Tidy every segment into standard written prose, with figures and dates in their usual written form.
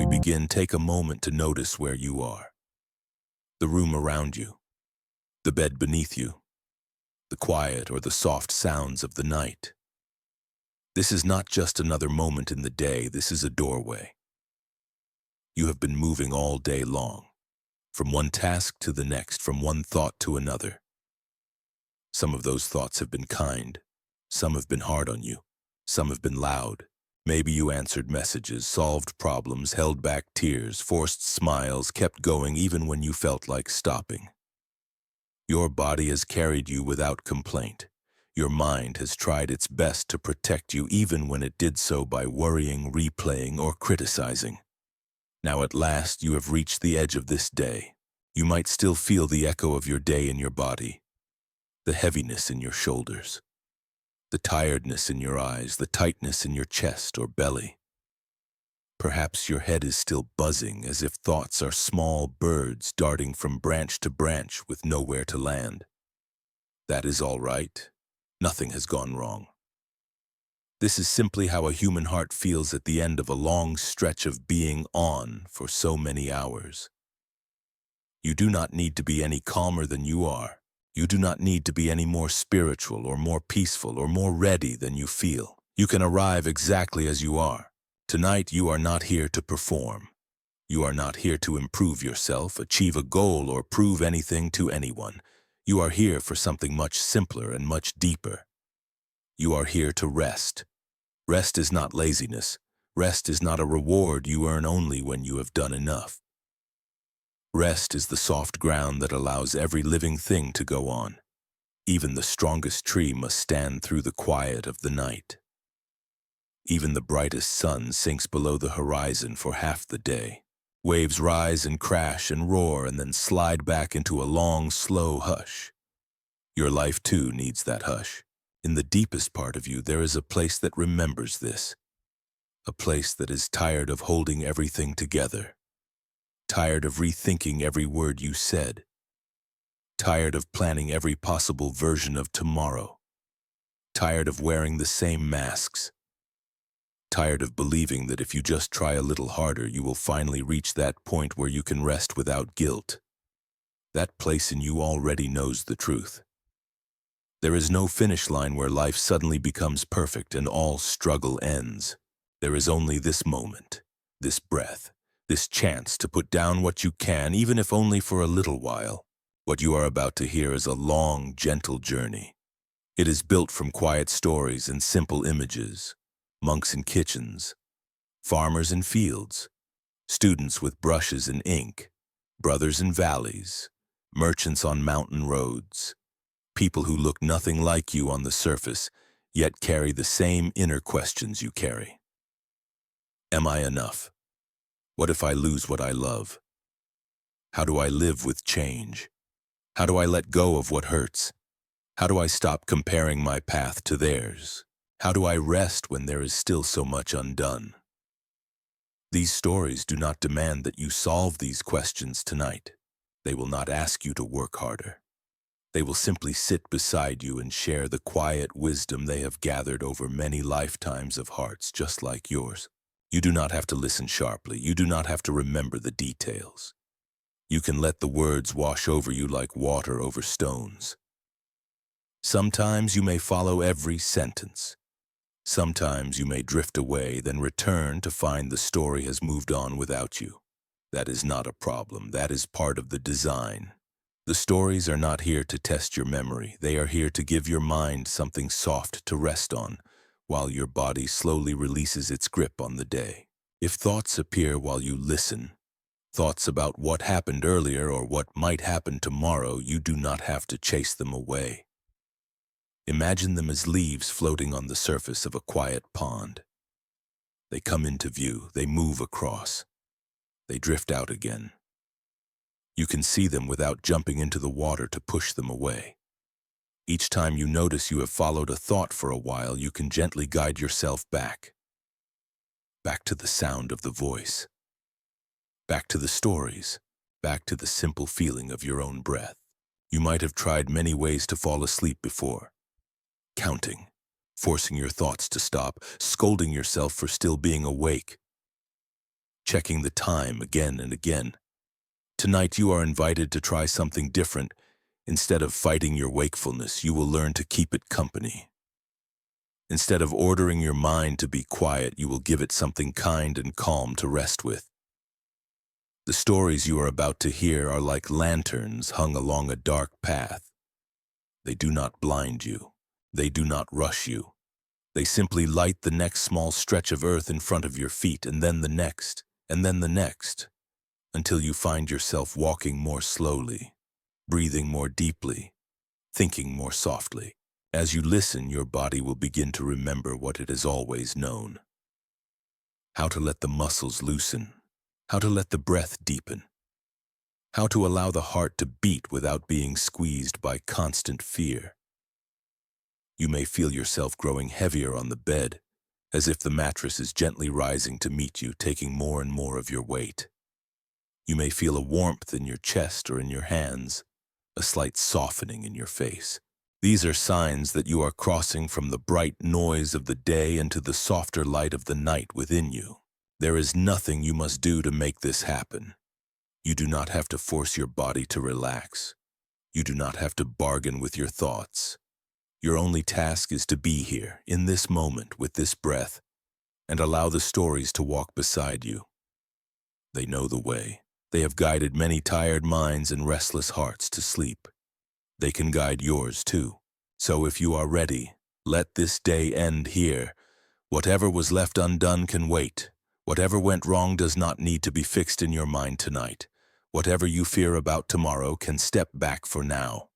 we begin, take a moment to notice where you are. The room around you, the bed beneath you, the quiet or the soft sounds of the night. This is not just another moment in the day, this is a doorway. You have been moving all day long, from one task to the next, from one thought to another. Some of those thoughts have been kind, some have been hard on you, some have been loud. Maybe you answered messages, solved problems, held back tears, forced smiles, kept going even when you felt like stopping. Your body has carried you without complaint. Your mind has tried its best to protect you even when it did so by worrying, replaying, or criticizing. Now at last you have reached the edge of this day. You might still feel the echo of your day in your body, the heaviness in your shoulders, the tiredness in your eyes, the tightness in your chest or belly. Perhaps your head is still buzzing as if thoughts are small birds darting from branch to branch with nowhere to land. That is all right. Nothing has gone wrong. This is simply how a human heart feels at the end of a long stretch of being on for so many hours. You do not need to be any calmer than you are. You do not need to be any more spiritual or more peaceful or more ready than you feel. You can arrive exactly as you are. Tonight you are not here to perform. You are not here to improve yourself, achieve a goal, or prove anything to anyone. You are here for something much simpler and much deeper. You are here to rest. Rest is not laziness. Rest is not a reward you earn only when you have done enough. Rest is the soft ground that allows every living thing to go on. Even the strongest tree must stand through the quiet of the night. Even the brightest sun sinks below the horizon for half the day. Waves rise and crash and roar and then slide back into a long, slow hush. Your life, too, needs that hush. In the deepest part of you, there is a place that remembers this. A place that is tired of holding everything together. Tired of rethinking every word you said. Tired of planning every possible version of tomorrow. Tired of wearing the same masks. Tired of believing that if you just try a little harder, you will finally reach that point where you can rest without guilt. That place in you already knows the truth. There is no finish line where life suddenly becomes perfect and all struggle ends. There is only this moment, this breath, this chance to put down what you can, even if only for a little while. What you are about to hear is a long, gentle journey. It is built from quiet stories and simple images. Monks in kitchens, farmers in fields, students with brushes and ink, brothers in valleys, merchants on mountain roads, people who look nothing like you on the surface, yet carry the same inner questions you carry. Am I enough? What if I lose what I love? How do I live with change? How do I let go of what hurts? How do I stop comparing my path to theirs? How do I rest when there is still so much undone? These stories do not demand that you solve these questions tonight. They will not ask you to work harder. They will simply sit beside you and share the quiet wisdom they have gathered over many lifetimes of hearts just like yours. You do not have to listen sharply. You do not have to remember the details. You can let the words wash over you like water over stones. Sometimes you may follow every sentence. Sometimes you may drift away, then return to find the story has moved on without you. That is not a problem. That is part of the design. The stories are not here to test your memory. They are here to give your mind something soft to rest on, while your body slowly releases its grip on the day. If thoughts appear while you listen, thoughts about what happened earlier or what might happen tomorrow, you do not have to chase them away. Imagine them as leaves floating on the surface of a quiet pond. They come into view, they move across, they drift out again. You can see them without jumping into the water to push them away. Each time you notice you have followed a thought for a while, you can gently guide yourself back. Back to the sound of the voice. Back to the stories. Back to the simple feeling of your own breath. You might have tried many ways to fall asleep before. Counting, forcing your thoughts to stop, scolding yourself for still being awake. checking the time again and again. Tonight you are invited to try something different. Instead of fighting your wakefulness, you will learn to keep it company. Instead of ordering your mind to be quiet, you will give it something kind and calm to rest with. The stories you are about to hear are like lanterns hung along a dark path. They do not blind you. They do not rush you. They simply light the next small stretch of earth in front of your feet, and then the next, and then the next, until you find yourself walking more slowly, breathing more deeply, thinking more softly. As you listen, your body will begin to remember what it has always known. How to let the muscles loosen, how to let the breath deepen, how to allow the heart to beat without being squeezed by constant fear. You may feel yourself growing heavier on the bed, as if the mattress is gently rising to meet you, taking more and more of your weight. You may feel a warmth in your chest or in your hands, a slight softening in your face. These are signs that you are crossing from the bright noise of the day into the softer light of the night within you. There is nothing you must do to make this happen. You do not have to force your body to relax. You do not have to bargain with your thoughts. Your only task is to be here, in this moment, with this breath, and allow the stories to walk beside you. They know the way. They have guided many tired minds and restless hearts to sleep. They can guide yours too. So if you are ready, let this day end here. Whatever was left undone can wait. Whatever went wrong does not need to be fixed in your mind tonight. Whatever you fear about tomorrow can step back for now.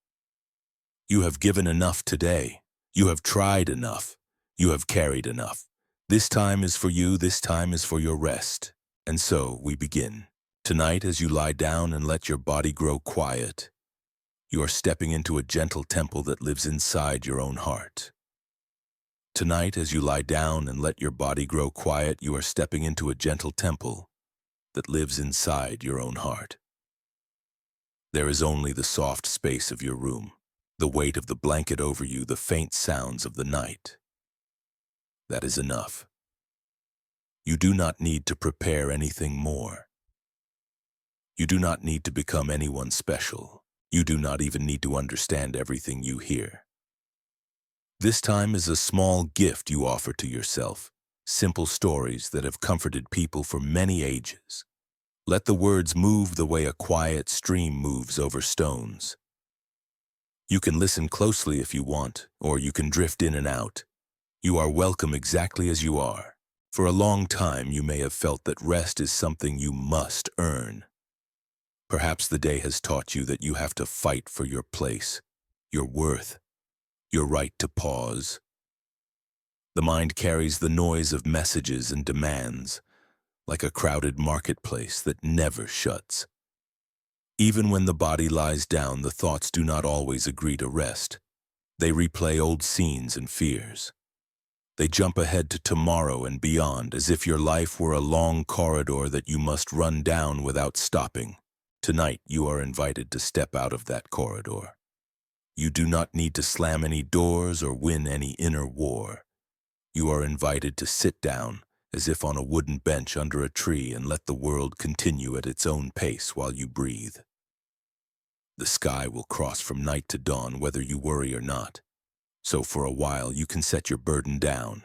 You have given enough today. You have tried enough. You have carried enough. This time is for you. This time is for your rest. And so we begin. Tonight, as you lie down and let your body grow quiet, you are stepping into a gentle temple that lives inside your own heart. Tonight, as you lie down and let your body grow quiet, you are stepping into a gentle temple that lives inside your own heart. There is only the soft space of your room, the weight of the blanket over you, the faint sounds of the night. That is enough. You do not need to prepare anything more. You do not need to become anyone special. You do not even need to understand everything you hear. This time is a small gift you offer to yourself, simple stories that have comforted people for many ages. Let the words move the way a quiet stream moves over stones. You can listen closely if you want, or you can drift in and out. You are welcome exactly as you are. For a long time, you may have felt that rest is something you must earn. Perhaps the day has taught you that you have to fight for your place, your worth, your right to pause. The mind carries the noise of messages and demands, like a crowded marketplace that never shuts. Even when the body lies down, the thoughts do not always agree to rest. They replay old scenes and fears. They jump ahead to tomorrow and beyond, as if your life were a long corridor that you must run down without stopping. Tonight, you are invited to step out of that corridor. You do not need to slam any doors or win any inner war. You are invited to sit down, as if on a wooden bench under a tree, and let the world continue at its own pace while you breathe. The sky will cross from night to dawn whether you worry or not. So for a while, you can set your burden down.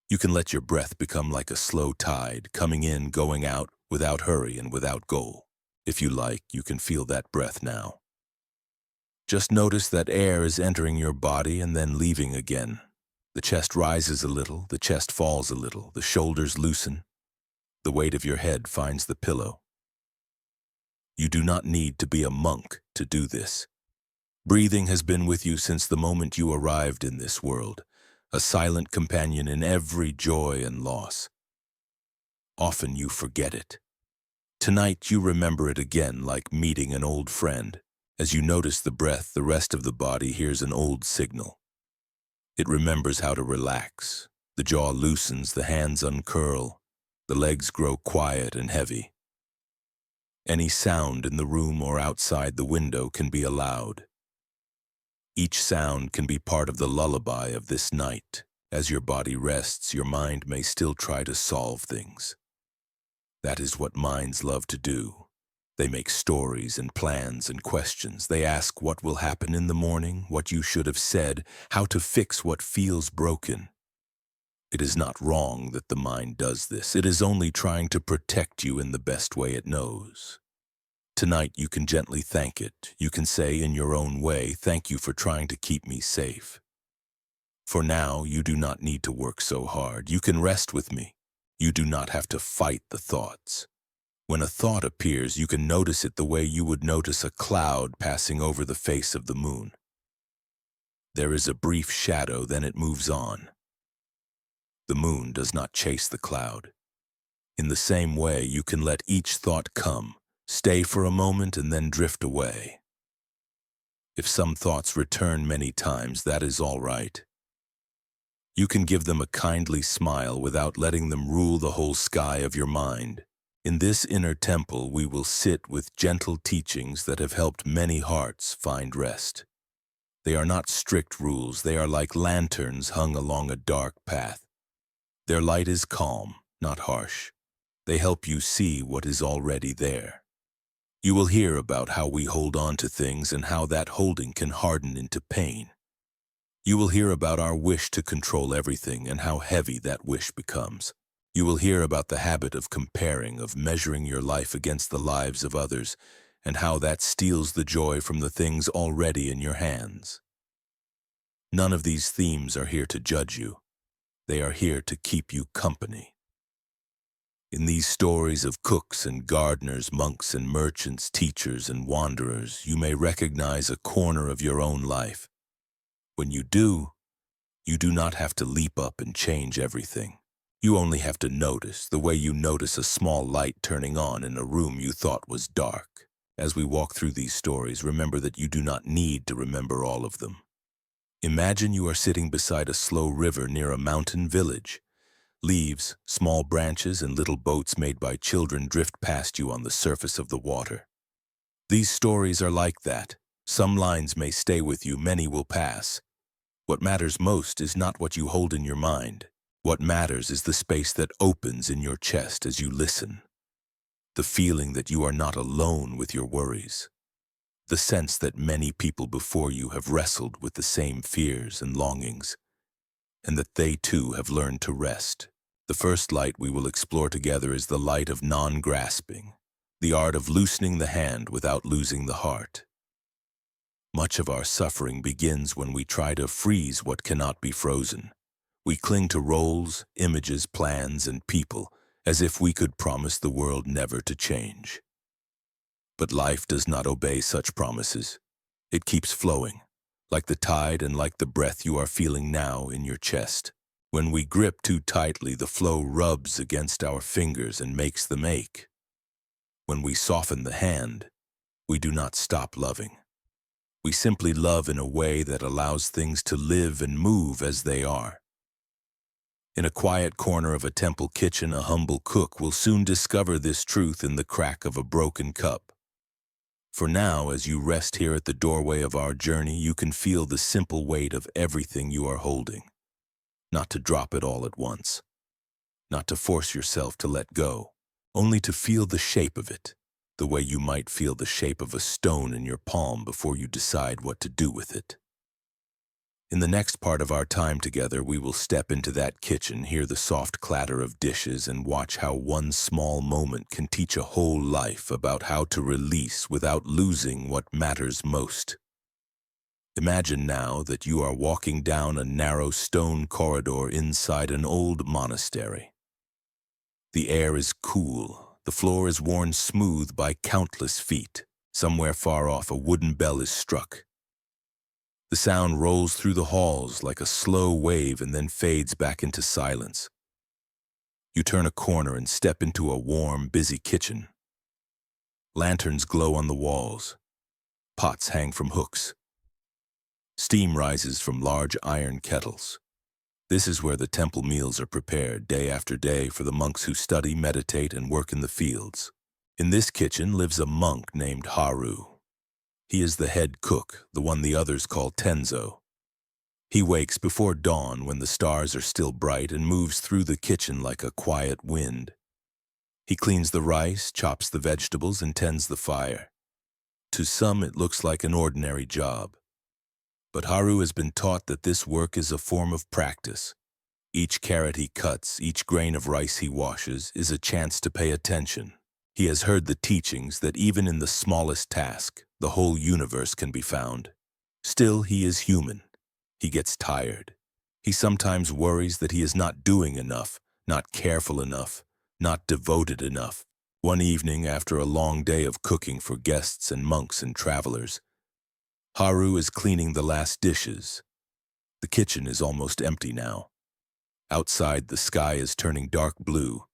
You can let your breath become like a slow tide, coming in, going out, without hurry and without goal. If you like, you can feel that breath now. Just notice that air is entering your body and then leaving again. The chest rises a little, the chest falls a little, the shoulders loosen. The weight of your head finds the pillow. You do not need to be a monk to do this. Breathing has been with you since the moment you arrived in this world, a silent companion in every joy and loss. Often you forget it. Tonight you remember it again, like meeting an old friend. As you notice the breath, the rest of the body hears an old signal. It remembers how to relax. The jaw loosens, the hands uncurl, the legs grow quiet and heavy. Any sound in the room or outside the window can be allowed. Each sound can be part of the lullaby of this night. As your body rests, your mind may still try to solve things. That is what minds love to do. They make stories and plans and questions. They ask what will happen in the morning, what you should have said, how to fix what feels broken. It is not wrong that the mind does this. It is only trying to protect you in the best way it knows. Tonight you can gently thank it. You can say in your own way, "Thank you for trying to keep me safe. For now, you do not need to work so hard. You can rest with me. You do not have to fight the thoughts." When a thought appears, you can notice it the way you would notice a cloud passing over the face of the moon. There is a brief shadow, then it moves on. The moon does not chase the cloud. In the same way, you can let each thought come, stay for a moment, and then drift away. If some thoughts return many times, that is all right. You can give them a kindly smile without letting them rule the whole sky of your mind. In this inner temple, we will sit with gentle teachings that have helped many hearts find rest. They are not strict rules. They are like lanterns hung along a dark path. Their light is calm, not harsh. They help you see what is already there. You will hear about how we hold on to things and how that holding can harden into pain. You will hear about our wish to control everything and how heavy that wish becomes. You will hear about the habit of comparing, of measuring your life against the lives of others, and how that steals the joy from the things already in your hands. None of these themes are here to judge you. They are here to keep you company. In these stories of cooks and gardeners, monks and merchants, teachers and wanderers, you may recognize a corner of your own life. When you do not have to leap up and change everything. You only have to notice, the way you notice a small light turning on in a room you thought was dark. As we walk through these stories, remember that you do not need to remember all of them. Imagine you are sitting beside a slow river near a mountain village. Leaves, small branches, and little boats made by children drift past you on the surface of the water. These stories are like that. Some lines may stay with you, many will pass. What matters most is not what you hold in your mind. What matters is the space that opens in your chest as you listen. The feeling that you are not alone with your worries. The sense that many people before you have wrestled with the same fears and longings, and that they too have learned to rest. The first light we will explore together is the light of non-grasping, the art of loosening the hand without losing the heart. Much of our suffering begins when we try to freeze what cannot be frozen. We cling to roles, images, plans, and people as if we could promise the world never to change. But life does not obey such promises. It keeps flowing, like the tide and like the breath you are feeling now in your chest. When we grip too tightly, the flow rubs against our fingers and makes them ache. When we soften the hand, we do not stop loving. We simply love in a way that allows things to live and move as they are. In a quiet corner of a temple kitchen, a humble cook will soon discover this truth in the crack of a broken cup. For now, as you rest here at the doorway of our journey, you can feel the simple weight of everything you are holding. Not to drop it all at once. Not to force yourself to let go. Only to feel the shape of it, the way you might feel the shape of a stone in your palm before you decide what to do with it. In the next part of our time together, we will step into that kitchen, hear the soft clatter of dishes, and watch how one small moment can teach a whole life about how to release without losing what matters most. Imagine now that you are walking down a narrow stone corridor inside an old monastery. The air is cool. The floor is worn smooth by countless feet. Somewhere far off, a wooden bell is struck. The sound rolls through the halls like a slow wave and then fades back into silence. You turn a corner and step into a warm, busy kitchen. Lanterns glow on the walls. Pots hang from hooks. Steam rises from large iron kettles. This is where the temple meals are prepared day after day for the monks who study, meditate, and work in the fields. In this kitchen lives a monk named Haru. He is the head cook, the one the others call Tenzo. He wakes before dawn when the stars are still bright and moves through the kitchen like a quiet wind. He cleans the rice, chops the vegetables, and tends the fire. To some, it looks like an ordinary job. But Haru has been taught that this work is a form of practice. Each carrot he cuts, each grain of rice he washes, is a chance to pay attention. He has heard the teachings that even in the smallest task, the whole universe can be found. Still, he is human. He gets tired. He sometimes worries that he is not doing enough, not careful enough, not devoted enough. One evening, after a long day of cooking for guests and monks and travelers, Haru is cleaning the last dishes. The kitchen is almost empty now. Outside, the sky is turning dark blue.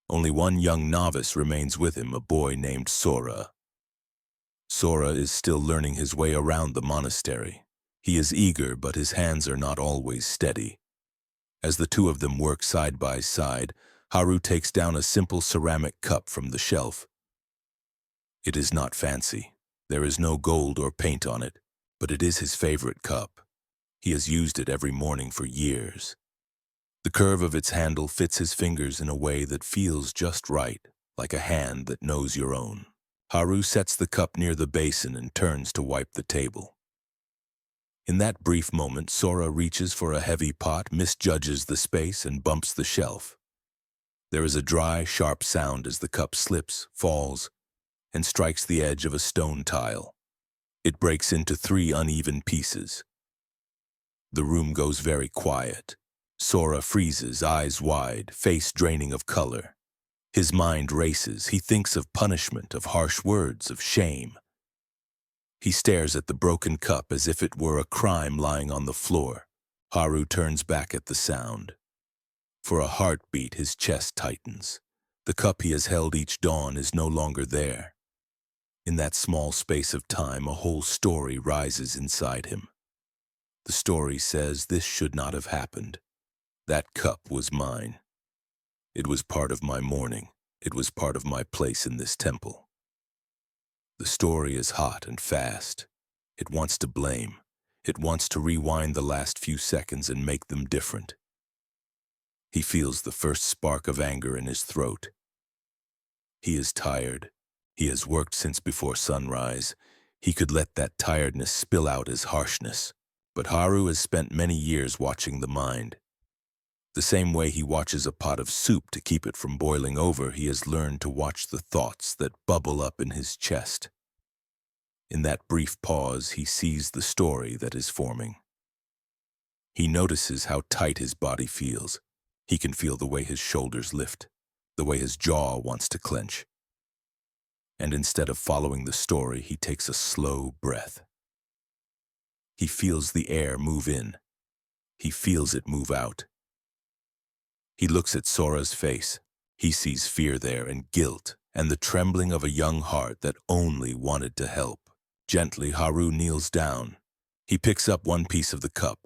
Only one young novice remains with him, a boy named Sora. Sora is still learning his way around the monastery. He is eager, but his hands are not always steady. As the two of them work side by side, Haru takes down a simple ceramic cup from the shelf. It is not fancy. There is no gold or paint on it, but it is his favorite cup. He has used it every morning for years. The curve of its handle fits his fingers in a way that feels just right, like a hand that knows your own. Haru sets the cup near the basin and turns to wipe the table. In that brief moment, Sora reaches for a heavy pot, misjudges the space, and bumps the shelf. There is a dry, sharp sound as the cup slips, falls, and strikes the edge of a stone tile. It breaks into 3 uneven pieces. The room goes very quiet. Sora freezes, eyes wide, face draining of color. His mind races. He thinks of punishment, of harsh words, of shame. He stares at the broken cup as if it were a crime lying on the floor. Haru turns back at the sound. For a heartbeat, his chest tightens. The cup he has held each dawn is no longer there. In that small space of time, a whole story rises inside him. The story says this should not have happened. That cup was mine. It was part of my mourning. It was part of my place in this temple. The story is hot and fast. It wants to blame. It wants to rewind the last few seconds and make them different. He feels the first spark of anger in his throat. He is tired. He has worked since before sunrise. He could let that tiredness spill out as harshness. But Haru has spent many years watching the mind. The same way he watches a pot of soup to keep it from boiling over, he has learned to watch the thoughts that bubble up in his chest. In that brief pause, he sees the story that is forming. He notices how tight his body feels. He can feel the way his shoulders lift, the way his jaw wants to clench. And instead of following the story, he takes a slow breath. He feels the air move in. He feels it move out. He looks at Sora's face. He sees fear there and guilt and the trembling of a young heart that only wanted to help. Gently, Haru kneels down. He picks up one piece of the cup.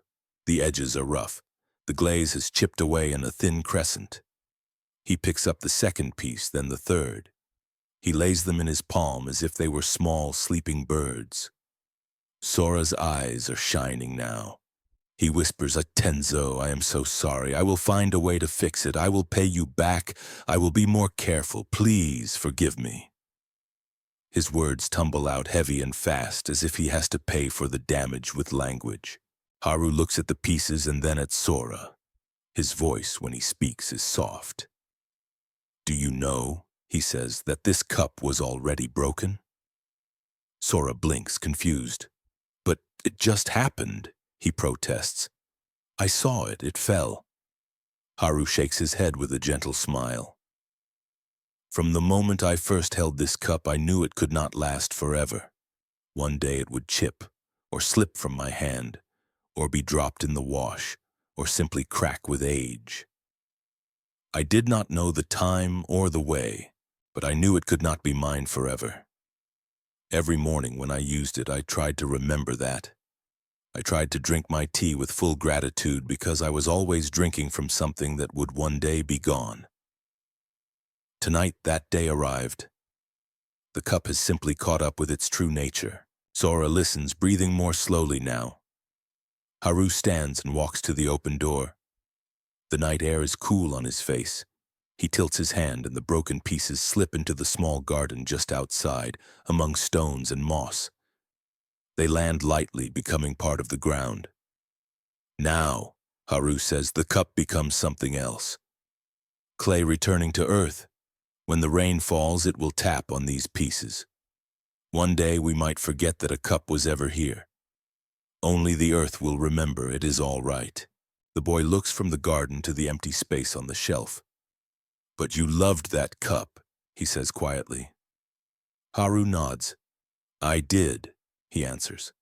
The edges are rough. The glaze has chipped away in a thin crescent. He picks up the second piece, then the third. He lays them in his palm as if they were small, sleeping birds. Sora's eyes are shining now. He whispers, "Tenzo, I am so sorry. I will find a way to fix it. I will pay you back. I will be more careful. Please forgive me." His words tumble out heavy and fast, as if he has to pay for the damage with language. Haru looks at the pieces and then at Sora. His voice, when he speaks, is soft. "Do you know," he says, "that this cup was already broken?" Sora blinks, confused. "But it just happened," he protests. "I saw it. It fell." Haru shakes his head with a gentle smile. "From the moment I first held this cup, I knew it could not last forever. One day it would chip, or slip from my hand, or be dropped in the wash, or simply crack with age. I did not know the time or the way, but I knew it could not be mine forever. Every morning when I used it, I tried to remember that. I tried to drink my tea with full gratitude because I was always drinking from something that would one day be gone. Tonight, that day arrived. The cup has simply caught up with its true nature. Sora listens, breathing more slowly now. Haru stands and walks to the open door. The night air is cool on his face. He tilts his hand and the broken pieces slip into the small garden just outside, among stones and moss. They land lightly, becoming part of the ground. Now, Haru says, the cup becomes something else. Clay returning to earth. When the rain falls, it will tap on these pieces. One day we might forget that a cup was ever here. Only the earth will remember it is all right. The boy looks from the garden to the empty space on the shelf. But you loved that cup, he says quietly. Haru nods. I did, he answers.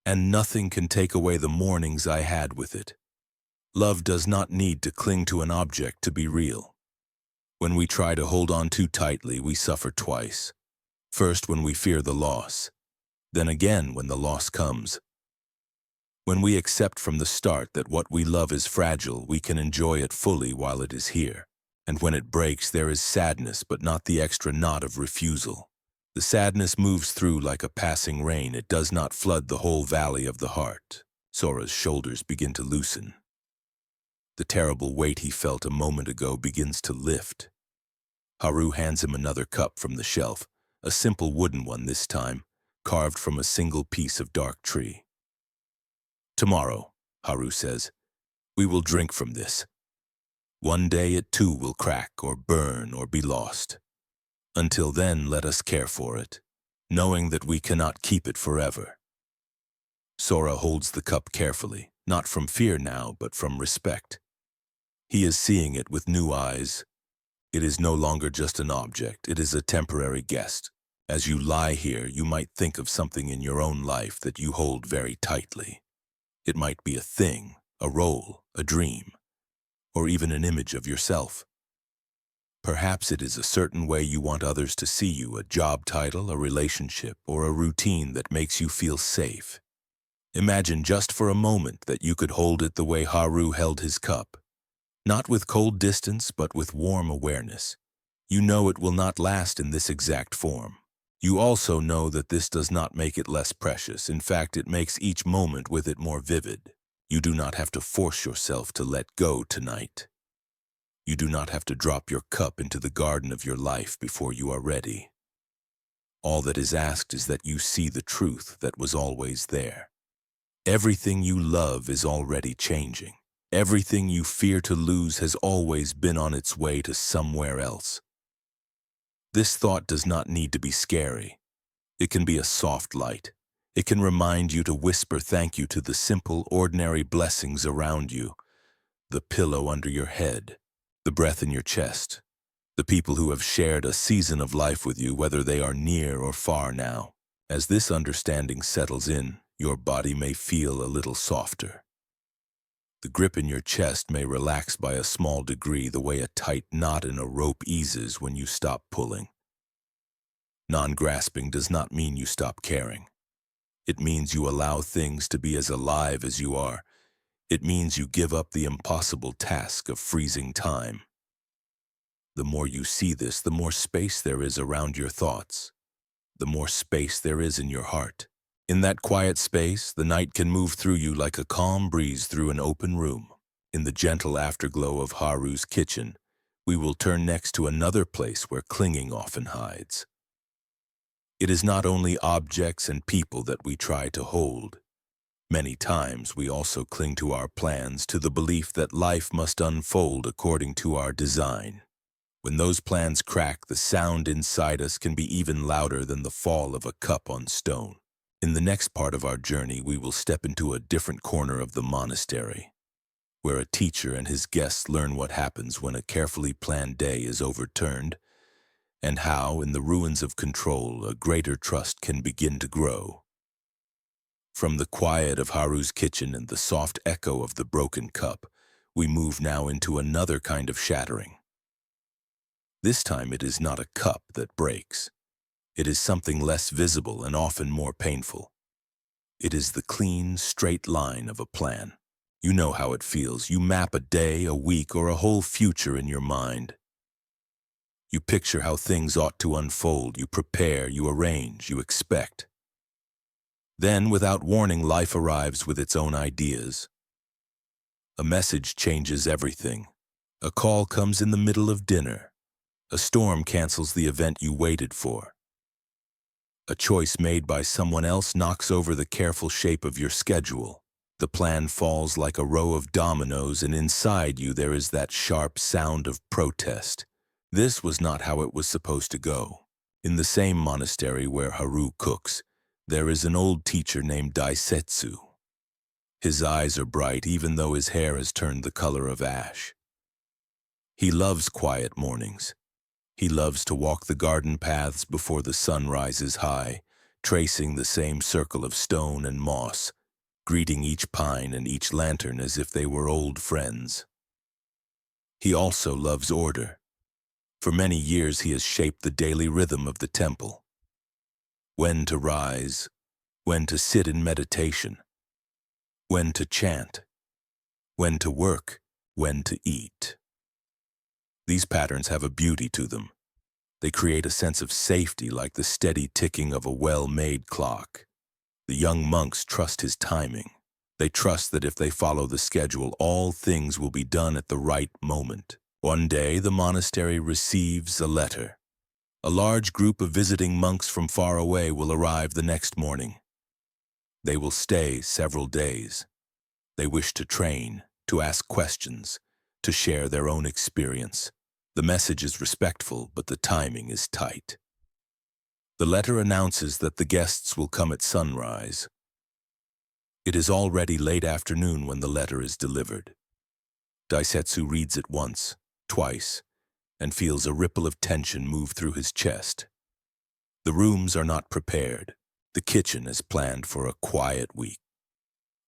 And nothing can take away the mornings I had with it. Love does not need to cling to an object to be real. When we try to hold on too tightly, we suffer twice. First, when we fear the loss. Then again, when the loss comes. When we accept from the start that what we love is fragile, we can enjoy it fully while it is here. And when it breaks, there is sadness, but not the extra knot of refusal. The sadness moves through like a passing rain. It does not flood the whole valley of the heart. Sora's shoulders begin to loosen. The terrible weight he felt a moment ago begins to lift. Haru hands him another cup from the shelf, a simple wooden one this time, carved from a single piece of dark tree. Tomorrow, Haru says, we will drink from this. One day it too will crack or burn or be lost. Until then, let us care for it, knowing that we cannot keep it forever. Sora holds the cup carefully, not from fear now, but from respect. He is seeing it with new eyes. It is no longer just an object, it is a temporary guest. As you lie here, you might think of something in your own life that you hold very tightly. It might be a thing, a role, a dream, or even an image of yourself. Perhaps it is a certain way you want others to see you, a job title, a relationship, or a routine that makes you feel safe. Imagine just for a moment that you could hold it the way Haru held his cup. Not with cold distance, but with warm awareness. You know it will not last in this exact form. You also know that this does not make it less precious. In fact, it makes each moment with it more vivid. You do not have to force yourself to let go tonight. You do not have to drop your cup into the garden of your life before you are ready. All that is asked is that you see the truth that was always there. Everything you love is already changing. Everything you fear to lose has always been on its way to somewhere else. This thought does not need to be scary. It can be a soft light. It can remind you to whisper thank you to the simple, ordinary blessings around you. The pillow under your head, the breath in your chest, the people who have shared a season of life with you, whether they are near or far now. As this understanding settles in, your body may feel a little softer. The grip in your chest may relax by a small degree, the way a tight knot in a rope eases when you stop pulling. Non-grasping does not mean you stop caring. It means you allow things to be as alive as you are. It means you give up the impossible task of freezing time. The more you see this, the more space there is around your thoughts. The more space there is in your heart. In that quiet space, the night can move through you like a calm breeze through an open room. In the gentle afterglow of Haru's kitchen, we will turn next to another place where clinging often hides. It is not only objects and people that we try to hold. Many times we also cling to our plans, to the belief that life must unfold according to our design. When those plans crack, the sound inside us can be even louder than the fall of a cup on stone. In the next part of our journey, we will step into a different corner of the monastery, where a teacher and his guests learn what happens when a carefully planned day is overturned, and how, in the ruins of control, a greater trust can begin to grow. From the quiet of Haru's kitchen and the soft echo of the broken cup, we move now into another kind of shattering. This time it is not a cup that breaks. It is something less visible and often more painful. It is the clean, straight line of a plan. You know how it feels. You map a day, a week, or a whole future in your mind. You picture how things ought to unfold. You prepare, you arrange, you expect. Then, without warning, life arrives with its own ideas. A message changes everything. A call comes in the middle of dinner. A storm cancels the event you waited for. A choice made by someone else knocks over the careful shape of your schedule. The plan falls like a row of dominoes, and inside you there is that sharp sound of protest. This was not how it was supposed to go. In the same monastery where Haru cooks, there is an old teacher named Daisetsu. His eyes are bright even though his hair has turned the color of ash. He loves quiet mornings. He loves to walk the garden paths before the sun rises high, tracing the same circle of stone and moss, greeting each pine and each lantern as if they were old friends. He also loves order. For many years he has shaped the daily rhythm of the temple. When to rise, when to sit in meditation, when to chant, when to work, when to eat. These patterns have a beauty to them. They create a sense of safety like the steady ticking of a well-made clock. The young monks trust his timing. They trust that if they follow the schedule, all things will be done at the right moment. One day, the monastery receives a letter. A large group of visiting monks from far away will arrive the next morning. They will stay several days. They wish to train, to ask questions, to share their own experience. The message is respectful, but the timing is tight. The letter announces that the guests will come at sunrise. It is already late afternoon when the letter is delivered. Daisetsu reads it once, twice, and feels a ripple of tension move through his chest. The rooms are not prepared. The kitchen is planned for a quiet week.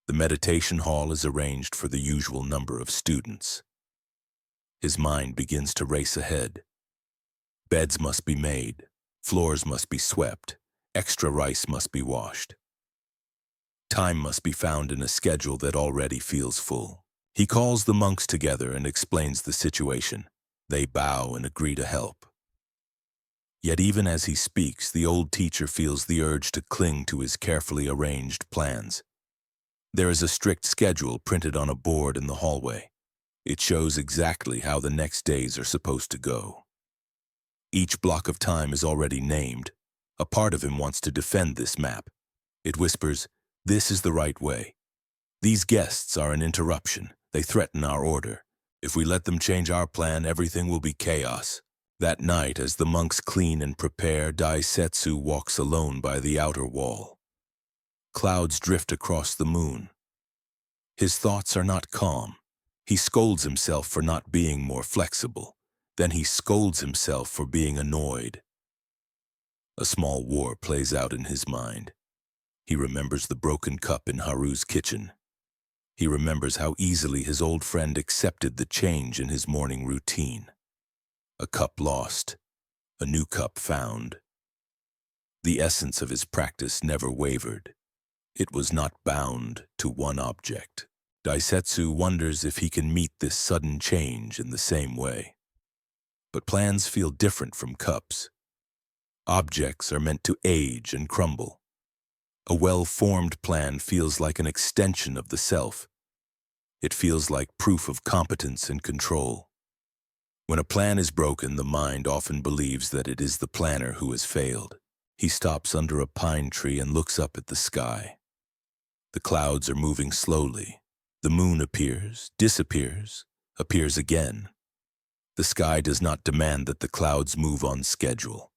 The meditation hall is arranged for the usual number of students. His mind begins to race ahead. Beds must be made, floors must be swept, extra rice must be washed. Time must be found in a schedule that already feels full. He calls the monks together and explains the situation. They bow and agree to help. Yet even as he speaks, the old teacher feels the urge to cling to his carefully arranged plans. There is a strict schedule printed on a board in the hallway. It shows exactly how the next days are supposed to go. Each block of time is already named. A part of him wants to defend this map. It whispers, "This is the right way. These guests are an interruption. They threaten our order. If we let them change our plan, everything will be chaos." That night, as the monks clean and prepare, Daisetsu walks alone by the outer wall. Clouds drift across the moon. His thoughts are not calm. He scolds himself for not being more flexible. Then he scolds himself for being annoyed. A small war plays out in his mind. He remembers the broken cup in Haru's kitchen. He remembers how easily his old friend accepted the change in his morning routine. A cup lost, a new cup found. The essence of his practice never wavered. It was not bound to one object. Daisetsu wonders if he can meet this sudden change in the same way. But plans feel different from cups. Objects are meant to age and crumble. A well-formed plan feels like an extension of the self. It feels like proof of competence and control. When a plan is broken, the mind often believes that it is the planner who has failed. He stops under a pine tree and looks up at the sky. The clouds are moving slowly. The moon appears, disappears, appears again. The sky does not demand that the clouds move on schedule.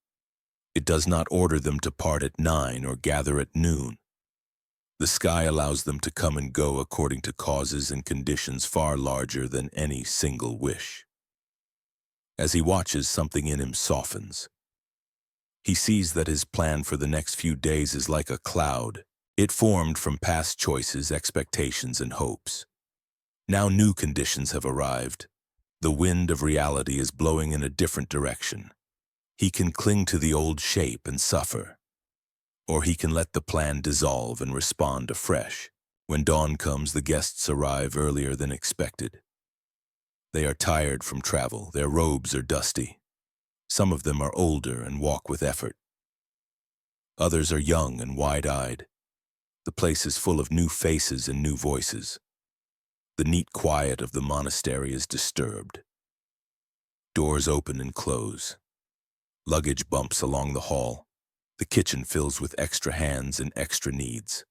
It does not order them to part at 9 or gather at noon. The sky allows them to come and go according to causes and conditions far larger than any single wish. As he watches, something in him softens. He sees that his plan for the next few days is like a cloud. It formed from past choices, expectations, and hopes. Now new conditions have arrived. The wind of reality is blowing in a different direction. He can cling to the old shape and suffer. Or he can let the plan dissolve and respond afresh. When dawn comes, the guests arrive earlier than expected. They are tired from travel. Their robes are dusty. Some of them are older and walk with effort. Others are young and wide-eyed. The place is full of new faces and new voices. The neat quiet of the monastery is disturbed. Doors open and close. Luggage bumps along the hall. The kitchen fills with extra hands and extra needs.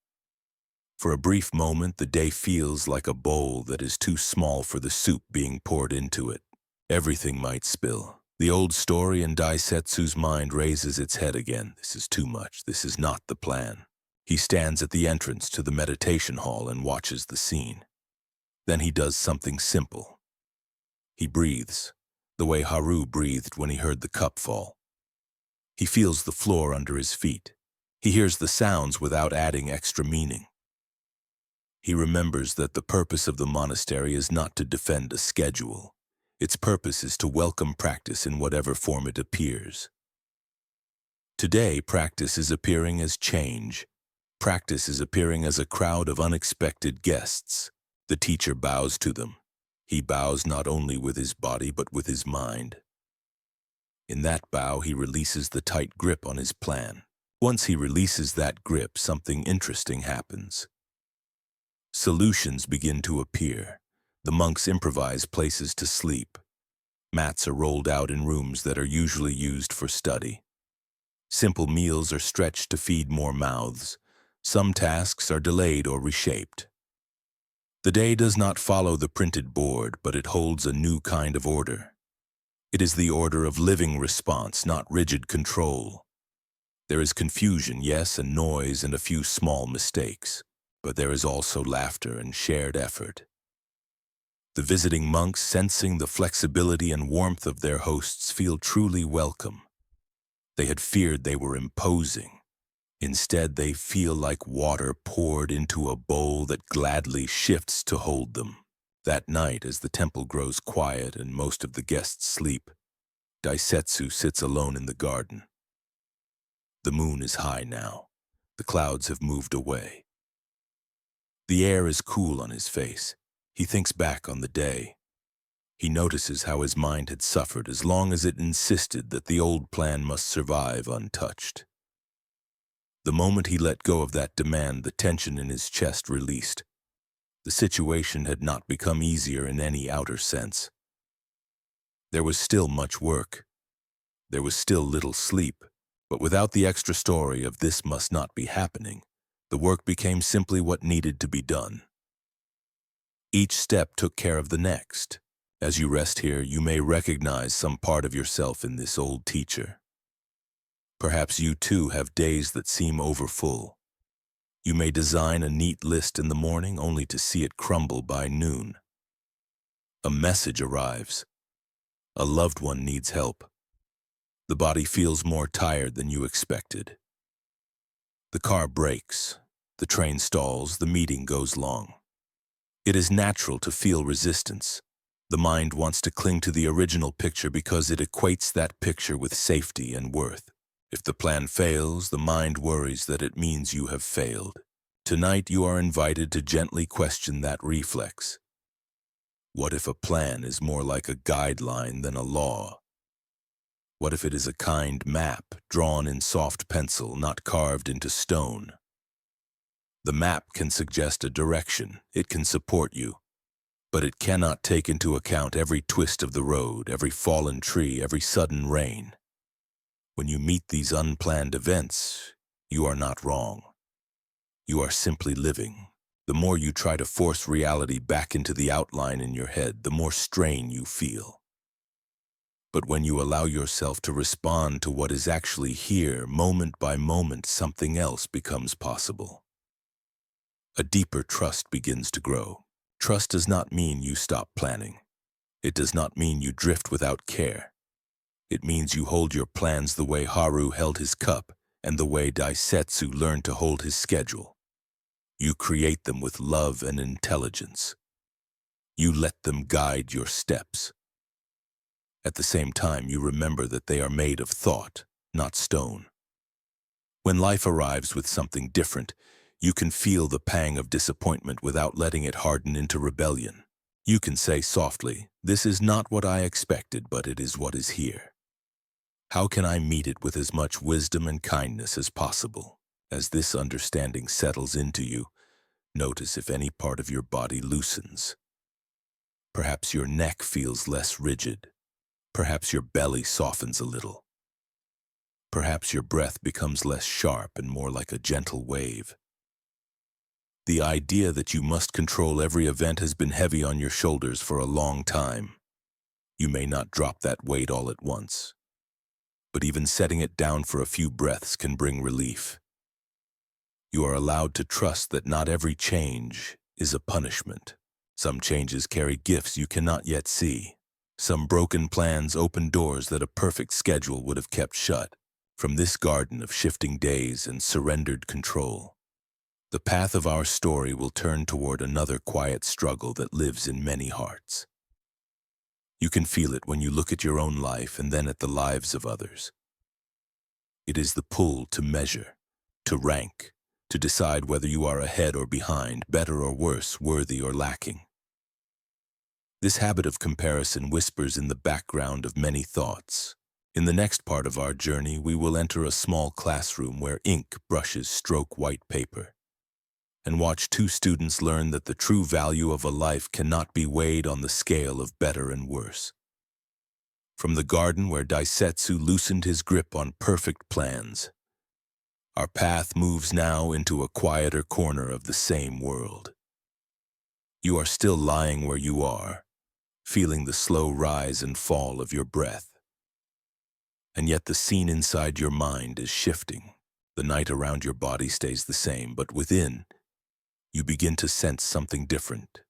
For a brief moment, the day feels like a bowl that is too small for the soup being poured into it. Everything might spill. The old story in Daisetsu's mind raises its head again. This is too much. This is not the plan. He stands at the entrance to the meditation hall and watches the scene. Then he does something simple. He breathes, the way Haru breathed when he heard the cup fall. He feels the floor under his feet. He hears the sounds without adding extra meaning. He remembers that the purpose of the monastery is not to defend a schedule. Its purpose is to welcome practice in whatever form it appears. Today, practice is appearing as change. Practice is appearing as a crowd of unexpected guests. The teacher bows to them. He bows not only with his body but with his mind. In that bow, he releases the tight grip on his plan. Once he releases that grip, something interesting happens. Solutions begin to appear. The monks improvise places to sleep. Mats are rolled out in rooms that are usually used for study. Simple meals are stretched to feed more mouths. Some tasks are delayed or reshaped. The day does not follow the printed board, but it holds a new kind of order. It is the order of living response, not rigid control. There is confusion, yes, and noise and a few small mistakes, but there is also laughter and shared effort. The visiting monks, sensing the flexibility and warmth of their hosts, feel truly welcome. They had feared they were imposing. Instead, they feel like water poured into a bowl that gladly shifts to hold them. That night, as the temple grows quiet and most of the guests sleep, Daisetsu sits alone in the garden. The moon is high now. The clouds have moved away. The air is cool on his face. He thinks back on the day. He notices how his mind had suffered as long as it insisted that the old plan must survive untouched. The moment he let go of that demand, the tension in his chest released. The situation had not become easier in any outer sense. There was still much work. There was still little sleep, but without the extra story of this must not be happening, the work became simply what needed to be done. Each step took care of the next. As you rest here, you may recognize some part of yourself in this old teacher. Perhaps you too have days that seem overfull. You may design a neat list in the morning only to see it crumble by noon. A message arrives. A loved one needs help. The body feels more tired than you expected. The car brakes. The train stalls. The meeting goes long. It is natural to feel resistance. The mind wants to cling to the original picture because it equates that picture with safety and worth. If the plan fails, the mind worries that it means you have failed. Tonight you are invited to gently question that reflex. What if a plan is more like a guideline than a law? What if it is a kind map, drawn in soft pencil, not carved into stone? The map can suggest a direction, it can support you, but it cannot take into account every twist of the road, every fallen tree, every sudden rain. When you meet these unplanned events, you are not wrong. You are simply living. The more you try to force reality back into the outline in your head, the more strain you feel. But when you allow yourself to respond to what is actually here, moment by moment, something else becomes possible. A deeper trust begins to grow. Trust does not mean you stop planning. It does not mean you drift without care. It means you hold your plans the way Haru held his cup and the way Daisetsu learned to hold his schedule. You create them with love and intelligence. You let them guide your steps. At the same time, you remember that they are made of thought, not stone. When life arrives with something different, you can feel the pang of disappointment without letting it harden into rebellion. You can say softly, "This is not what I expected, but it is what is here. How can I meet it with as much wisdom and kindness as possible?" As this understanding settles into you, notice if any part of your body loosens. Perhaps your neck feels less rigid. Perhaps your belly softens a little. Perhaps your breath becomes less sharp and more like a gentle wave. The idea that you must control every event has been heavy on your shoulders for a long time. You may not drop that weight all at once, but even setting it down for a few breaths can bring relief. You are allowed to trust that not every change is a punishment. Some changes carry gifts you cannot yet see. Some broken plans open doors that a perfect schedule would have kept shut. From this garden of shifting days and surrendered control, the path of our story will turn toward another quiet struggle that lives in many hearts. You can feel it when you look at your own life and then at the lives of others. It is the pull to measure, to rank, to decide whether you are ahead or behind, better or worse, worthy or lacking. This habit of comparison whispers in the background of many thoughts. In the next part of our journey, we will enter a small classroom where ink brushes stroke white paper, and watch two students learn that the true value of a life cannot be weighed on the scale of better and worse. From the garden where Daisetsu loosened his grip on perfect plans, our path moves now into a quieter corner of the same world. You are still lying where you are, feeling the slow rise and fall of your breath. And yet the scene inside your mind is shifting. The night around your body stays the same, but within, you begin to sense something different.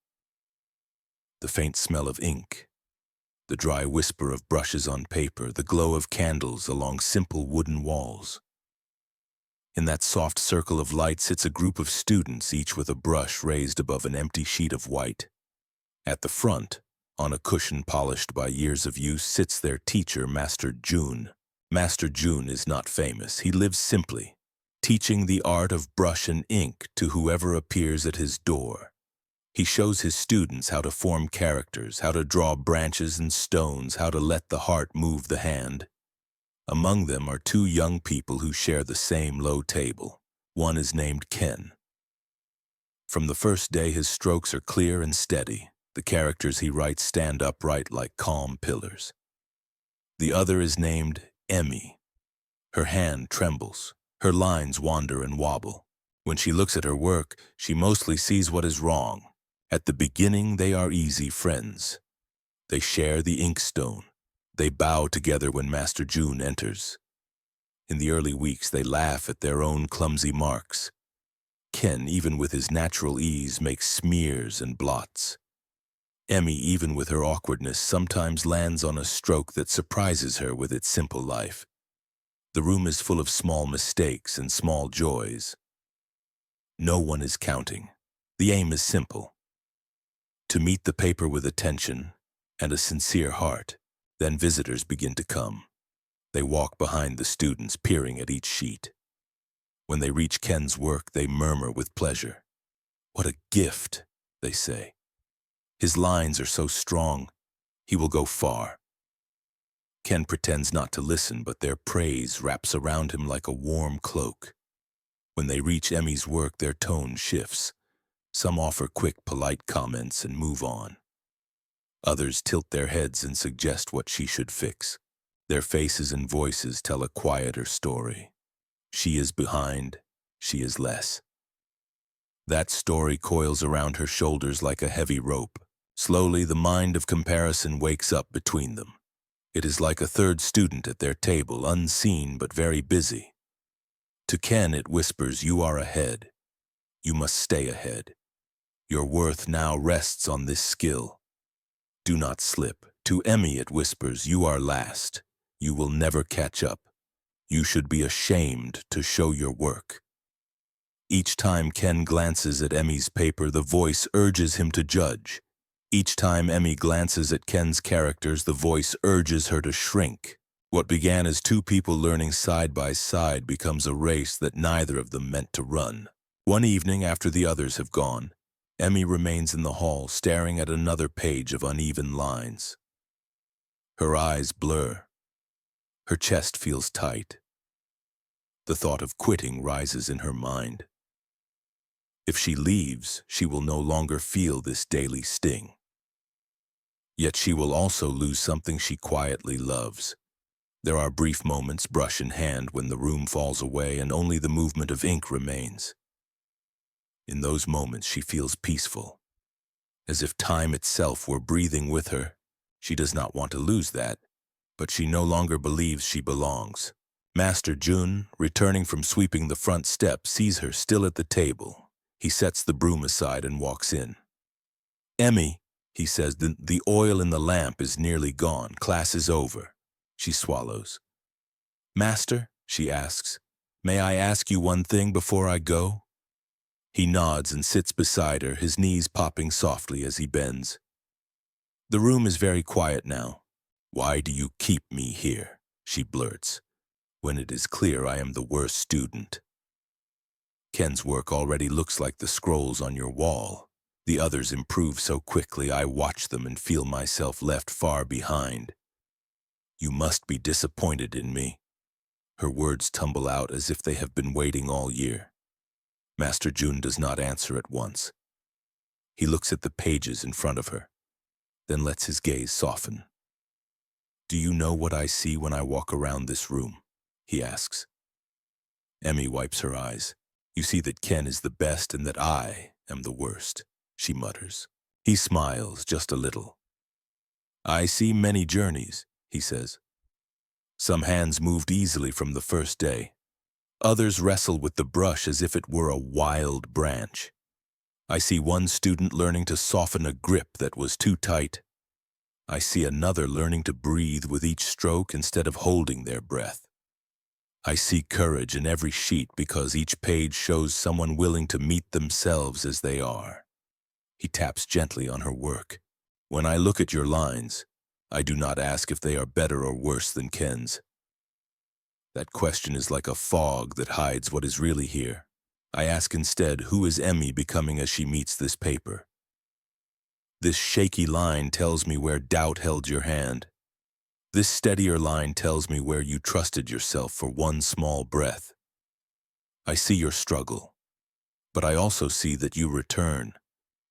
The faint smell of ink, the dry whisper of brushes on paper, the glow of candles along simple wooden walls. In that soft circle of light sits a group of students, each with a brush raised above an empty sheet of white. At the front, on a cushion polished by years of use, sits their teacher, Master Jun. Master Jun is not famous. He lives simply, teaching the art of brush and ink to whoever appears at his door. He shows his students how to form characters, how to draw branches and stones, how to let the heart move the hand. Among them are two young people who share the same low table. One is named Ken. From the first day, his strokes are clear and steady. The characters he writes stand upright like calm pillars. The other is named Emi. Her hand trembles. Her lines wander and wobble. When she looks at her work, she mostly sees what is wrong. At the beginning, they are easy friends. They share the inkstone. They bow together when Master Jun enters. In the early weeks, they laugh at their own clumsy marks. Ken, even with his natural ease, makes smears and blots. Emi, even with her awkwardness, sometimes lands on a stroke that surprises her with its simple life. The room is full of small mistakes and small joys. No one is counting. The aim is simple: to meet the paper with attention and a sincere heart. Then visitors begin to come. They walk behind the students, peering at each sheet. When they reach Ken's work, they murmur with pleasure. "What a gift," they say. "His lines are so strong. He will go far." Ken pretends not to listen, but their praise wraps around him like a warm cloak. When they reach Emi's work, their tone shifts. Some offer quick, polite comments and move on. Others tilt their heads and suggest what she should fix. Their faces and voices tell a quieter story. She is behind, she is less. That story coils around her shoulders like a heavy rope. Slowly, the mind of comparison wakes up between them. It is like a third student at their table, unseen but very busy. To Ken, it whispers, "You are ahead. You must stay ahead. Your worth now rests on this skill. Do not slip." To Emi, it whispers, "You are last. You will never catch up. You should be ashamed to show your work." Each time Ken glances at Emi's paper, the voice urges him to judge. Each time Emi glances at Ken's characters, the voice urges her to shrink. What began as two people learning side by side becomes a race that neither of them meant to run. One evening, after the others have gone, Emi remains in the hall, staring at another page of uneven lines. Her eyes blur. Her chest feels tight. The thought of quitting rises in her mind. If she leaves, she will no longer feel this daily sting. Yet she will also lose something she quietly loves. There are brief moments, brush in hand, when the room falls away and only the movement of ink remains. In those moments she feels peaceful, as if time itself were breathing with her. She does not want to lose that, but she no longer believes she belongs. Master Jun, returning from sweeping the front steps, sees her still at the table. He sets the broom aside and walks in. "Emmy," he says, the oil in the lamp is nearly gone. Class is over." She swallows. "Master," she asks, "may I ask you one thing before I go?" He nods and sits beside her, his knees popping softly as he bends. The room is very quiet now. "Why do you keep me here?" she blurts, "when it is clear I am the worst student. Ken's work already looks like the scrolls on your wall. The others improve so quickly I watch them and feel myself left far behind. You must be disappointed in me." Her words tumble out as if they have been waiting all year. Master Jun does not answer at once. He looks at the pages in front of her, then lets his gaze soften. "Do you know what I see when I walk around this room?" he asks. Emmy wipes her eyes. "You see that Ken is the best and that I am the worst," she mutters. He smiles just a little. "I see many journeys," he says. "Some hands moved easily from the first day. Others wrestle with the brush as if it were a wild branch. I see one student learning to soften a grip that was too tight. I see another learning to breathe with each stroke instead of holding their breath. I see courage in every sheet because each page shows someone willing to meet themselves as they are." He taps gently on her work. "When I look at your lines, I do not ask if they are better or worse than Ken's. That question is like a fog that hides what is really here. I ask instead, who is Emmy becoming as she meets this paper? This shaky line tells me where doubt held your hand. This steadier line tells me where you trusted yourself for one small breath. I see your struggle, but I also see that you return.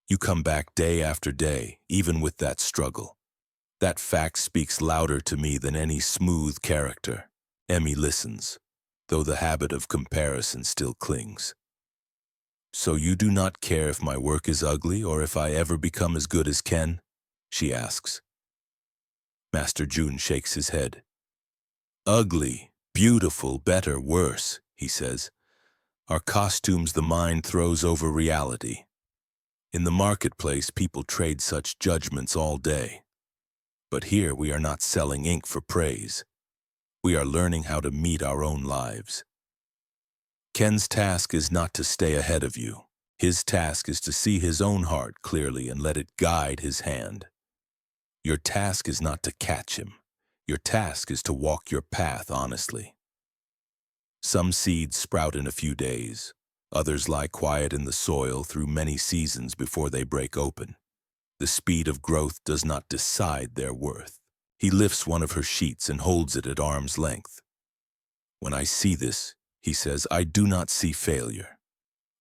You come back day after day, even with that struggle. That fact speaks louder to me than any smooth character." Emmy listens, though the habit of comparison still clings. "So you do not care if my work is ugly or if I ever become as good as Ken?" she asks. Master Jun shakes his head. "Ugly, beautiful, better, worse," he says, "are costumes the mind throws over reality. In the marketplace, people trade such judgments all day. But here we are not selling ink for praise. We are learning how to meet our own lives. Ken's task is not to stay ahead of you. His task is to see his own heart clearly and let it guide his hand. Your task is not to catch him. Your task is to walk your path honestly. Some seeds sprout in a few days. Others lie quiet in the soil through many seasons before they break open. The speed of growth does not decide their worth." He lifts one of her sheets and holds it at arm's length. "When I see this," he says, "I do not see failure.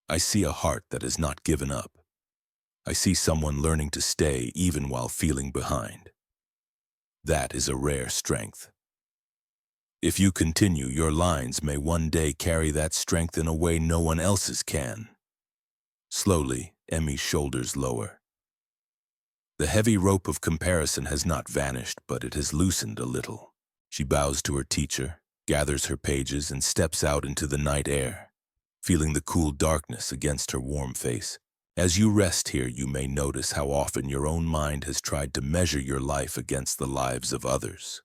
I see a heart that has not given up. I see someone learning to stay even while feeling behind. That is a rare strength. If you continue, your lines may one day carry that strength in a way no one else's can." Slowly, Emmy's shoulders lower. The heavy rope of comparison has not vanished, but it has loosened a little. She bows to her teacher, gathers her pages, and steps out into the night air, feeling the cool darkness against her warm face. As you rest here, you may notice how often your own mind has tried to measure your life against the lives of others.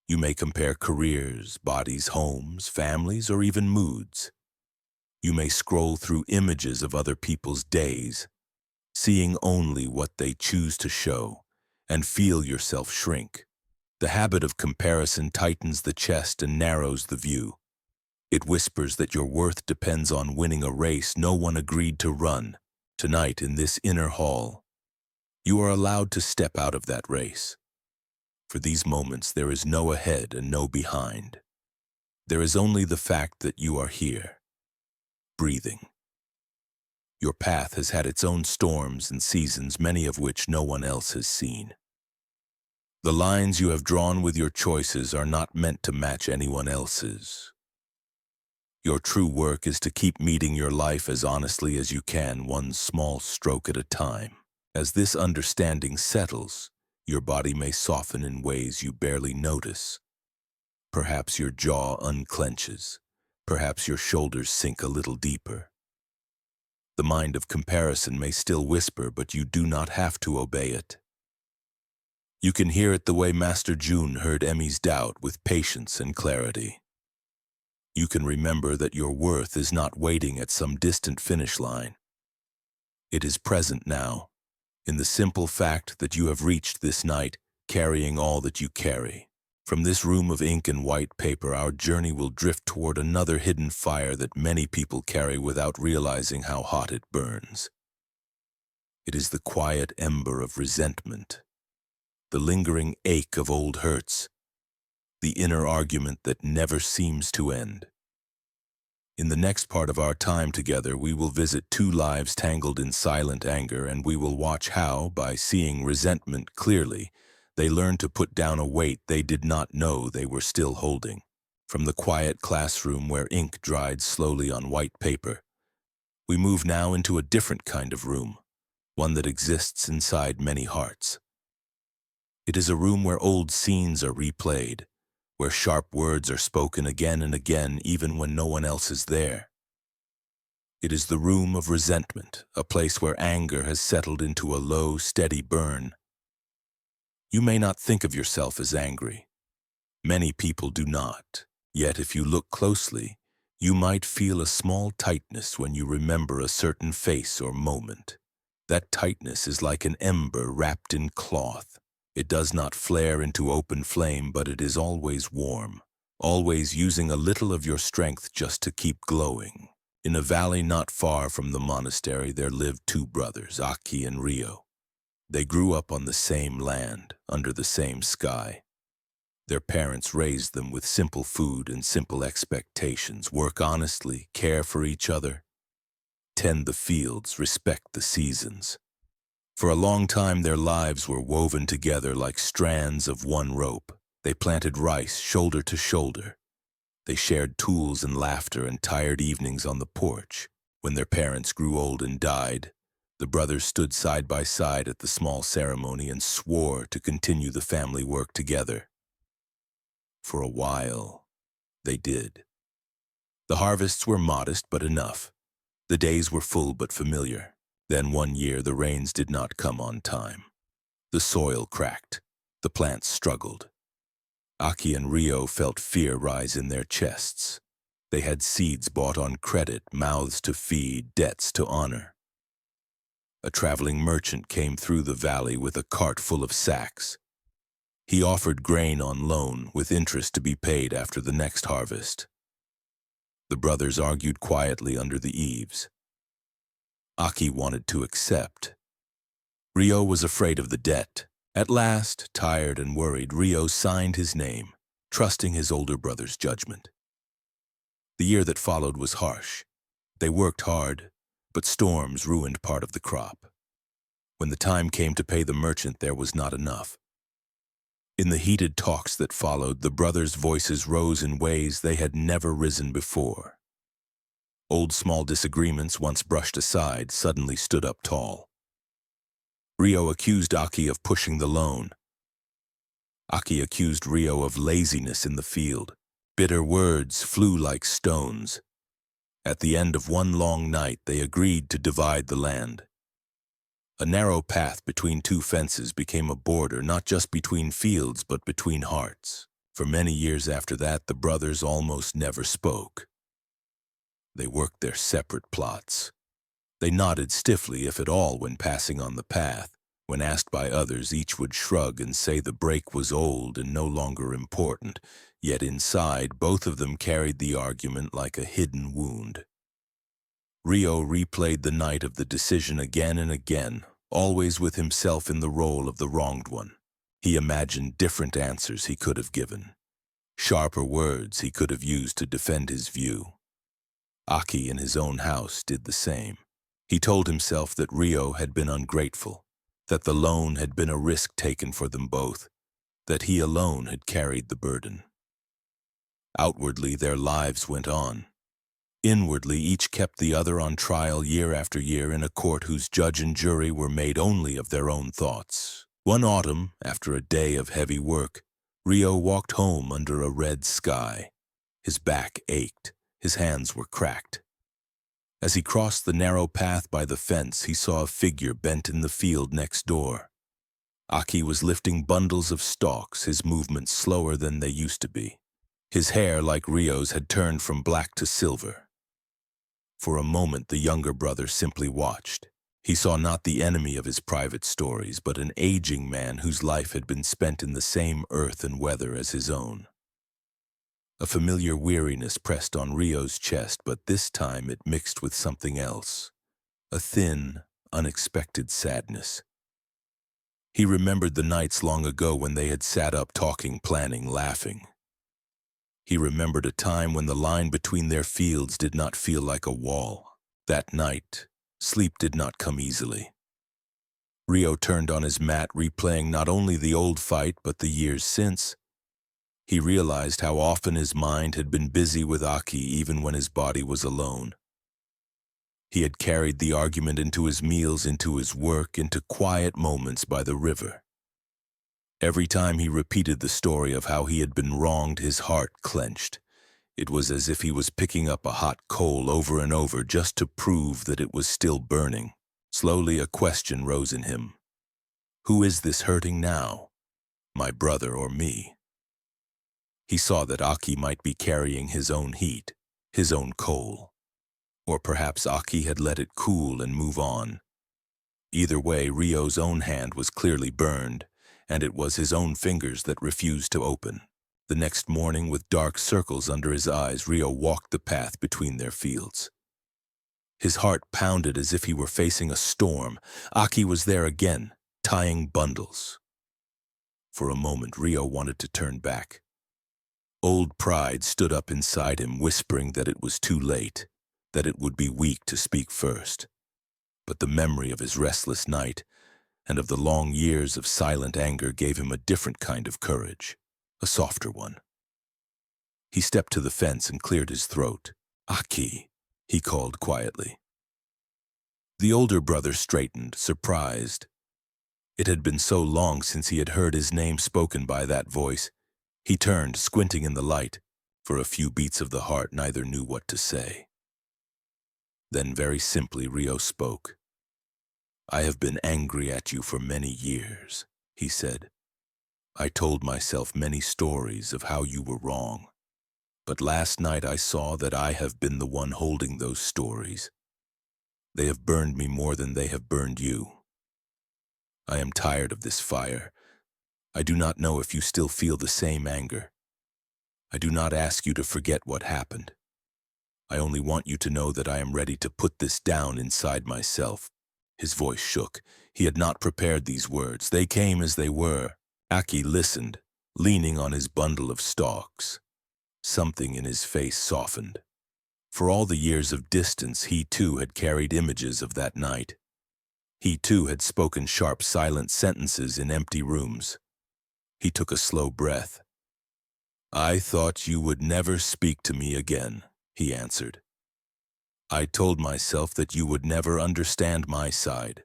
You may compare careers, bodies, homes, families, or even moods. You may scroll through images of other people's days, seeing only what they choose to show, and feel yourself shrink. The habit of comparison tightens the chest and narrows the view. It whispers that your worth depends on winning a race no one agreed to run. Tonight, in this inner hall, you are allowed to step out of that race. For these moments, there is no ahead and no behind. There is only the fact that you are here, breathing. Your path has had its own storms and seasons, many of which no one else has seen. The lines you have drawn with your choices are not meant to match anyone else's. Your true work is to keep meeting your life as honestly as you can, one small stroke at a time. As this understanding settles, your body may soften in ways you barely notice. Perhaps your jaw unclenches. Perhaps your shoulders sink a little deeper. The mind of comparison may still whisper, but you do not have to obey it. You can hear it the way Master Jun heard Emmy's doubt, with patience and clarity. You can remember that your worth is not waiting at some distant finish line. It is present now, in the simple fact that you have reached this night, carrying all that you carry. From this room of ink and white paper, our journey will drift toward another hidden fire that many people carry without realizing how hot it burns. It is the quiet ember of resentment, the lingering ache of old hurts, the inner argument that never seems to end. In the next part of our time together, we will visit two lives tangled in silent anger, and we will watch how, by seeing resentment clearly, they learn to put down a weight they did not know they were still holding. From the quiet classroom where ink dried slowly on white paper, we move now into a different kind of room, one that exists inside many hearts. It is a room where old scenes are replayed, where sharp words are spoken again and again, even when no one else is there. It is the room of resentment, a place where anger has settled into a low, steady burn. You may not think of yourself as angry. Many people do not. Yet if you look closely, you might feel a small tightness when you remember a certain face or moment. That tightness is like an ember wrapped in cloth. It does not flare into open flame, but it is always warm, always using a little of your strength just to keep glowing. In a valley not far from the monastery, there lived two brothers, Aki and Ryo. They grew up on the same land, under the same sky. Their parents raised them with simple food and simple expectations: work honestly, care for each other, tend the fields, respect the seasons. For a long time, their lives were woven together like strands of one rope. They planted rice shoulder to shoulder. They shared tools and laughter and tired evenings on the porch. When their parents grew old and died, the brothers stood side by side at the small ceremony and swore to continue the family work together. For a while, they did. The harvests were modest but enough. The days were full but familiar. Then one year the rains did not come on time. The soil cracked. The plants struggled. Aki and Ryo felt fear rise in their chests. They had seeds bought on credit, mouths to feed, debts to honor. A traveling merchant came through the valley with a cart full of sacks. He offered grain on loan, with interest to be paid after the next harvest. The brothers argued quietly under the eaves. Aki wanted to accept. Ryo was afraid of the debt. At last, tired and worried, Ryo signed his name, trusting his older brother's judgment. The year that followed was harsh. They worked hard, but storms ruined part of the crop. When the time came to pay the merchant, there was not enough. In the heated talks that followed, the brothers' voices rose in ways they had never risen before. Old small disagreements, once brushed aside, suddenly stood up tall. Ryo accused Aki of pushing the loan. Aki accused Ryo of laziness in the field. Bitter words flew like stones. At the end of one long night, they agreed to divide the land. A narrow path between two fences became a border, not just between fields, but between hearts. For many years after that, the brothers almost never spoke. They worked their separate plots. They nodded stiffly, if at all, when passing on the path. When asked by others, each would shrug and say the break was old and no longer important. Yet inside, both of them carried the argument like a hidden wound. Ryo replayed the night of the decision again and again, always with himself in the role of the wronged one. He imagined different answers he could have given, sharper words he could have used to defend his view. Aki in his own house did the same. He told himself that Rio had been ungrateful, that the loan had been a risk taken for them both, that he alone had carried the burden. Outwardly, their lives went on. Inwardly, each kept the other on trial year after year in a court whose judge and jury were made only of their own thoughts. One autumn, after a day of heavy work, Rio walked home under a red sky. His back ached, his hands were cracked. As he crossed the narrow path by the fence, he saw a figure bent in the field next door. Aki was lifting bundles of stalks, his movements slower than they used to be. His hair, like Rio's, had turned from black to silver. For a moment, the younger brother simply watched. He saw not the enemy of his private stories, but an aging man whose life had been spent in the same earth and weather as his own. A familiar weariness pressed on Rio's chest, but this time it mixed with something else. A thin, unexpected sadness. He remembered the nights long ago when they had sat up talking, planning, laughing. He remembered a time when the line between their fields did not feel like a wall. That night, sleep did not come easily. Rio turned on his mat, replaying not only the old fight but the years since. He realized how often his mind had been busy with Aki even when his body was alone. He had carried the argument into his meals, into his work, into quiet moments by the river. Every time he repeated the story of how he had been wronged, his heart clenched. It was as if he was picking up a hot coal over and over just to prove that it was still burning. Slowly a question rose in him. Who is this hurting now? My brother or me? He saw that Aki might be carrying his own heat, his own coal. Or perhaps Aki had let it cool and move on. Either way, Rio's own hand was clearly burned, and it was his own fingers that refused to open. The next morning, with dark circles under his eyes, Rio walked the path between their fields. His heart pounded as if he were facing a storm. Aki was there again, tying bundles. For a moment, Rio wanted to turn back. Old pride stood up inside him, whispering that it was too late, that it would be weak to speak first. But the memory of his restless night and of the long years of silent anger gave him a different kind of courage, a softer one. He stepped to the fence and cleared his throat. Aki, he called quietly. The older brother straightened, surprised. It had been so long since he had heard his name spoken by that voice. He turned, squinting in the light. For a few beats of the heart, neither knew what to say. Then very simply Rio spoke. I have been angry at you for many years, he said. I told myself many stories of how you were wrong. But last night I saw that I have been the one holding those stories. They have burned me more than they have burned you. I am tired of this fire. I do not know if you still feel the same anger. I do not ask you to forget what happened. I only want you to know that I am ready to put this down inside myself. His voice shook. He had not prepared these words. They came as they were. Aki listened, leaning on his bundle of stalks. Something in his face softened. For all the years of distance, he too had carried images of that night. He too had spoken sharp, silent sentences in empty rooms. He took a slow breath. I thought you would never speak to me again, he answered. I told myself that you would never understand my side.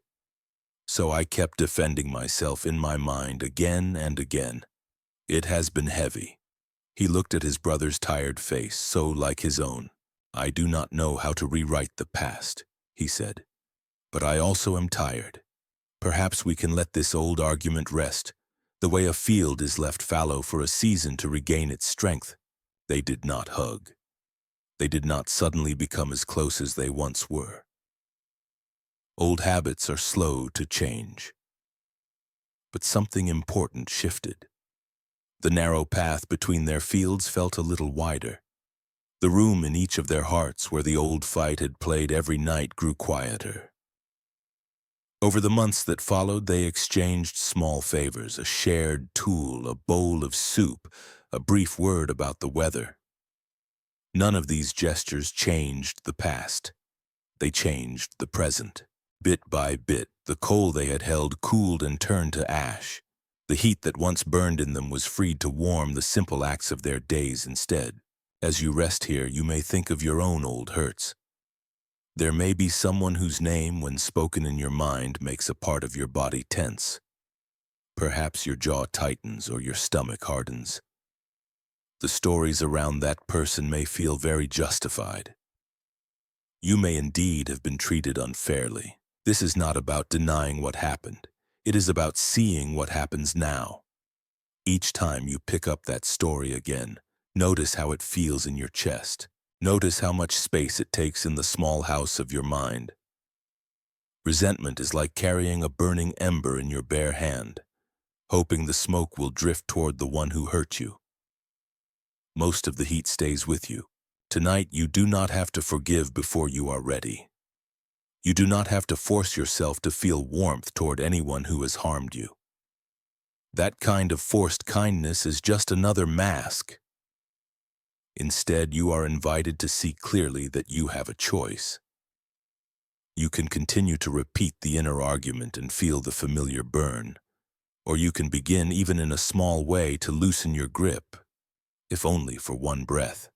So I kept defending myself in my mind again and again. It has been heavy. He looked at his brother's tired face, so like his own. I do not know how to rewrite the past, he said. But I also am tired. Perhaps we can let this old argument rest, the way a field is left fallow for a season to regain its strength. They did not hug. They did not suddenly become as close as they once were. Old habits are slow to change. But something important shifted. The narrow path between their fields felt a little wider. The room in each of their hearts where the old fight had played every night grew quieter. Over the months that followed, they exchanged small favors, a shared tool, a bowl of soup, a brief word about the weather. None of these gestures changed the past. They changed the present. Bit by bit, the coal they had held cooled and turned to ash. The heat that once burned in them was freed to warm the simple acts of their days instead. As you rest here, you may think of your own old hurts. There may be someone whose name, when spoken in your mind, makes a part of your body tense. Perhaps your jaw tightens or your stomach hardens. The stories around that person may feel very justified. You may indeed have been treated unfairly. This is not about denying what happened. It is about seeing what happens now. Each time you pick up that story again, notice how it feels in your chest. Notice how much space it takes in the small house of your mind. Resentment is like carrying a burning ember in your bare hand, hoping the smoke will drift toward the one who hurt you. Most of the heat stays with you. Tonight, you do not have to forgive before you are ready. You do not have to force yourself to feel warmth toward anyone who has harmed you. That kind of forced kindness is just another mask. Instead, you are invited to see clearly that you have a choice. You can continue to repeat the inner argument and feel the familiar burn, or you can begin, even in a small way, to loosen your grip, if only for one breath.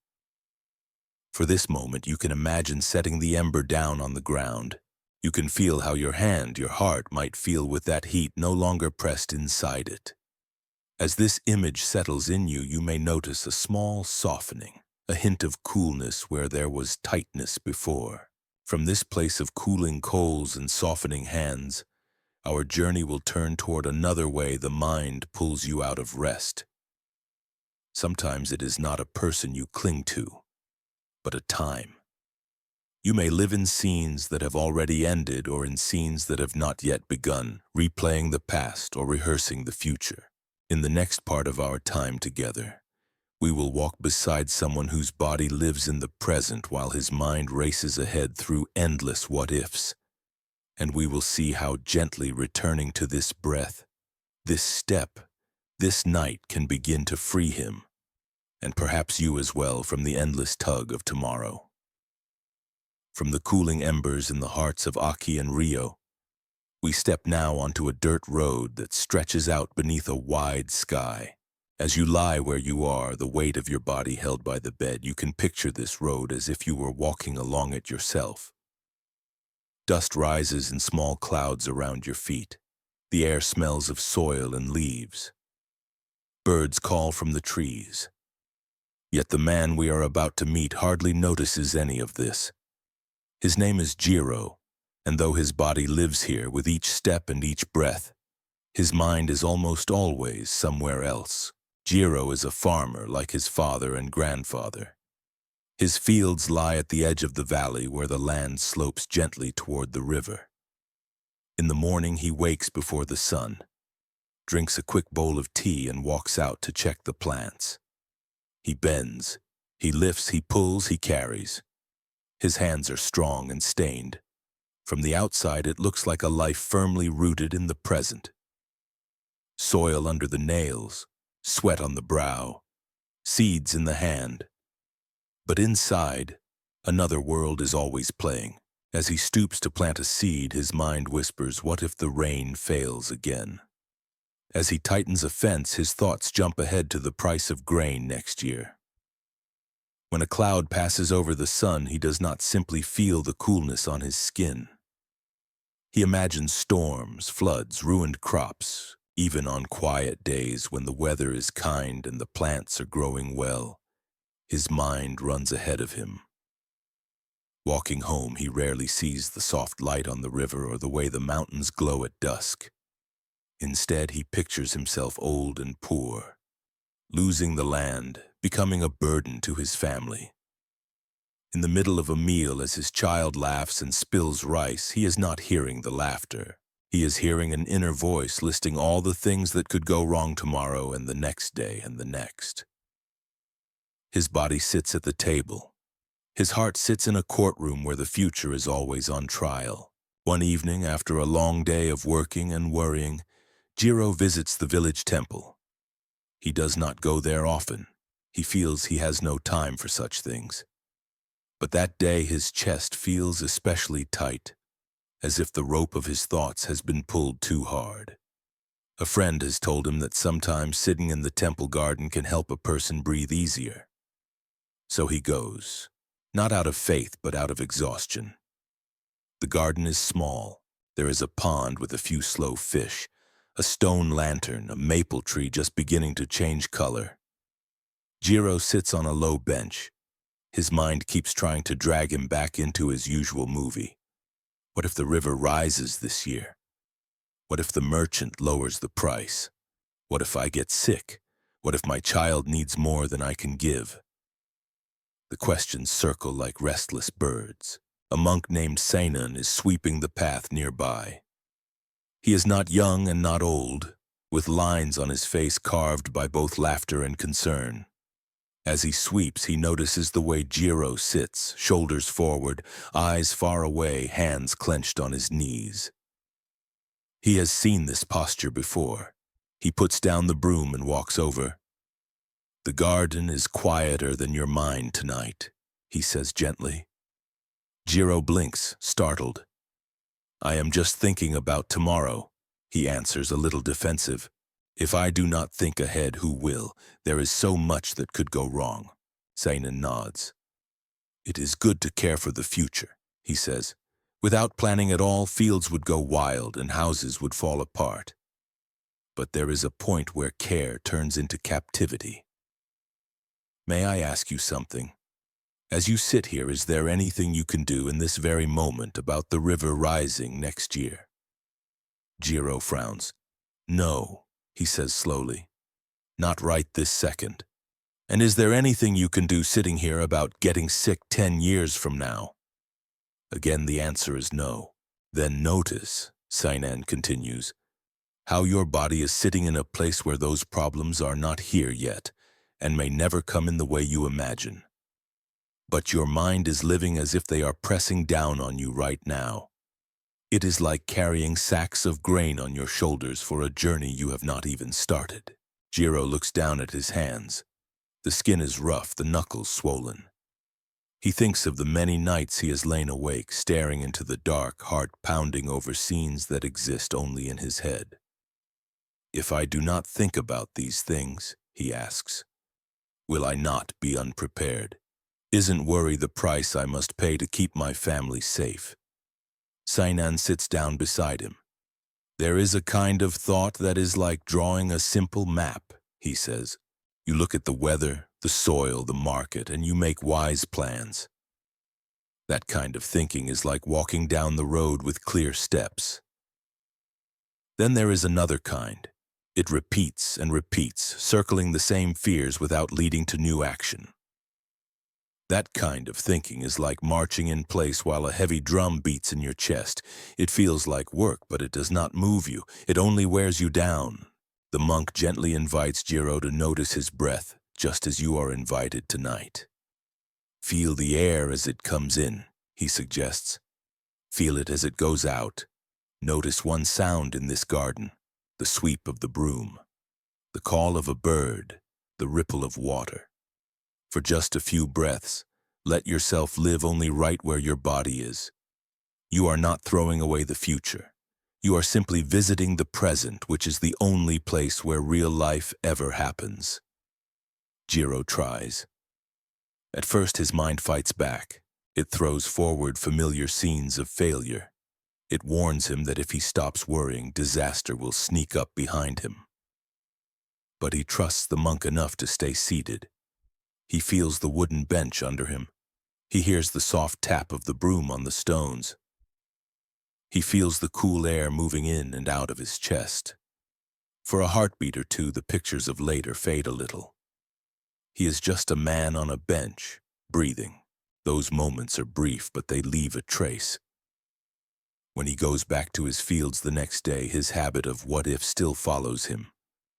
For this moment, you can imagine setting the ember down on the ground. You can feel how your hand, your heart, might feel with that heat no longer pressed inside it. As this image settles in you, you may notice a small softening, a hint of coolness where there was tightness before. From this place of cooling coals and softening hands, our journey will turn toward another way the mind pulls you out of rest. Sometimes it is not a person you cling to, but a time. You may live in scenes that have already ended or in scenes that have not yet begun, replaying the past or rehearsing the future. In the next part of our time together, we will walk beside someone whose body lives in the present while his mind races ahead through endless what-ifs. And we will see how gently returning to this breath, this step, this night can begin to free him, and perhaps you as well, from the endless tug of tomorrow. From the cooling embers in the hearts of Aki and Rio, we step now onto a dirt road that stretches out beneath a wide sky. As you lie where you are, the weight of your body held by the bed, you can picture this road as if you were walking along it yourself. Dust rises in small clouds around your feet. The air smells of soil and leaves. Birds call from the trees. Yet the man we are about to meet hardly notices any of this. His name is Jiro, and though his body lives here with each step and each breath, his mind is almost always somewhere else. Jiro is a farmer like his father and grandfather. His fields lie at the edge of the valley where the land slopes gently toward the river. In the morning he wakes before the sun, drinks a quick bowl of tea and walks out to check the plants. He bends, he lifts, he pulls, he carries. His hands are strong and stained. From the outside, it looks like a life firmly rooted in the present. Soil under the nails, sweat on the brow, seeds in the hand. But inside, another world is always playing. As he stoops to plant a seed, his mind whispers, "What if the rain fails again?" As he tightens a fence, his thoughts jump ahead to the price of grain next year. When a cloud passes over the sun, he does not simply feel the coolness on his skin. He imagines storms, floods, ruined crops. Even on quiet days when the weather is kind and the plants are growing well, his mind runs ahead of him. Walking home, he rarely sees the soft light on the river or the way the mountains glow at dusk. Instead, he pictures himself old and poor, losing the land, becoming a burden to his family. In the middle of a meal, as his child laughs and spills rice, he is not hearing the laughter. He is hearing an inner voice listing all the things that could go wrong tomorrow and the next day and the next. His body sits at the table. His heart sits in a courtroom where the future is always on trial. One evening, after a long day of working and worrying, Jiro visits the village temple. He does not go there often. He feels he has no time for such things. But that day his chest feels especially tight, as if the rope of his thoughts has been pulled too hard. A friend has told him that sometimes sitting in the temple garden can help a person breathe easier. So he goes, not out of faith but out of exhaustion. The garden is small. There is a pond with a few slow fish, a stone lantern, a maple tree just beginning to change color. Jiro sits on a low bench. His mind keeps trying to drag him back into his usual movie. What if the river rises this year? What if the merchant lowers the price? What if I get sick? What if my child needs more than I can give? The questions circle like restless birds. A monk named Seinan is sweeping the path nearby. He is not young and not old, with lines on his face carved by both laughter and concern. As he sweeps, he notices the way Jiro sits, shoulders forward, eyes far away, hands clenched on his knees. He has seen this posture before. He puts down the broom and walks over. "The garden is quieter than your mind tonight," he says gently. Jiro blinks, startled. "I am just thinking about tomorrow," he answers, a little defensive. "If I do not think ahead, who will? There is so much that could go wrong." Seinan nods. "It is good to care for the future," he says. "Without planning at all, fields would go wild and houses would fall apart. But there is a point where care turns into captivity. May I ask you something? As you sit here, is there anything you can do in this very moment about the river rising next year?" Jiro frowns. "No," he says slowly. "Not right this second. And is there anything you can do sitting here about getting sick 10 years from now?" Again the answer is no. "Then notice," Seinan continues, "how your body is sitting in a place where those problems are not here yet and may never come in the way you imagine. But your mind is living as if they are pressing down on you right now. It is like carrying sacks of grain on your shoulders for a journey you have not even started." Jiro looks down at his hands. The skin is rough, the knuckles swollen. He thinks of the many nights he has lain awake, staring into the dark, heart pounding over scenes that exist only in his head. "If I do not think about these things," he asks, "will I not be unprepared? Isn't worry the price I must pay to keep my family safe?" Seinan sits down beside him. "There is a kind of thought that is like drawing a simple map," he says. "You look at the weather, the soil, the market, and you make wise plans. That kind of thinking is like walking down the road with clear steps. Then there is another kind. It repeats and repeats, circling the same fears without leading to new action. That kind of thinking is like marching in place while a heavy drum beats in your chest. It feels like work, but it does not move you. It only wears you down." The monk gently invites Jiro to notice his breath, just as you are invited tonight. "Feel the air as it comes in," he suggests. "Feel it as it goes out. Notice one sound in this garden, the sweep of the broom, the call of a bird, the ripple of water. For just a few breaths, let yourself live only right where your body is. You are not throwing away the future. You are simply visiting the present, which is the only place where real life ever happens." Jiro tries. At first his mind fights back. It throws forward familiar scenes of failure. It warns him that if he stops worrying, disaster will sneak up behind him. But he trusts the monk enough to stay seated. He feels the wooden bench under him. He hears the soft tap of the broom on the stones. He feels the cool air moving in and out of his chest. For a heartbeat or two, the pictures of later fade a little. He is just a man on a bench, breathing. Those moments are brief, but they leave a trace. When he goes back to his fields the next day, his habit of what if still follows him.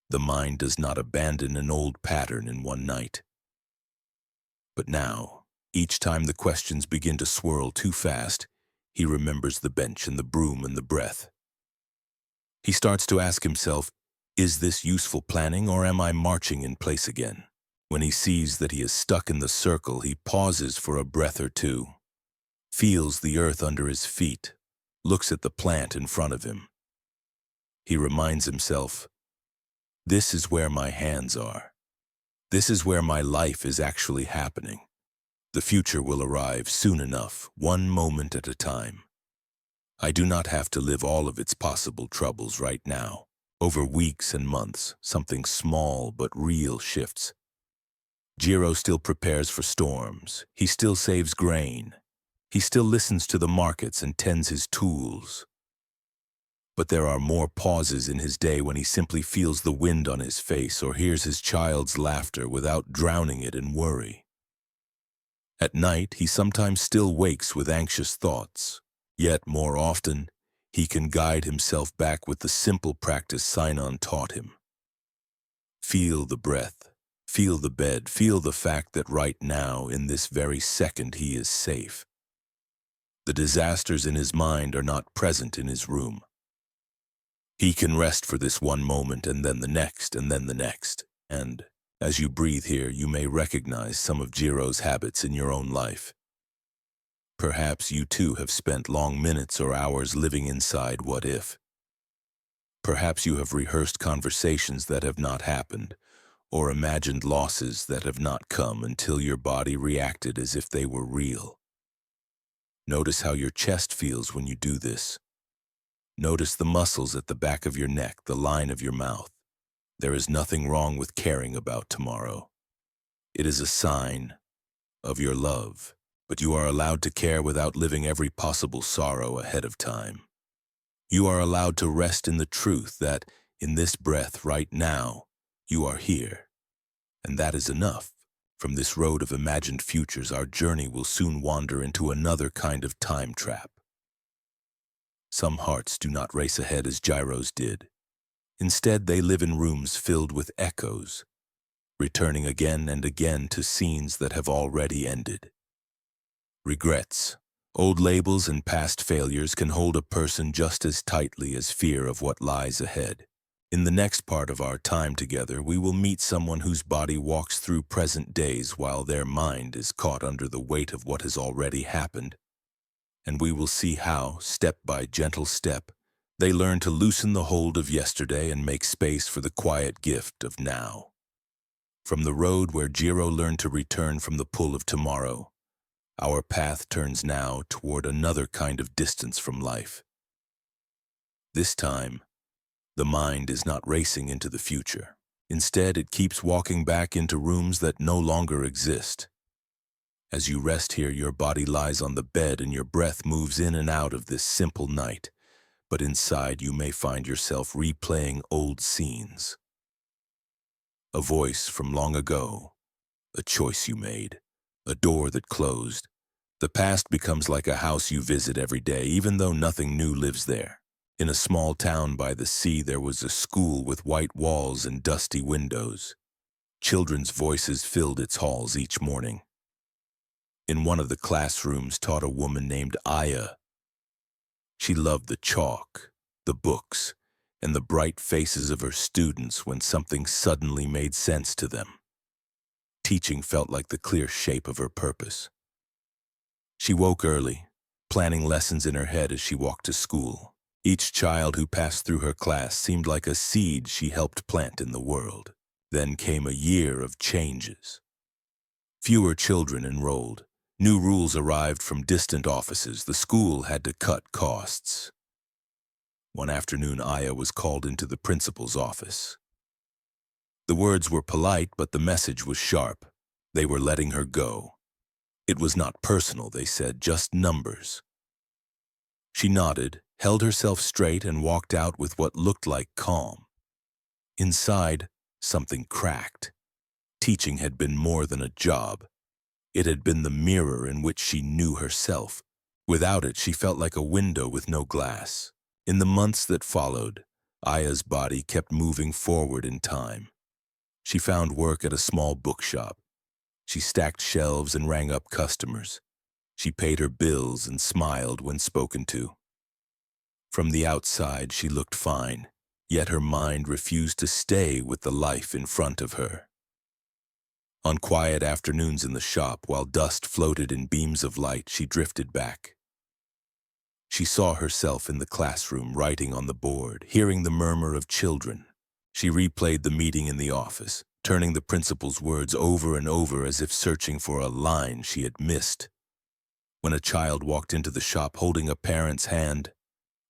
The mind does not abandon an old pattern in one night. But now, each time the questions begin to swirl too fast, he remembers the bench and the broom and the breath. He starts to ask himself, is this useful planning or am I marching in place again? When he sees that he is stuck in the circle, he pauses for a breath or two, feels the earth under his feet, looks at the plant in front of him. He reminds himself, this is where my hands are. This is where my life is actually happening. The future will arrive soon enough, one moment at a time. I do not have to live all of its possible troubles right now. Over weeks and months, something small but real shifts. Jiro still prepares for storms. He still saves grain. He still listens to the markets and tends his tools. But there are more pauses in his day when he simply feels the wind on his face or hears his child's laughter without drowning it in worry. At night, he sometimes still wakes with anxious thoughts. Yet, more often, he can guide himself back with the simple practice Sinon taught him. Feel the breath, feel the bed, feel the fact that right now, in this very second, he is safe. The disasters in his mind are not present in his room. He can rest for this one moment and then the next and then the next. And as you breathe here, you may recognize some of Jiro's habits in your own life. Perhaps you too have spent long minutes or hours living inside what if. Perhaps you have rehearsed conversations that have not happened, or imagined losses that have not come until your body reacted as if they were real. Notice how your chest feels when you do this. Notice the muscles at the back of your neck, the line of your mouth. There is nothing wrong with caring about tomorrow. It is a sign of your love, but you are allowed to care without living every possible sorrow ahead of time. You are allowed to rest in the truth that, in this breath right now, you are here. And that is enough. From this road of imagined futures, our journey will soon wander into another kind of time trap. Some hearts do not race ahead as Jiro's did. Instead, they live in rooms filled with echoes, returning again and again to scenes that have already ended. Regrets, old labels, and past failures can hold a person just as tightly as fear of what lies ahead. In the next part of our time together, we will meet someone whose body walks through present days while their mind is caught under the weight of what has already happened. And we will see how, step by gentle step, they learn to loosen the hold of yesterday and make space for the quiet gift of now. From the road where Jiro learned to return from the pull of tomorrow, our path turns now toward another kind of distance from life. This time, the mind is not racing into the future. Instead, it keeps walking back into rooms that no longer exist. As you rest here, your body lies on the bed and your breath moves in and out of this simple night. But inside, you may find yourself replaying old scenes. A voice from long ago, a choice you made, a door that closed. The past becomes like a house you visit every day, even though nothing new lives there. In a small town by the sea, there was a school with white walls and dusty windows. Children's voices filled its halls each morning. In one of the classrooms taught a woman named Aya. She loved the chalk, the books, and the bright faces of her students when something suddenly made sense to them. Teaching felt like the clear shape of her purpose. She woke early, planning lessons in her head as she walked to school. Each child who passed through her class seemed like a seed she helped plant in the world. Then came a year of changes. Fewer children enrolled. New rules arrived from distant offices. The school had to cut costs. One afternoon, Aya was called into the principal's office. The words were polite, but the message was sharp. They were letting her go. It was not personal, they said, just numbers. She nodded, held herself straight, and walked out with what looked like calm. Inside, something cracked. Teaching had been more than a job. It had been the mirror in which she knew herself. Without it, she felt like a window with no glass. In the months that followed, Aya's body kept moving forward in time. She found work at a small bookshop. She stacked shelves and rang up customers. She paid her bills and smiled when spoken to. From the outside, she looked fine, yet her mind refused to stay with the life in front of her. On quiet afternoons in the shop, while dust floated in beams of light, she drifted back. She saw herself in the classroom, writing on the board, hearing the murmur of children. She replayed the meeting in the office, turning the principal's words over and over as if searching for a line she had missed. When a child walked into the shop holding a parent's hand,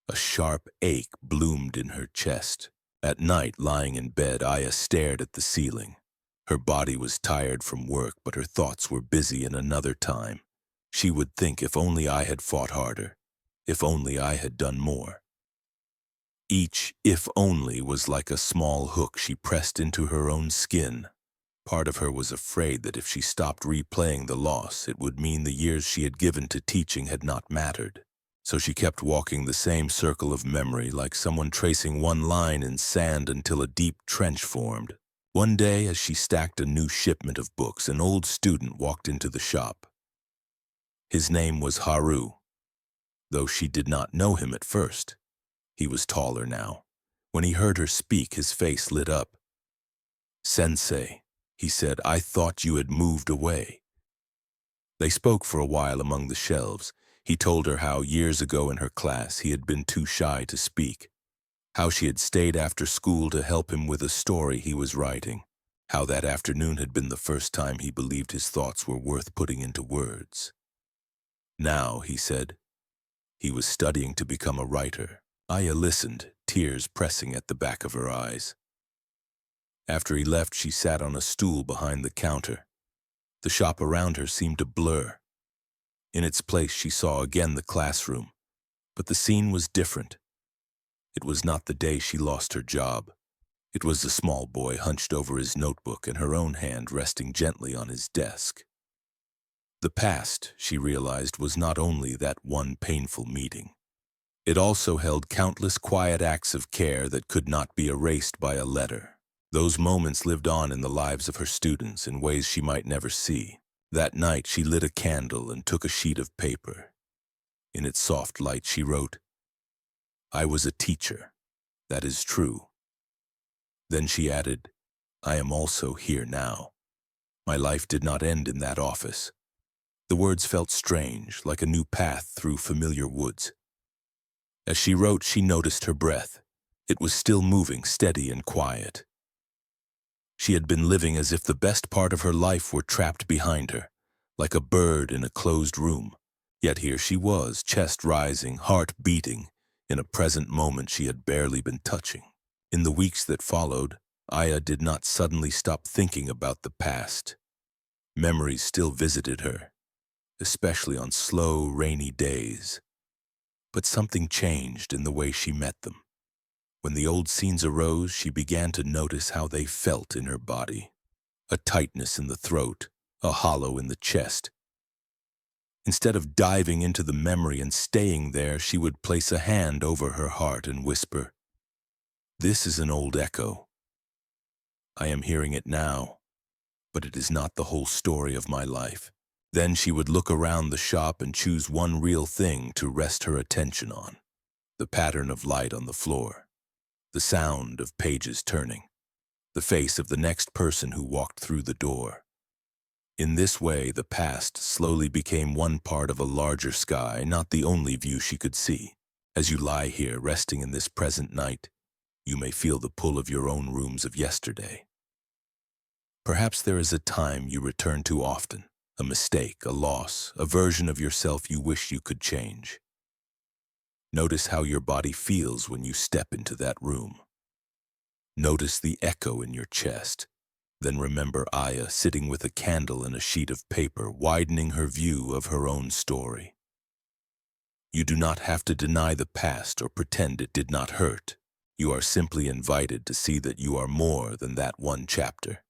a sharp ache bloomed in her chest. At night, lying in bed, Aya stared at the ceiling. Her body was tired from work, but her thoughts were busy in another time. She would think, if only I had fought harder, if only I had done more. Each if only was like a small hook she pressed into her own skin. Part of her was afraid that if she stopped replaying the loss, it would mean the years she had given to teaching had not mattered. So she kept walking the same circle of memory, like someone tracing one line in sand until a deep trench formed. One day, as she stacked a new shipment of books, an old student walked into the shop. His name was Haru, though she did not know him at first. He was taller now. When he heard her speak, his face lit up. "Sensei," he said, "I thought you had moved away." They spoke for a while among the shelves. He told her how, years ago in her class, he had been too shy to speak. How she had stayed after school to help him with a story he was writing. How that afternoon had been the first time he believed his thoughts were worth putting into words. Now, he said, he was studying to become a writer. Aya listened, tears pressing at the back of her eyes. After he left, she sat on a stool behind the counter. The shop around her seemed to blur. In its place, she saw again the classroom, but the scene was different. It was not the day she lost her job. It was the small boy hunched over his notebook and her own hand resting gently on his desk. The past, she realized, was not only that one painful meeting. It also held countless quiet acts of care that could not be erased by a letter. Those moments lived on in the lives of her students in ways she might never see. That night, she lit a candle and took a sheet of paper. In its soft light, she wrote, "I was a teacher. That is true." Then she added, "I am also here now. My life did not end in that office." The words felt strange, like a new path through familiar woods. As she wrote, she noticed her breath. It was still moving, steady and quiet. She had been living as if the best part of her life were trapped behind her, like a bird in a closed room. Yet here she was, chest rising, heart beating, in a present moment she had barely been touching. In the weeks that followed, Aya did not suddenly stop thinking about the past. Memories still visited her, especially on slow, rainy days. But something changed in the way she met them. When the old scenes arose, she began to notice how they felt in her body. A tightness in the throat, a hollow in the chest. Instead of diving into the memory and staying there, she would place a hand over her heart and whisper, "This is an old echo. I am hearing it now, but it is not the whole story of my life." Then she would look around the shop and choose one real thing to rest her attention on. The pattern of light on the floor. The sound of pages turning. The face of the next person who walked through the door. In this way, the past slowly became one part of a larger sky, not the only view she could see. As you lie here, resting in this present night, you may feel the pull of your own rooms of yesterday. Perhaps there is a time you return to often, a mistake, a loss, a version of yourself you wish you could change. Notice how your body feels when you step into that room. Notice the echo in your chest. Then remember Aya sitting with a candle and a sheet of paper, widening her view of her own story. You do not have to deny the past or pretend it did not hurt. You are simply invited to see that you are more than that one chapter.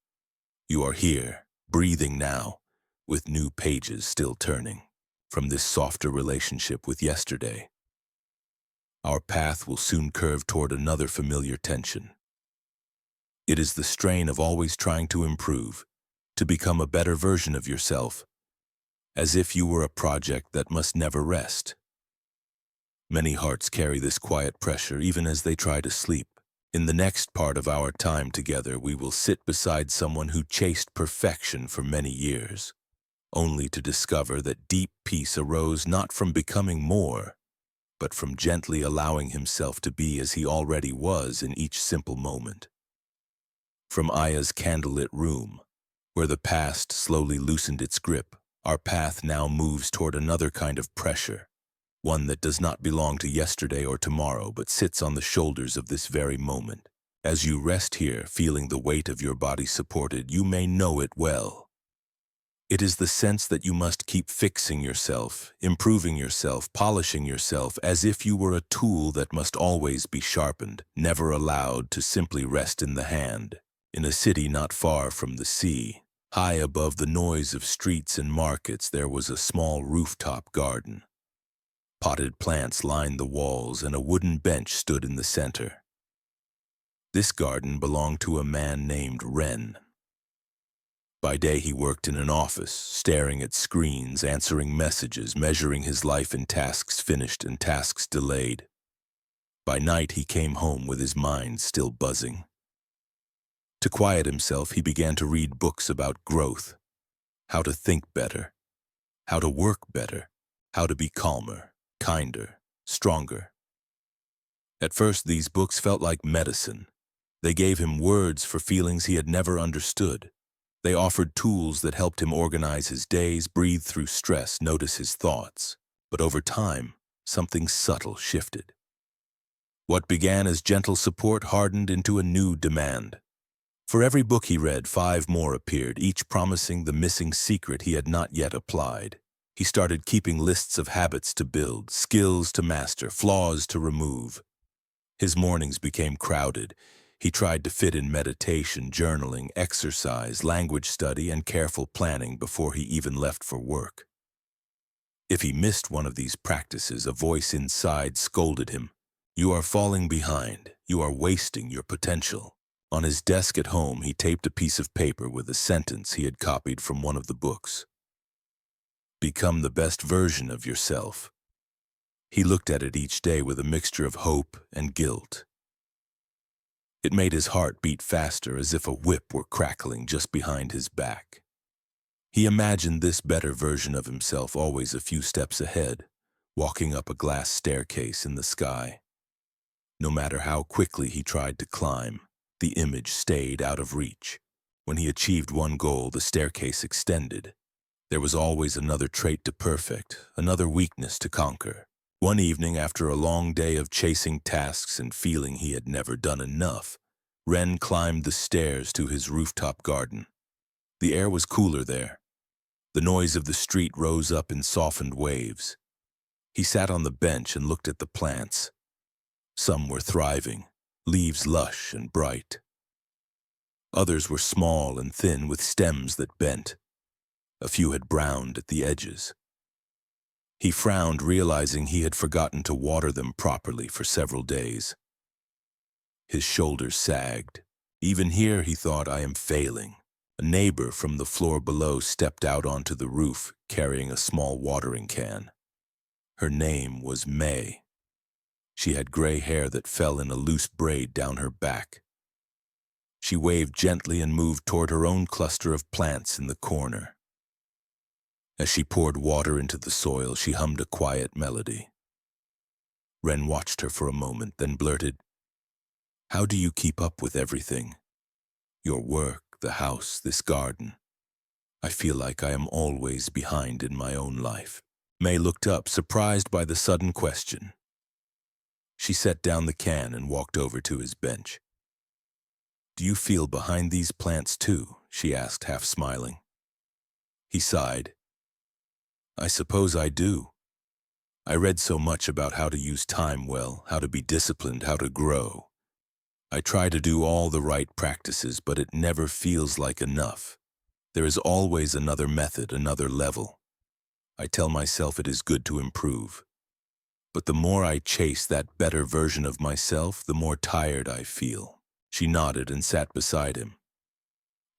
You are here, breathing now, with new pages still turning, from this softer relationship with yesterday. Our path will soon curve toward another familiar tension. It is the strain of always trying to improve, to become a better version of yourself, as if you were a project that must never rest. Many hearts carry this quiet pressure even as they try to sleep. In the next part of our time together, we will sit beside someone who chased perfection for many years, only to discover that deep peace arose not from becoming more, but from gently allowing himself to be as he already was in each simple moment. From Aya's candlelit room, where the past slowly loosened its grip, our path now moves toward another kind of pressure, one that does not belong to yesterday or tomorrow, but sits on the shoulders of this very moment. As you rest here, feeling the weight of your body supported, you may know it well. It is the sense that you must keep fixing yourself, improving yourself, polishing yourself, as if you were a tool that must always be sharpened, never allowed to simply rest in the hand. In a city not far from the sea, high above the noise of streets and markets, there was a small rooftop garden. Potted plants lined the walls, and a wooden bench stood in the center. This garden belonged to a man named Ren. By day he worked in an office, staring at screens, answering messages, measuring his life in tasks finished and tasks delayed. By night he came home with his mind still buzzing. To quiet himself, he began to read books about growth, how to think better, how to work better, how to be calmer, kinder, stronger. At first, these books felt like medicine. They gave him words for feelings he had never understood. They offered tools that helped him organize his days, breathe through stress, notice his thoughts. But over time, something subtle shifted. What began as gentle support hardened into a new demand. For every book he read, 5 more appeared, each promising the missing secret he had not yet applied. He started keeping lists of habits to build, skills to master, flaws to remove. His mornings became crowded. He tried to fit in meditation, journaling, exercise, language study, and careful planning before he even left for work. If he missed one of these practices, a voice inside scolded him. "You are falling behind. You are wasting your potential." On his desk at home, he taped a piece of paper with a sentence he had copied from one of the books. "Become the best version of yourself." He looked at it each day with a mixture of hope and guilt. It made his heart beat faster, as if a whip were crackling just behind his back. He imagined this better version of himself always a few steps ahead, walking up a glass staircase in the sky. No matter how quickly he tried to climb, the image stayed out of reach. When he achieved one goal, the staircase extended. There was always another trait to perfect, another weakness to conquer. One evening, after a long day of chasing tasks and feeling he had never done enough, Ren climbed the stairs to his rooftop garden. The air was cooler there. The noise of the street rose up in softened waves. He sat on the bench and looked at the plants. Some were thriving, leaves lush and bright. Others were small and thin with stems that bent. A few had browned at the edges. He frowned, realizing he had forgotten to water them properly for several days. His shoulders sagged. Even here, he thought, I am failing. A neighbor from the floor below stepped out onto the roof, carrying a small watering can. Her name was May. She had gray hair that fell in a loose braid down her back. She waved gently and moved toward her own cluster of plants in the corner. As she poured water into the soil, she hummed a quiet melody. Ren watched her for a moment, then blurted, "How do you keep up with everything? Your work, the house, this garden. I feel like I am always behind in my own life." May looked up, surprised by the sudden question. She set down the can and walked over to his bench. "Do you feel behind these plants too?" she asked, half smiling. He sighed. "I suppose I do. I read so much about how to use time well, how to be disciplined, how to grow. I try to do all the right practices, but it never feels like enough. There is always another method, another level. I tell myself it is good to improve. But the more I chase that better version of myself, the more tired I feel." She nodded and sat beside him.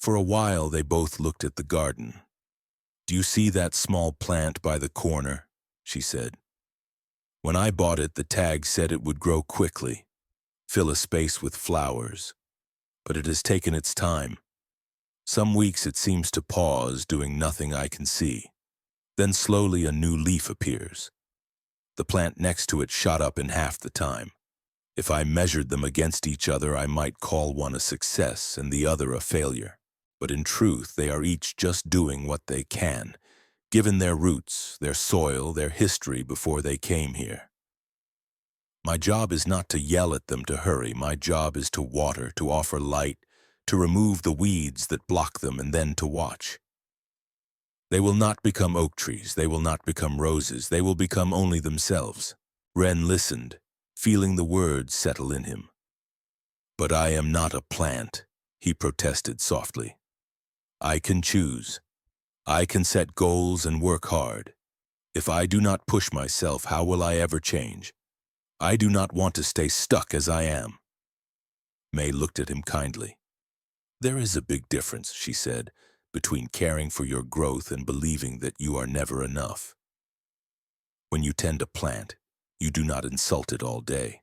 For a while, they both looked at the garden. "Do you see that small plant by the corner?" she said. "When I bought it, the tag said it would grow quickly. fill a space with flowers, but it has taken its time. Some weeks it seems to pause, doing nothing I can see. Then slowly a new leaf appears. The plant next to it shot up in half the time. If I measured them against each other, I might call one a success and the other a failure. But in truth, they are each just doing what they can, given their roots, their soil, their history before they came here. My job is not to yell at them to hurry. My job is to water, to offer light, to remove the weeds that block them, and then to watch. They will not become oak trees. They will not become roses. They will become only themselves. Ren listened, feeling the words settle in him. "But I am not a plant," he protested softly. "I can choose. I can set goals and work hard. If I do not push myself, how will I ever change? I do not want to stay stuck as I am." May looked at him kindly. "There is a big difference," she said, "between caring for your growth and believing that you are never enough. When you tend a plant, you do not insult it all day.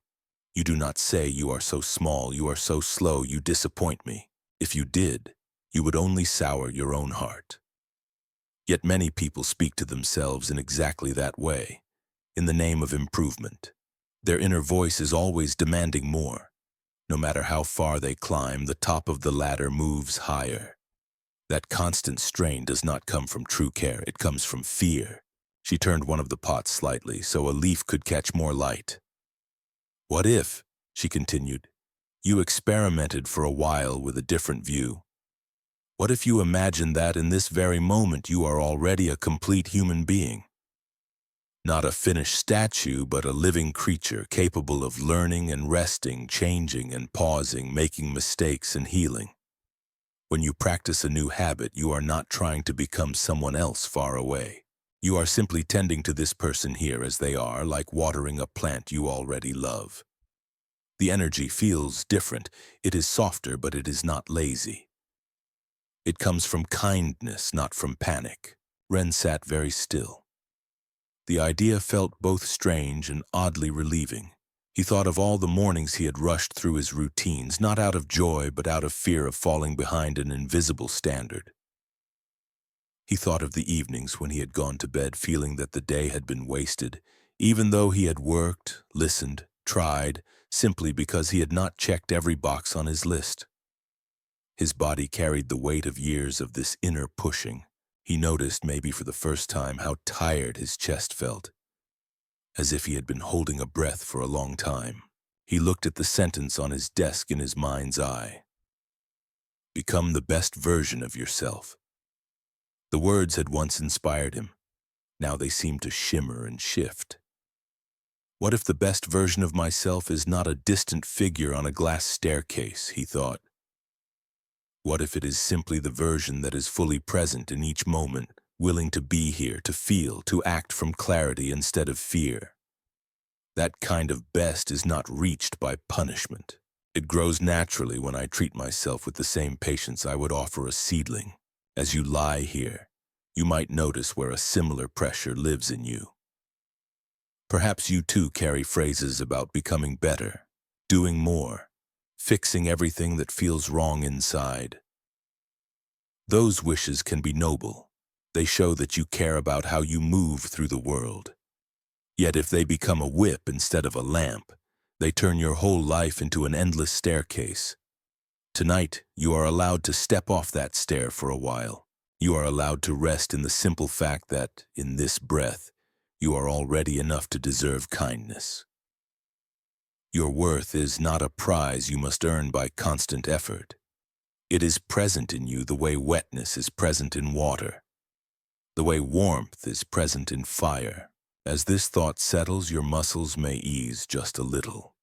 You do not say, 'You are so small, you are so slow, you disappoint me.' If you did, you would only sour your own heart. Yet many people speak to themselves in exactly that way, in the name of improvement. Their inner voice is always demanding more. No matter how far they climb, the top of the ladder moves higher. That constant strain does not come from true care, it comes from fear." She turned one of the pots slightly so a leaf could catch more light. "What if," she continued, "you experimented for a while with a different view? What if you imagine that in this very moment you are already a complete human being? Not a finished statue, but a living creature capable of learning and resting, changing and pausing, making mistakes and healing. When you practice a new habit, you are not trying to become someone else far away. You are simply tending to this person here as they are, like watering a plant you already love. The energy feels different. It is softer, but it is not lazy. It comes from kindness, not from panic." Ren sat very still. The idea felt both strange and oddly relieving. He thought of all the mornings he had rushed through his routines, not out of joy, but out of fear of falling behind an invisible standard. He thought of the evenings when he had gone to bed feeling that the day had been wasted, even though he had worked, listened, tried, simply because he had not checked every box on his list. His body carried the weight of years of this inner pushing. He noticed, maybe for the first time, how tired his chest felt, as if he had been holding a breath for a long time. He looked at the sentence on his desk in his mind's eye. "Become the best version of yourself." The words had once inspired him. Now they seemed to shimmer and shift. What if the best version of myself is not a distant figure on a glass staircase, he thought. What if it is simply the version that is fully present in each moment, willing to be here, to feel, to act from clarity instead of fear? That kind of best is not reached by punishment. It grows naturally when I treat myself with the same patience I would offer a seedling. As you lie here, you might notice where a similar pressure lives in you. Perhaps you too carry phrases about becoming better, doing more, fixing everything that feels wrong inside. Those wishes can be noble. They show that you care about how you move through the world. Yet if they become a whip instead of a lamp, they turn your whole life into an endless staircase. Tonight, you are allowed to step off that stair for a while. You are allowed to rest in the simple fact that, in this breath, you are already enough to deserve kindness. Your worth is not a prize you must earn by constant effort. It is present in you the way wetness is present in water, the way warmth is present in fire. As this thought settles, your muscles may ease just a little.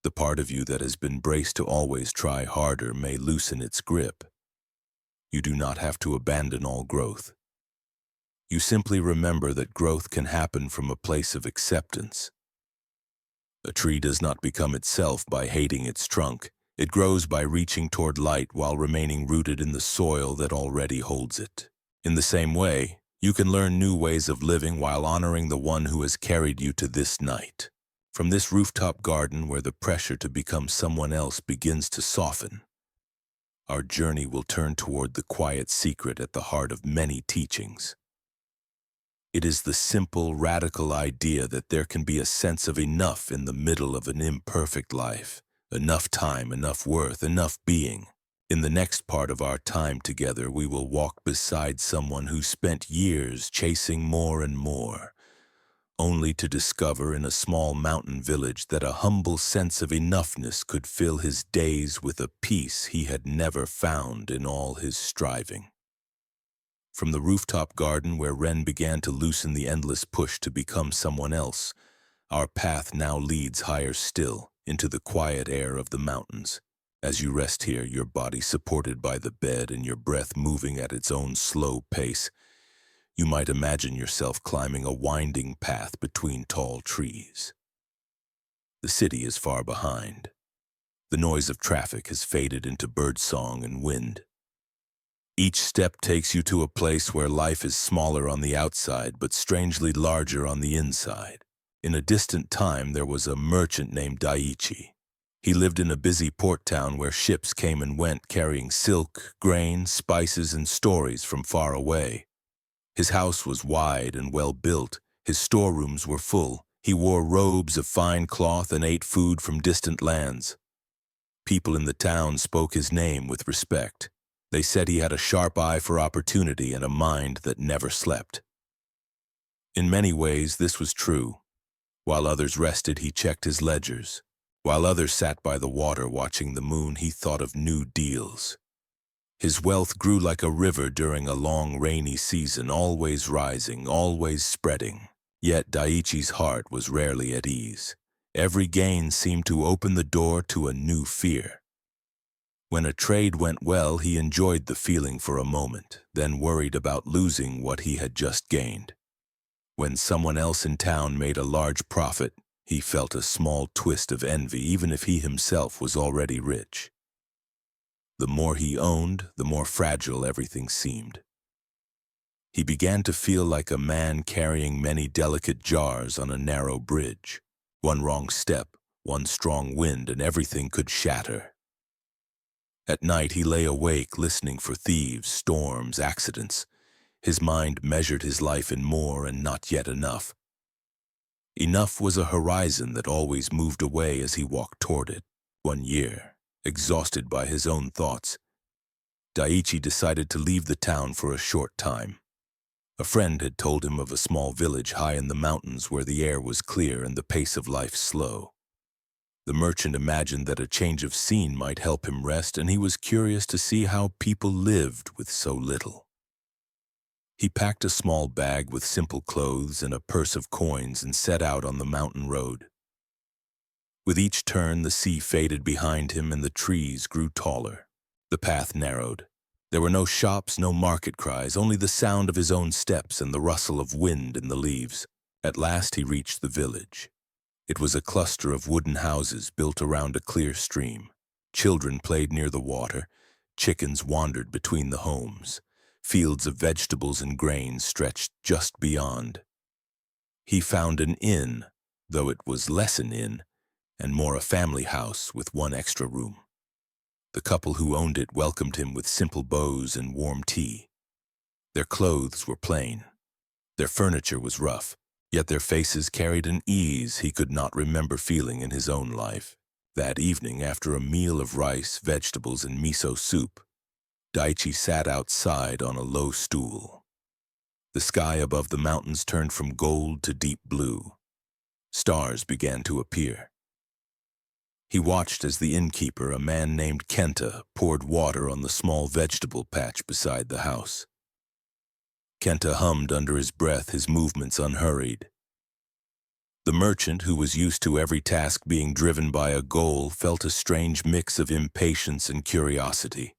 The part of you that has been braced to always try harder may loosen its grip. You do not have to abandon all growth. You simply remember that growth can happen from a place of acceptance. A tree does not become itself by hating its trunk. It grows by reaching toward light while remaining rooted in the soil that already holds it. In the same way, you can learn new ways of living while honoring the one who has carried you to this night. From this rooftop garden where the pressure to become someone else begins to soften, our journey will turn toward the quiet secret at the heart of many teachings. It is the simple, radical idea that there can be a sense of enough in the middle of an imperfect life, enough time, enough worth, enough being. In the next part of our time together, we will walk beside someone who spent years chasing more and more, only to discover in a small mountain village that a humble sense of enoughness could fill his days with a peace he had never found in all his striving. From the rooftop garden where Ren began to loosen the endless push to become someone else, our path now leads higher still into the quiet air of the mountains. As you rest here, your body supported by the bed and your breath moving at its own slow pace, you might imagine yourself climbing a winding path between tall trees. The city is far behind. The noise of traffic has faded into birdsong and wind. Each step takes you to a place where life is smaller on the outside but strangely larger on the inside. In a distant time, there was a merchant named Daiichi. He lived in a busy port town where ships came and went carrying silk, grain, spices, and stories from far away. His house was wide and well built. His storerooms were full. He wore robes of fine cloth and ate food from distant lands. People in the town spoke his name with respect. They said he had a sharp eye for opportunity and a mind that never slept. In many ways, this was true. While others rested, he checked his ledgers. While others sat by the water watching the moon, he thought of new deals. His wealth grew like a river during a long rainy season, always rising, always spreading. Yet Daiichi's heart was rarely at ease. Every gain seemed to open the door to a new fear. When a trade went well, he enjoyed the feeling for a moment, then worried about losing what he had just gained. When someone else in town made a large profit, he felt a small twist of envy, even if he himself was already rich. The more he owned, the more fragile everything seemed. He began to feel like a man carrying many delicate jars on a narrow bridge. One wrong step, one strong wind, and everything could shatter. At night he lay awake, listening for thieves, storms, accidents. His mind measured his life in more and not yet enough. Enough was a horizon that always moved away as he walked toward it. One year, exhausted by his own thoughts, Daiichi decided to leave the town for a short time. A friend had told him of a small village high in the mountains where the air was clear and the pace of life slow. The merchant imagined that a change of scene might help him rest, and he was curious to see how people lived with so little. He packed a small bag with simple clothes and a purse of coins and set out on the mountain road. With each turn, the sea faded behind him and the trees grew taller. The path narrowed. There were no shops, no market cries, only the sound of his own steps and the rustle of wind in the leaves. At last he reached the village. It was a cluster of wooden houses built around a clear stream. Children played near the water. Chickens wandered between the homes. Fields of vegetables and grain stretched just beyond. He found an inn, though it was less an inn, and more a family house with one extra room. The couple who owned it welcomed him with simple bows and warm tea. Their clothes were plain. Their furniture was rough. Yet their faces carried an ease he could not remember feeling in his own life. That evening, after a meal of rice, vegetables, and miso soup, Daiichi sat outside on a low stool. The sky above the mountains turned from gold to deep blue. Stars began to appear. He watched as the innkeeper, a man named Kenta, poured water on the small vegetable patch beside the house. Kenta hummed under his breath, his movements unhurried. The merchant, who was used to every task being driven by a goal, felt a strange mix of impatience and curiosity.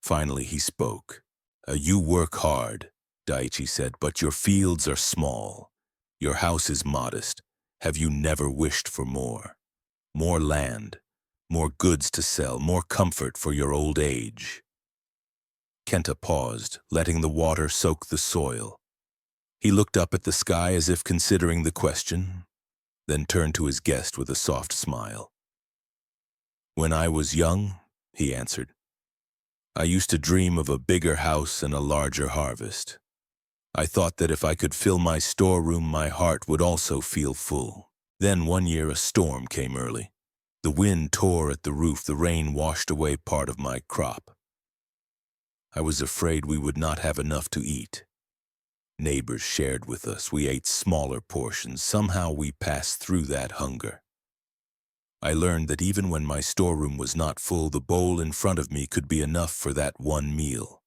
Finally he spoke. You work hard, Daiichi said, but your fields are small. Your house is modest. Have you never wished for more? More land, more goods to sell, more comfort for your old age. Kenta paused, letting the water soak the soil. He looked up at the sky as if considering the question. then turned to his guest with a soft smile. "When I was young," he answered, "I used to dream of a bigger house and a larger harvest. I thought that if I could fill my storeroom, my heart would also feel full. Then one year a storm came early. The wind tore at the roof, the rain washed away part of my crop. I was afraid we would not have enough to eat. Neighbors shared with us. We ate smaller portions. Somehow we passed through that hunger. I learned that even when my storeroom was not full, the bowl in front of me could be enough for that one meal.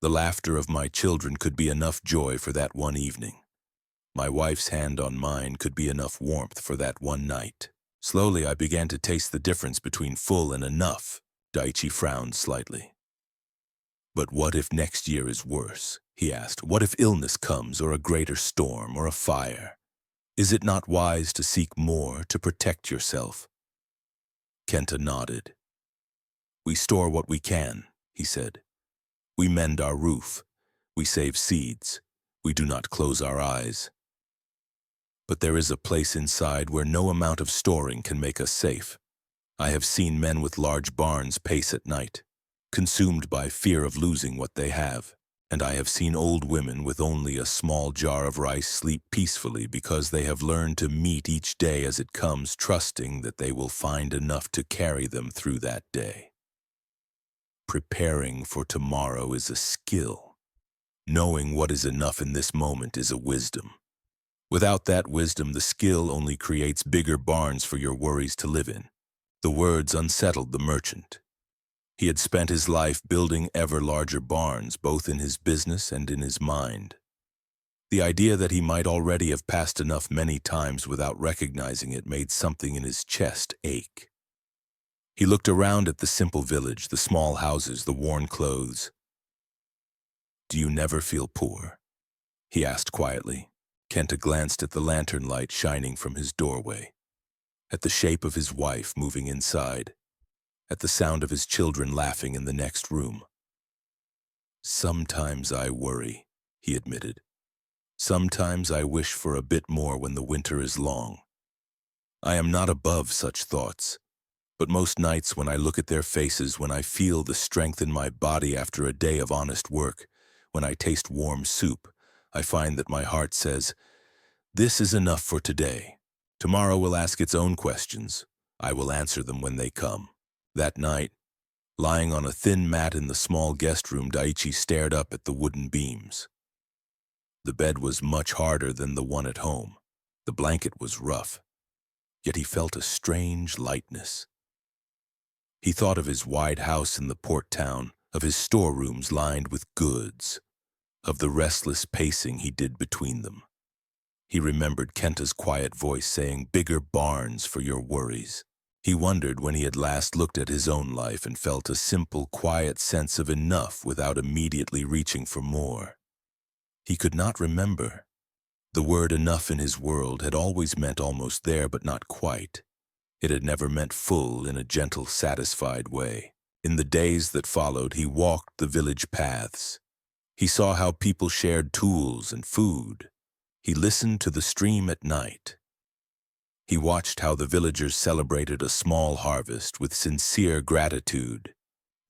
The laughter of my children could be enough joy for that one evening. My wife's hand on mine could be enough warmth for that one night. Slowly I began to taste the difference between full and enough." Daichi frowned slightly. "But what if next year is worse?" he asked. "What if illness comes, or a greater storm, or a fire? Is it not wise to seek more, to protect yourself?" Kenta nodded. "We store what we can," he said. "We mend our roof. We save seeds. We do not close our eyes. But there is a place inside where no amount of storing can make us safe. I have seen men with large barns pace at night, consumed by fear of losing what they have. And I have seen old women with only a small jar of rice sleep peacefully because they have learned to meet each day as it comes, trusting that they will find enough to carry them through that day. Preparing for tomorrow is a skill. Knowing what is enough in this moment is a wisdom. Without that wisdom, the skill only creates bigger barns for your worries to live in." The words unsettled the merchant. He had spent his life building ever larger barns, both in his business and in his mind. The idea that he might already have passed enough many times without recognizing it made something in his chest ache. He looked around at the simple village, the small houses, the worn clothes. "Do you never feel poor?" he asked quietly. Kenta glanced at the lantern light shining from his doorway, at the shape of his wife moving inside, at the sound of his children laughing in the next room. "Sometimes I worry," he admitted. "Sometimes I wish for a bit more when the winter is long. I am not above such thoughts, but most nights when I look at their faces, when I feel the strength in my body after a day of honest work, when I taste warm soup, I find that my heart says, 'This is enough for today. Tomorrow will ask its own questions. I will answer them when they come.'" That night, lying on a thin mat in the small guest room, Daichi stared up at the wooden beams. The bed was much harder than the one at home. The blanket was rough, yet he felt a strange lightness. He thought of his wide house in the port town, of his storerooms lined with goods, of the restless pacing he did between them. He remembered Kenta's quiet voice saying, "Bigger barns for your worries." He wondered when he had last looked at his own life and felt a simple, quiet sense of enough without immediately reaching for more. He could not remember. The word enough in his world had always meant almost there, but not quite. It had never meant full in a gentle, satisfied way. In the days that followed, he walked the village paths. He saw how people shared tools and food. He listened to the stream at night. He watched how the villagers celebrated a small harvest with sincere gratitude,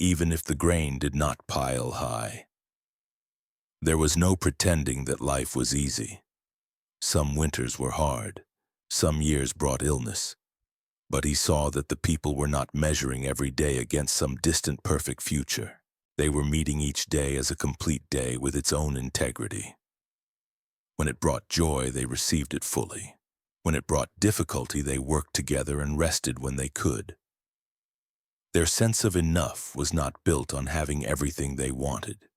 even if the grain did not pile high. There was no pretending that life was easy. Some winters were hard. Some years brought illness. But he saw that the people were not measuring every day against some distant perfect future. They were meeting each day as a complete day with its own integrity. When it brought joy, they received it fully. When it brought difficulty, they worked together and rested when they could. Their sense of enough was not built on having everything they wanted.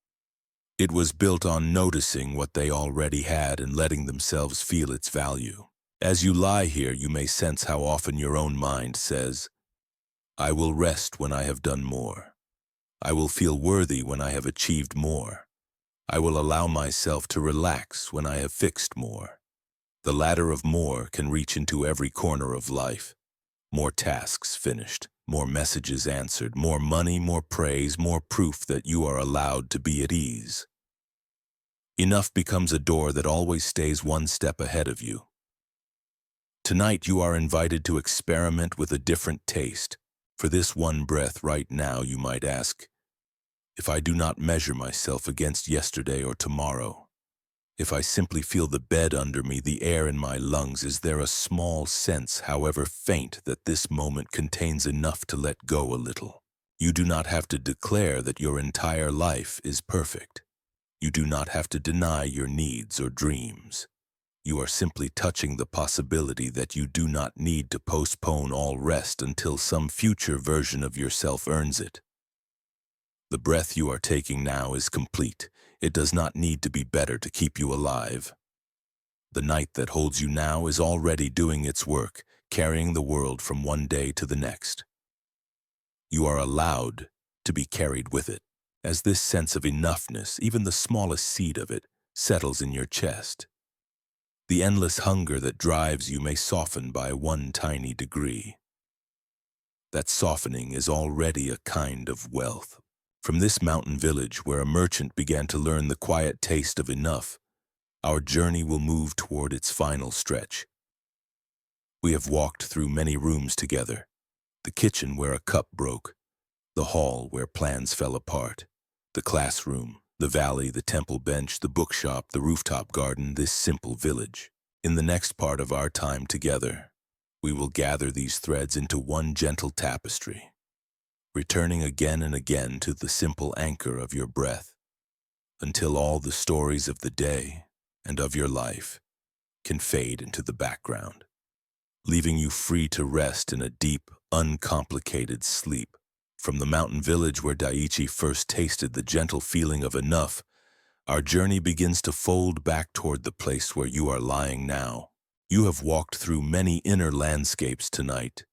It was built on noticing what they already had and letting themselves feel its value. As you lie here, you may sense how often your own mind says, "I will rest when I have done more. I will feel worthy when I have achieved more. I will allow myself to relax when I have fixed more." The ladder of more can reach into every corner of life. More tasks finished, more messages answered, more money, more praise, more proof that you are allowed to be at ease. Enough becomes a door that always stays one step ahead of you. Tonight you are invited to experiment with a different taste. For this one breath right now, you might ask, if I do not measure myself against yesterday or tomorrow, if I simply feel the bed under me, the air in my lungs, is there a small sense, however faint, that this moment contains enough to let go a little? You do not have to declare that your entire life is perfect. You do not have to deny your needs or dreams. You are simply touching the possibility that you do not need to postpone all rest until some future version of yourself earns it. The breath you are taking now is complete. It does not need to be better to keep you alive. The night that holds you now is already doing its work, carrying the world from one day to the next. You are allowed to be carried with it, as this sense of enoughness, even the smallest seed of it, settles in your chest. The endless hunger that drives you may soften by one tiny degree. That softening is already a kind of wealth. From this mountain village where a merchant began to learn the quiet taste of enough, our journey will move toward its final stretch. We have walked through many rooms together, the kitchen where a cup broke, the hall where plans fell apart, the classroom, the valley, the temple bench, the bookshop, the rooftop garden, this simple village. In the next part of our time together, we will gather these threads into one gentle tapestry, returning again and again to the simple anchor of your breath, until all the stories of the day and of your life can fade into the background, leaving you free to rest in a deep, uncomplicated sleep. From the mountain village where Daiichi first tasted the gentle feeling of enough, our journey begins to fold back toward the place where you are lying now. You have walked through many inner landscapes tonight,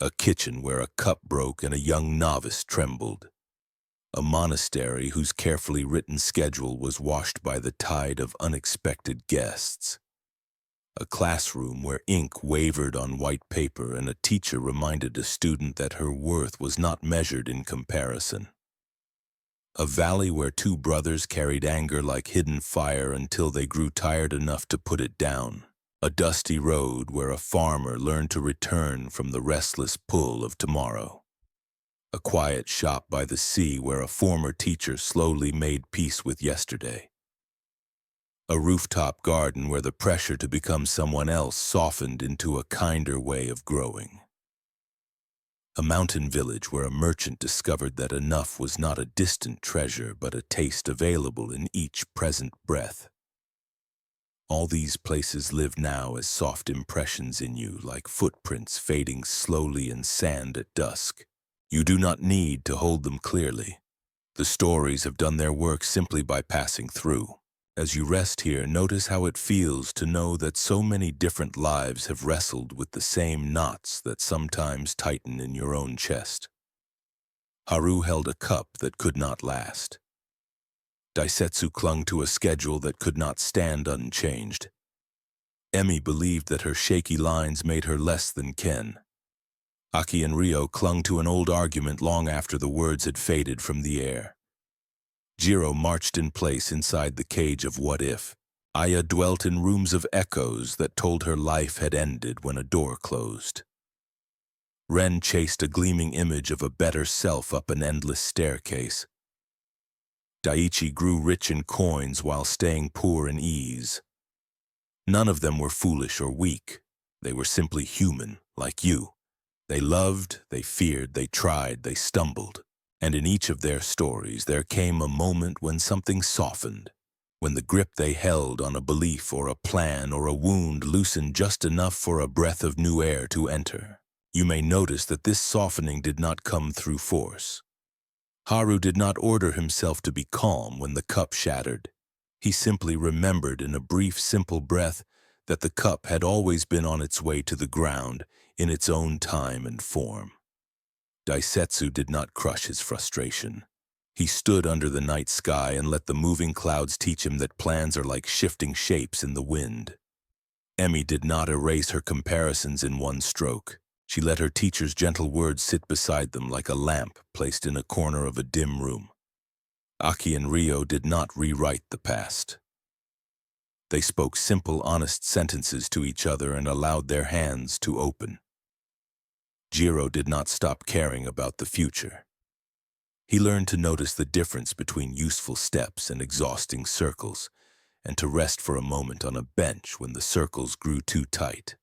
a kitchen where a cup broke and a young novice trembled, a monastery whose carefully written schedule was washed by the tide of unexpected guests, a classroom where ink wavered on white paper and a teacher reminded a student that her worth was not measured in comparison, a valley where two brothers carried anger like hidden fire until they grew tired enough to put it down, a dusty road where a farmer learned to return from the restless pull of tomorrow, a quiet shop by the sea where a former teacher slowly made peace with yesterday, a rooftop garden where the pressure to become someone else softened into a kinder way of growing, a mountain village where a merchant discovered that enough was not a distant treasure but a taste available in each present breath. All these places live now as soft impressions in you, like footprints fading slowly in sand at dusk. You do not need to hold them clearly. The stories have done their work simply by passing through. As you rest here, notice how it feels to know that so many different lives have wrestled with the same knots that sometimes tighten in your own chest. Haru held a cup that could not last. Daisetsu clung to a schedule that could not stand unchanged. Emi believed that her shaky lines made her less than Ken. Aki and Ryo clung to an old argument long after the words had faded from the air. Jiro marched in place inside the cage of what if. Aya dwelt in rooms of echoes that told her life had ended when a door closed. Ren chased a gleaming image of a better self up an endless staircase. Daiichi grew rich in coins while staying poor in ease. None of them were foolish or weak. They were simply human, like you. They loved, they feared, they tried, they stumbled. And in each of their stories there came a moment when something softened, when the grip they held on a belief or a plan or a wound loosened just enough for a breath of new air to enter. You may notice that this softening did not come through force. Haru did not order himself to be calm when the cup shattered. He simply remembered in a brief, simple breath that the cup had always been on its way to the ground in its own time and form. Daisetsu did not crush his frustration. He stood under the night sky and let the moving clouds teach him that plans are like shifting shapes in the wind. Emi did not erase her comparisons in one stroke. She let her teacher's gentle words sit beside them like a lamp placed in a corner of a dim room. Aki and Ryo did not rewrite the past. They spoke simple, honest sentences to each other and allowed their hands to open. Jiro did not stop caring about the future. He learned to notice the difference between useful steps and exhausting circles, and to rest for a moment on a bench when the circles grew too tight.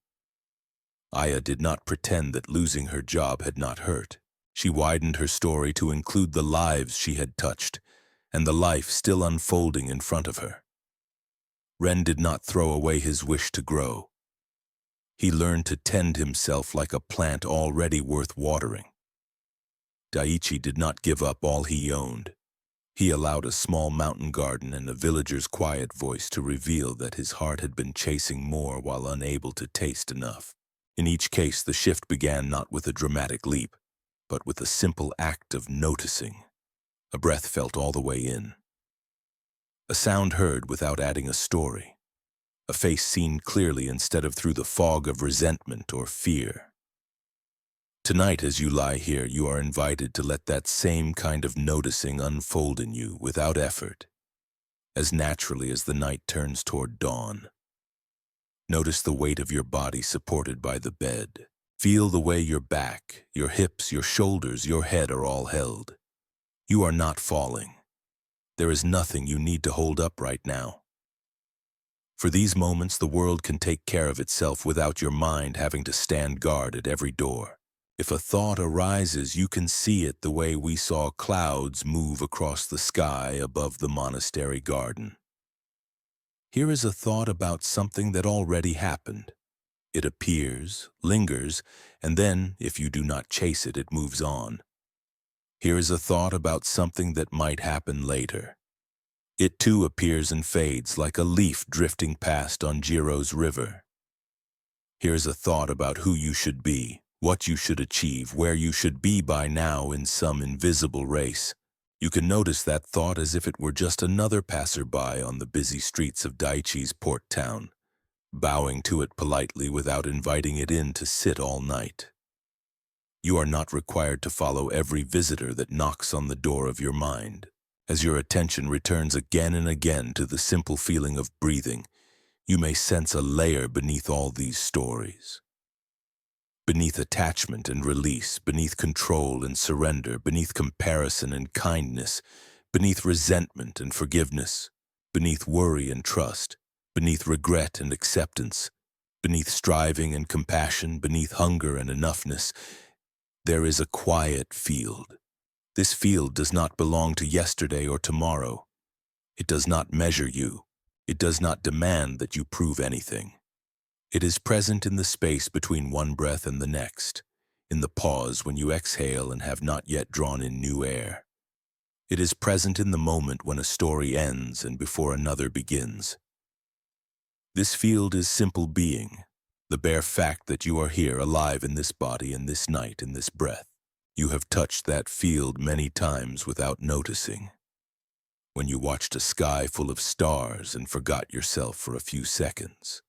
Aya did not pretend that losing her job had not hurt. She widened her story to include the lives she had touched, and the life still unfolding in front of her. Ren did not throw away his wish to grow. He learned to tend himself like a plant already worth watering. Daiichi did not give up all he owned. He allowed a small mountain garden and a villager's quiet voice to reveal that his heart had been chasing more while unable to taste enough. In each case, the shift began not with a dramatic leap, but with a simple act of noticing. A breath felt all the way in. A sound heard without adding a story. A face seen clearly instead of through the fog of resentment or fear. Tonight, as you lie here, you are invited to let that same kind of noticing unfold in you without effort, as naturally as the night turns toward dawn. Notice the weight of your body supported by the bed. Feel the way your back, your hips, your shoulders, your head are all held. You are not falling. There is nothing you need to hold up right now. For these moments, the world can take care of itself without your mind having to stand guard at every door. If a thought arises, you can see it the way we saw clouds move across the sky above the monastery garden. Here is a thought about something that already happened. It appears, lingers, and then, if you do not chase it, it moves on. Here is a thought about something that might happen later. It too appears and fades like a leaf drifting past on Jiro's river. Here's a thought about who you should be, what you should achieve, where you should be by now in some invisible race. You can notice that thought as if it were just another passerby on the busy streets of Daiichi's port town, bowing to it politely without inviting it in to sit all night. You are not required to follow every visitor that knocks on the door of your mind. As your attention returns again and again to the simple feeling of breathing, you may sense a layer beneath all these stories. Beneath attachment and release, beneath control and surrender, beneath comparison and kindness, beneath resentment and forgiveness, beneath worry and trust, beneath regret and acceptance, beneath striving and compassion, beneath hunger and enoughness, there is a quiet field. This field does not belong to yesterday or tomorrow. It does not measure you. It does not demand that you prove anything. It is present in the space between one breath and the next, in the pause when you exhale and have not yet drawn in new air. It is present in the moment when a story ends and before another begins. This field is simple being, the bare fact that you are here alive in this body, in this night, in this breath. You have touched that field many times without noticing. When you watched a sky full of stars and forgot yourself for a few seconds.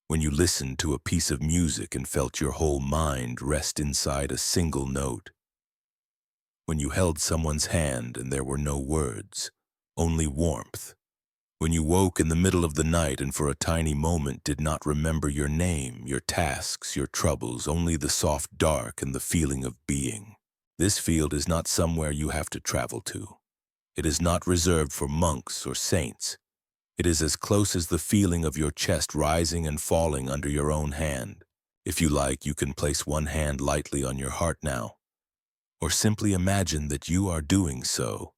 When you listened to a piece of music and felt your whole mind rest inside a single note. When you held someone's hand and there were no words, only warmth. When you woke in the middle of the night and for a tiny moment did not remember your name, your tasks, your troubles, only the soft dark and the feeling of being. This field is not somewhere you have to travel to. It is not reserved for monks or saints. It is as close as the feeling of your chest rising and falling under your own hand. If you like, you can place one hand lightly on your heart now, or simply imagine that you are doing so.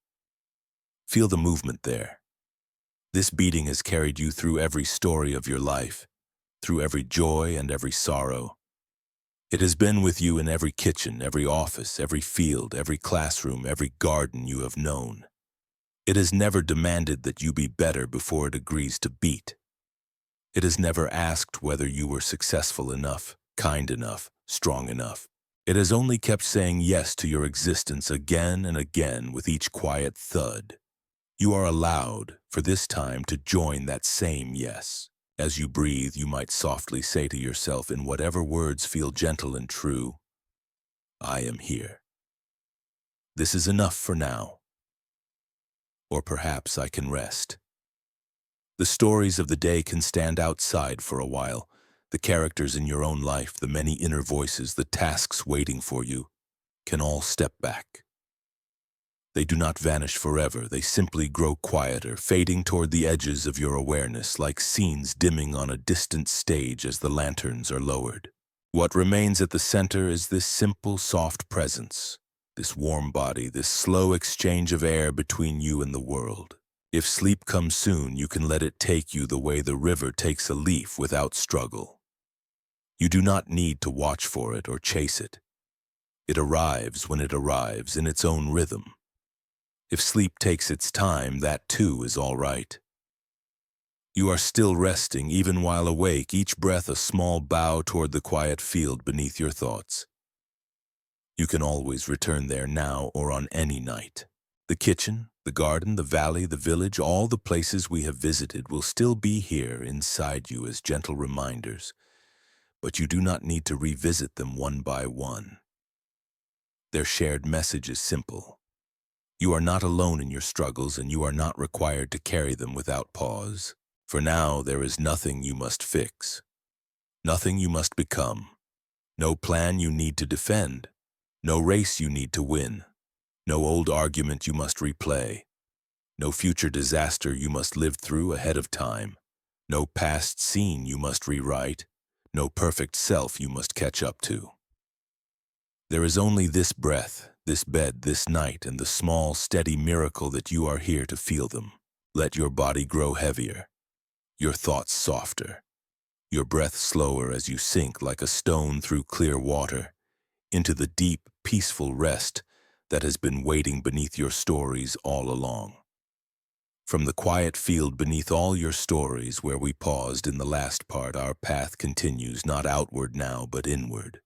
Feel the movement there. This beating has carried you through every story of your life, through every joy and every sorrow. It has been with you in every kitchen, every office, every field, every classroom, every garden you have known. It has never demanded that you be better before it agrees to beat. It has never asked whether you were successful enough, kind enough, strong enough. It has only kept saying yes to your existence again and again with each quiet thud. You are allowed, for this time, to join that same yes. As you breathe, you might softly say to yourself in whatever words feel gentle and true, I am here. This is enough for now. Or perhaps I can rest. The stories of the day can stand outside for a while. The characters in your own life, the many inner voices, the tasks waiting for you, can all step back. They do not vanish forever. They simply grow quieter, fading toward the edges of your awareness, like scenes dimming on a distant stage as the lanterns are lowered. What remains at the center is this simple, soft presence, this warm body, this slow exchange of air between you and the world. If sleep comes soon, you can let it take you the way the river takes a leaf without struggle. You do not need to watch for it or chase it. It arrives when it arrives in its own rhythm. If sleep takes its time, that too is all right. You are still resting, even while awake, each breath a small bow toward the quiet field beneath your thoughts. You can always return there now or on any night. The kitchen, the garden, the valley, the village, all the places we have visited will still be here inside you as gentle reminders, but you do not need to revisit them one by one. Their shared message is simple. You are not alone in your struggles, and you are not required to carry them without pause. For now, there is nothing you must fix, nothing you must become, no plan you need to defend, no race you need to win, no old argument you must replay, no future disaster you must live through ahead of time, no past scene you must rewrite, no perfect self you must catch up to. There is only this breath, this bed, this night, and the small, steady miracle that you are here to feel them. Let your body grow heavier, your thoughts softer, your breath slower as you sink like a stone through clear water into the deep, peaceful rest that has been waiting beneath your stories all along. From the quiet field beneath all your stories where we paused in the last part, our path continues not outward now, but inward.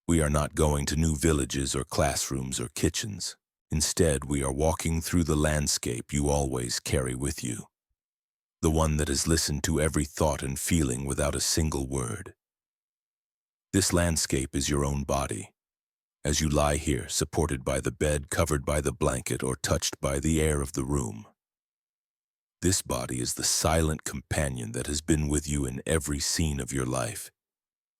We are not going to new villages or classrooms or kitchens. Instead, we are walking through the landscape you always carry with you, the one that has listened to every thought and feeling without a single word. This landscape is your own body. As you lie here, supported by the bed, covered by the blanket, or touched by the air of the room, this body is the silent companion that has been with you in every scene of your life,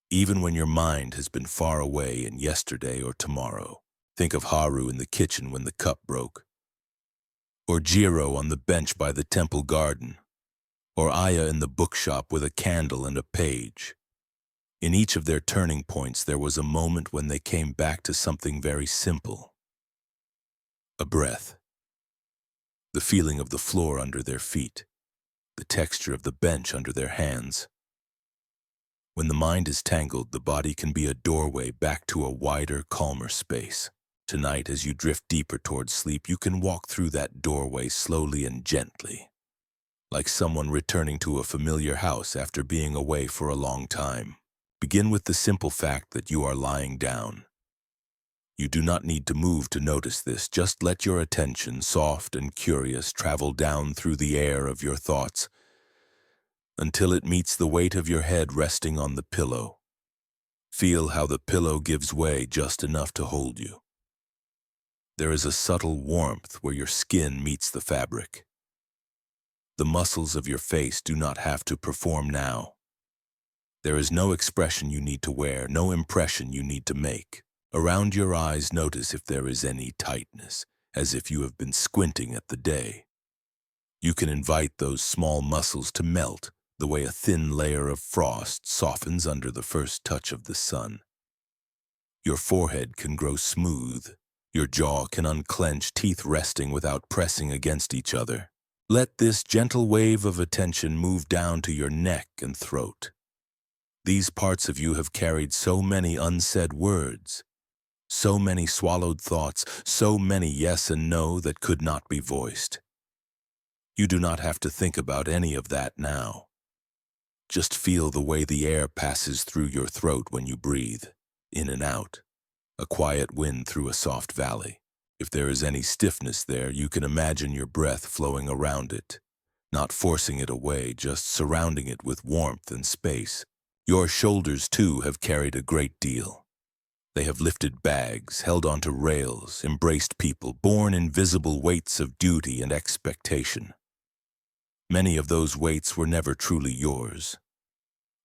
even when your mind has been far away in yesterday or tomorrow. Think of Haru in the kitchen when the cup broke, or Jiro on the bench by the temple garden, or Aya in the bookshop with a candle and a page. In each of their turning points, there was a moment when they came back to something very simple. A breath, the feeling of the floor under their feet, the texture of the bench under their hands. When the mind is tangled, the body can be a doorway back to a wider, calmer space. Tonight, as you drift deeper towards sleep, you can walk through that doorway slowly and gently, like someone returning to a familiar house after being away for a long time. Begin with the simple fact that you are lying down. You do not need to move to notice this. Just let your attention, soft and curious, travel down through the air of your thoughts until it meets the weight of your head resting on the pillow. Feel how the pillow gives way just enough to hold you. There is a subtle warmth where your skin meets the fabric. The muscles of your face do not have to perform now. There is no expression you need to wear, no impression you need to make. Around your eyes, notice if there is any tightness, as if you have been squinting at the day. You can invite those small muscles to melt, the way a thin layer of frost softens under the first touch of the sun. Your forehead can grow smooth. Your jaw can unclench, teeth resting without pressing against each other. Let this gentle wave of attention move down to your neck and throat. These parts of you have carried so many unsaid words, so many swallowed thoughts, so many yes and no that could not be voiced. You do not have to think about any of that now. Just feel the way the air passes through your throat when you breathe, in and out, a quiet wind through a soft valley. If there is any stiffness there, you can imagine your breath flowing around it, not forcing it away, just surrounding it with warmth and space. Your shoulders, too, have carried a great deal. They have lifted bags, held onto rails, embraced people, borne invisible weights of duty and expectation. Many of those weights were never truly yours,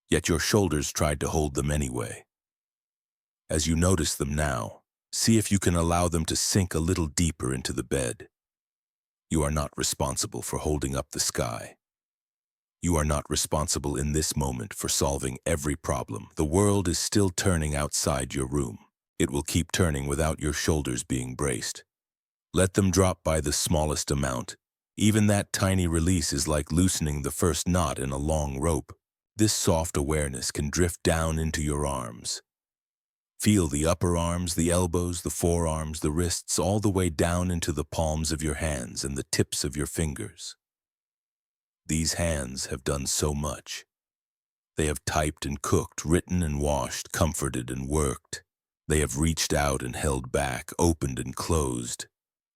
yet your shoulders tried to hold them anyway. As you notice them now, see if you can allow them to sink a little deeper into the bed. You are not responsible for holding up the sky. You are not responsible in this moment for solving every problem. The world is still turning outside your room. It will keep turning without your shoulders being braced. Let them drop by the smallest amount. Even that tiny release is like loosening the first knot in a long rope. This soft awareness can drift down into your arms. Feel the upper arms, the elbows, the forearms, the wrists, all the way down into the palms of your hands and the tips of your fingers. These hands have done so much. They have typed and cooked, written and washed, comforted and worked. They have reached out and held back, opened and closed.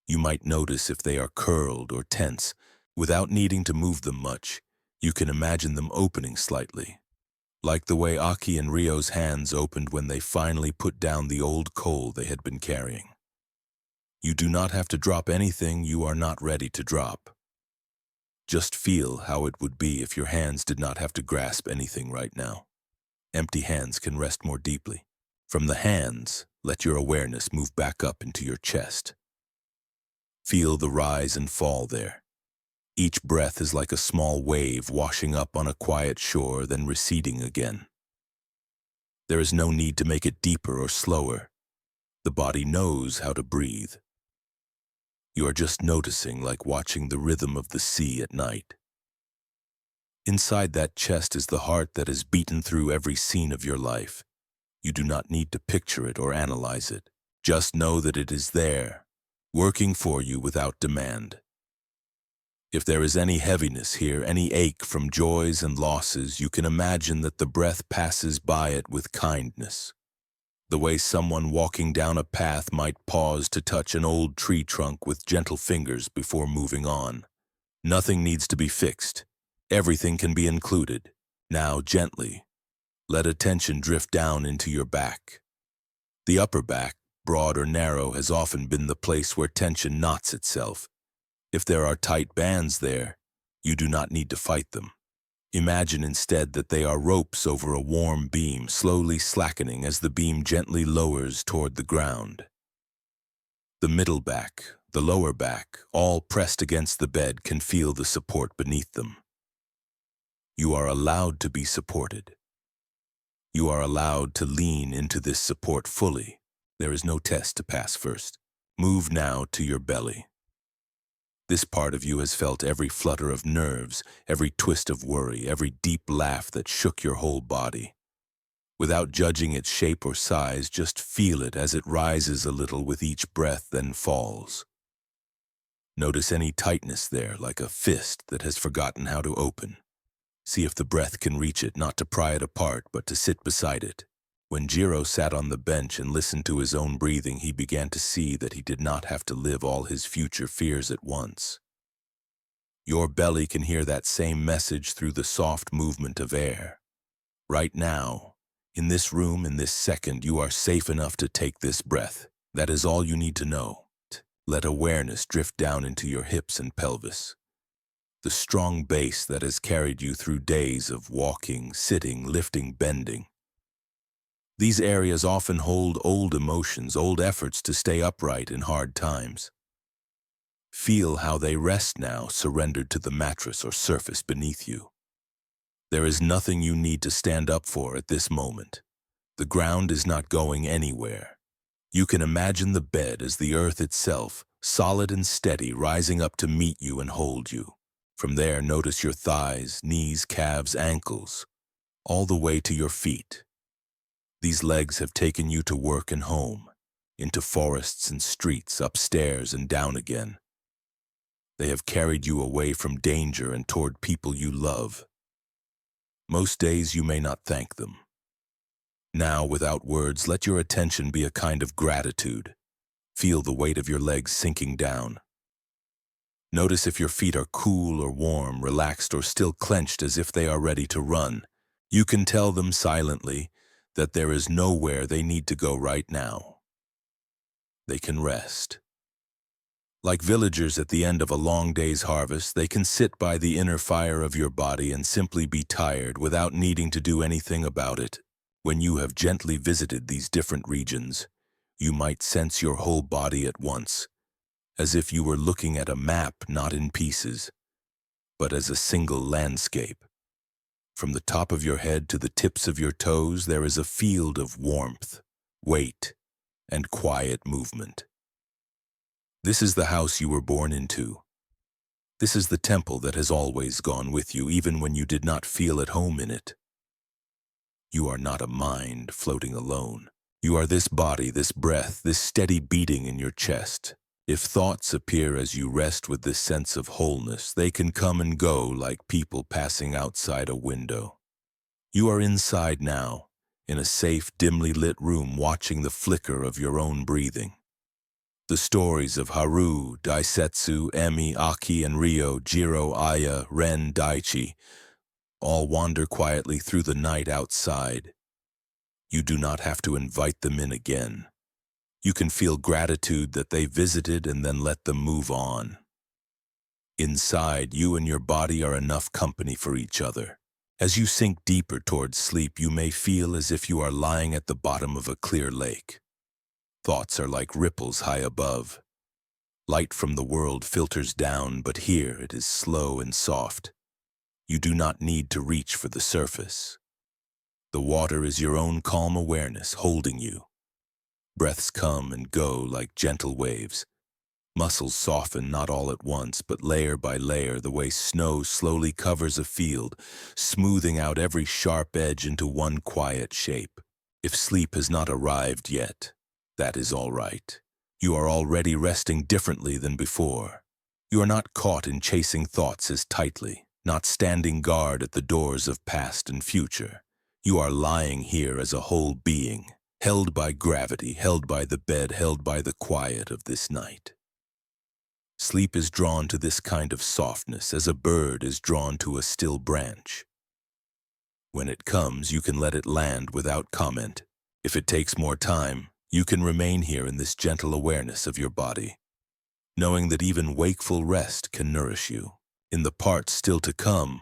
You might notice if they are curled or tense. Without needing to move them much, you can imagine them opening slightly. Like the way Aki and Rio's hands opened when they finally put down the old coal they had been carrying. You do not have to drop anything you are not ready to drop. Just feel how it would be if your hands did not have to grasp anything right now. Empty hands can rest more deeply. From the hands, let your awareness move back up into your chest. Feel the rise and fall there. Each breath is like a small wave washing up on a quiet shore, then receding again. There is no need to make it deeper or slower. The body knows how to breathe. You are just noticing, like watching the rhythm of the sea at night. Inside that chest is the heart that has beaten through every scene of your life. You do not need to picture it or analyze it. Just know that it is there, working for you without demand. If there is any heaviness here, any ache from joys and losses, you can imagine that the breath passes by it with kindness. The way someone walking down a path might pause to touch an old tree trunk with gentle fingers before moving on. Nothing needs to be fixed. Everything can be included. Now, gently, let attention drift down into your back. The upper back, broad or narrow, has often been the place where tension knots itself. If there are tight bands there, you do not need to fight them. Imagine instead that they are ropes over a warm beam, slowly slackening as the beam gently lowers toward the ground. The middle back, the lower back, all pressed against the bed, can feel the support beneath them. You are allowed to be supported. You are allowed to lean into this support fully. There is no test to pass first. Move now to your belly. This part of you has felt every flutter of nerves, every twist of worry, every deep laugh that shook your whole body. Without judging its shape or size, just feel it as it rises a little with each breath, then falls. Notice any tightness there, like a fist that has forgotten how to open. See if the breath can reach it, not to pry it apart, but to sit beside it. When Jiro sat on the bench and listened to his own breathing, he began to see that he did not have to live all his future fears at once. Your belly can hear that same message through the soft movement of air. Right now, in this room, in this second, you are safe enough to take this breath. That is all you need to know. Let awareness drift down into your hips and pelvis. The strong base that has carried you through days of walking, sitting, lifting, bending. These areas often hold old emotions, old efforts to stay upright in hard times. Feel how they rest now, surrendered to the mattress or surface beneath you. There is nothing you need to stand up for at this moment. The ground is not going anywhere. You can imagine the bed as the earth itself, solid and steady, rising up to meet you and hold you. From there, notice your thighs, knees, calves, ankles, all the way to your feet. These legs have taken you to work and home, into forests and streets, upstairs and down again. They have carried you away from danger and toward people you love. Most days you may not thank them. Now, without words, let your attention be a kind of gratitude. Feel the weight of your legs sinking down. Notice if your feet are cool or warm, relaxed or still clenched as if they are ready to run. You can tell them silently that there is nowhere they need to go right now. They can rest. Like villagers at the end of a long day's harvest, they can sit by the inner fire of your body and simply be tired without needing to do anything about it. When you have gently visited these different regions, you might sense your whole body at once, as if you were looking at a map not in pieces, but as a single landscape. From the top of your head to the tips of your toes, there is a field of warmth, weight, and quiet movement. This is the house you were born into. This is the temple that has always gone with you, even when you did not feel at home in it. You are not a mind floating alone. You are this body, this breath, this steady beating in your chest. If thoughts appear as you rest with this sense of wholeness, they can come and go like people passing outside a window. You are inside now, in a safe, dimly lit room, watching the flicker of your own breathing. The stories of Haru, Daisetsu, Emi, Aki, and Ryo, Jiro, Aya, Ren, Daichi, all wander quietly through the night outside. You do not have to invite them in again. You can feel gratitude that they visited and then let them move on. Inside, you and your body are enough company for each other. As you sink deeper towards sleep, you may feel as if you are lying at the bottom of a clear lake. Thoughts are like ripples high above. Light from the world filters down, but here it is slow and soft. You do not need to reach for the surface. The water is your own calm awareness holding you. Breaths come and go like gentle waves. Muscles soften not all at once, but layer by layer, the way snow slowly covers a field, smoothing out every sharp edge into one quiet shape. If sleep has not arrived yet, that is all right. You are already resting differently than before. You are not caught in chasing thoughts as tightly, not standing guard at the doors of past and future. You are lying here as a whole being, held by gravity, held by the bed, held by the quiet of this night. Sleep is drawn to this kind of softness as a bird is drawn to a still branch. When it comes, you can let it land without comment. If it takes more time, you can remain here in this gentle awareness of your body, knowing that even wakeful rest can nourish you. In the parts still to come,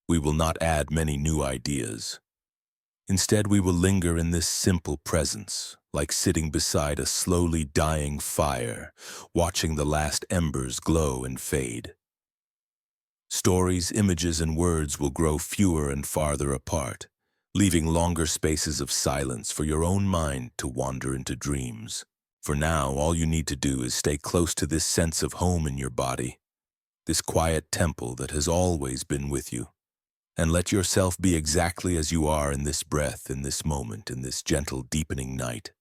we will not add many new ideas. Instead, we will linger in this simple presence, like sitting beside a slowly dying fire, watching the last embers glow and fade. Stories, images, and words will grow fewer and farther apart, leaving longer spaces of silence for your own mind to wander into dreams. For now, all you need to do is stay close to this sense of home in your body, this quiet temple that has always been with you, and let yourself be exactly as you are in this breath, in this moment, in this gentle, deepening night.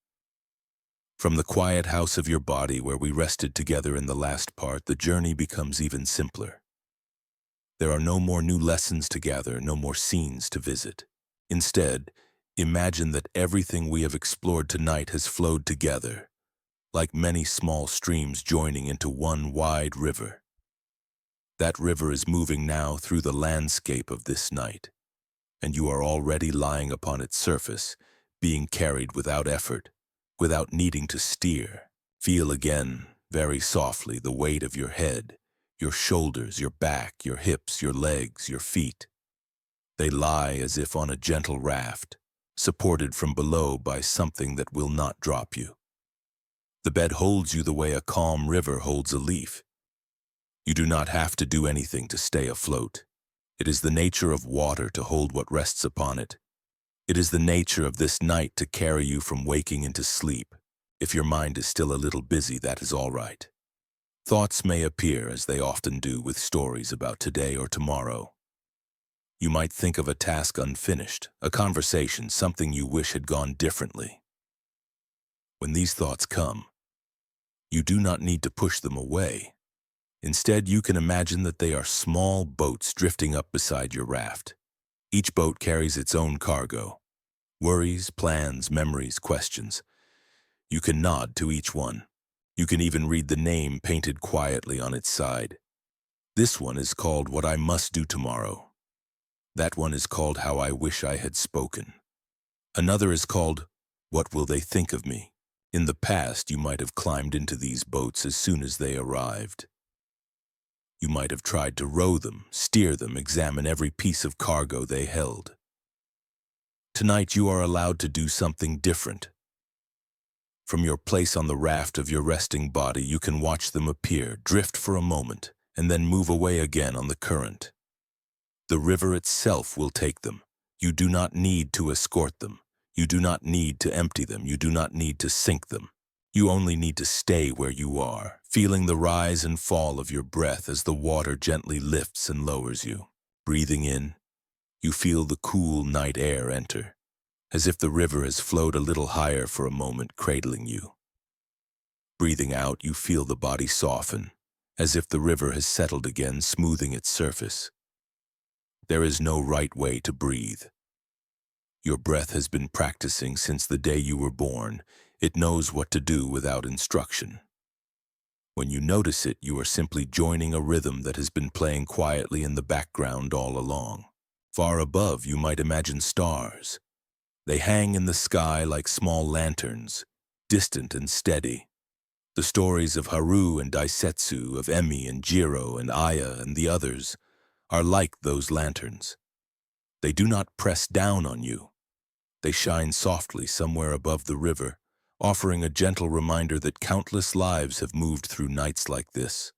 From the quiet house of your body where we rested together in the last part, the journey becomes even simpler. There are no more new lessons to gather, no more scenes to visit. Instead, imagine that everything we have explored tonight has flowed together, like many small streams joining into one wide river. That river is moving now through the landscape of this night, and you are already lying upon its surface, being carried without effort, without needing to steer. Feel again, very softly, the weight of your head, your shoulders, your back, your hips, your legs, your feet. They lie as if on a gentle raft, supported from below by something that will not drop you. The bed holds you the way a calm river holds a leaf. You do not have to do anything to stay afloat. It is the nature of water to hold what rests upon it. It is the nature of this night to carry you from waking into sleep. If your mind is still a little busy, that is all right. Thoughts may appear, as they often do, with stories about today or tomorrow. You might think of a task unfinished, a conversation, something you wish had gone differently. When these thoughts come, you do not need to push them away. Instead, you can imagine that they are small boats drifting up beside your raft. Each boat carries its own cargo: worries, plans, memories, questions. You can nod to each one. You can even read the name painted quietly on its side. This one is called What I Must Do Tomorrow. That one is called How I Wish I Had Spoken. Another is called What Will They Think of Me? In the past, you might have climbed into these boats as soon as they arrived. You might have tried to row them, steer them, examine every piece of cargo they held. Tonight, you are allowed to do something different. From your place on the raft of your resting body, you can watch them appear, drift for a moment, and then move away again on the current. The river itself will take them. You do not need to escort them. You do not need to empty them. You do not need to sink them. You only need to stay where you are, feeling the rise and fall of your breath as the water gently lifts and lowers you. Breathing in, you feel the cool night air enter, as if the river has flowed a little higher for a moment, cradling you. Breathing out, you feel the body soften, as if the river has settled again, smoothing its surface. There is no right way to breathe. Your breath has been practicing since the day you were born. It knows what to do without instruction. When you notice it, you are simply joining a rhythm that has been playing quietly in the background all along. Far above, you might imagine stars. They hang in the sky like small lanterns, distant and steady. The stories of Haru and Daisetsu, of Emi and Jiro and Aya and the others, are like those lanterns. They do not press down on you. They shine softly somewhere above the river, offering a gentle reminder that countless lives have moved through nights like this.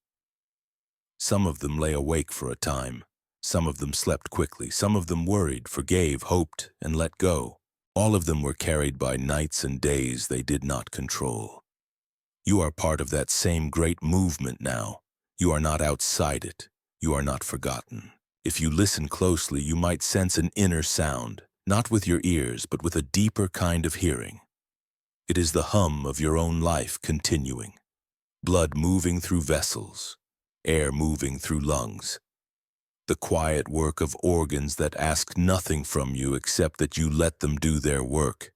Some of them lay awake for a time. Some of them slept quickly. Some of them worried, forgave, hoped, and let go. All of them were carried by nights and days they did not control. You are part of that same great movement now. You are not outside it. You are not forgotten. If you listen closely, you might sense an inner sound, not with your ears, but with a deeper kind of hearing. It is the hum of your own life continuing. Blood moving through vessels, air moving through lungs. The quiet work of organs that ask nothing from you except that you let them do their work.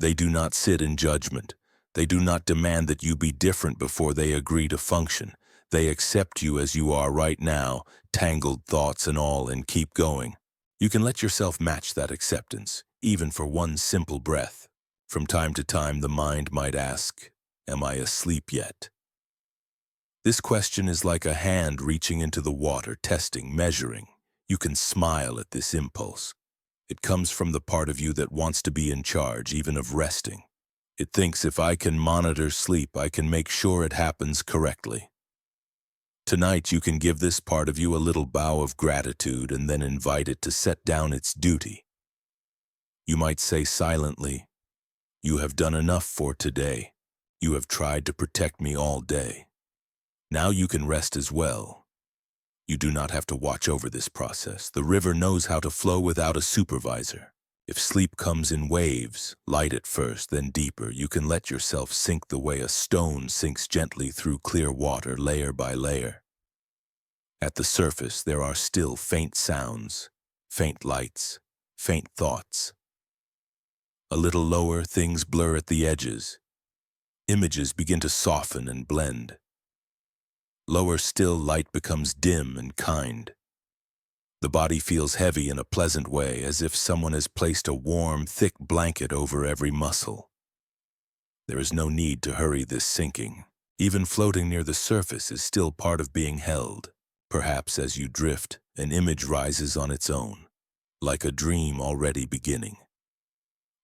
They do not sit in judgment. They do not demand that you be different before they agree to function. They accept you as you are right now, tangled thoughts and all, and keep going. You can let yourself match that acceptance, even for one simple breath. From time to time, the mind might ask, "Am I asleep yet?" This question is like a hand reaching into the water, testing, measuring. You can smile at this impulse. It comes from the part of you that wants to be in charge, even of resting. It thinks, if I can monitor sleep, I can make sure it happens correctly. Tonight, you can give this part of you a little bow of gratitude and then invite it to set down its duty. You might say silently, "You have done enough for today. You have tried to protect me all day. Now you can rest as well." You do not have to watch over this process. The river knows how to flow without a supervisor. If sleep comes in waves, light at first, then deeper, you can let yourself sink the way a stone sinks gently through clear water, layer by layer. At the surface, there are still faint sounds, faint lights, faint thoughts. A little lower, things blur at the edges. Images begin to soften and blend. Lower still, light becomes dim and kind. The body feels heavy in a pleasant way, as if someone has placed a warm, thick blanket over every muscle. There is no need to hurry this sinking. Even floating near the surface is still part of being held. Perhaps as you drift, an image rises on its own, like a dream already beginning.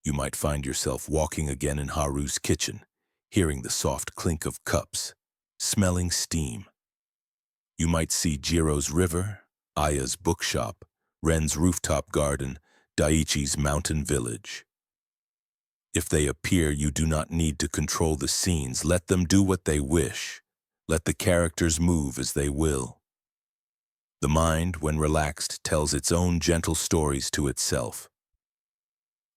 You might find yourself walking again in Haru's kitchen, hearing the soft clink of cups, smelling steam. You might see Jiro's river, Aya's bookshop, Ren's rooftop garden, Daiichi's mountain village. If they appear, you do not need to control the scenes. Let them do what they wish. Let the characters move as they will. The mind, when relaxed, tells its own gentle stories to itself.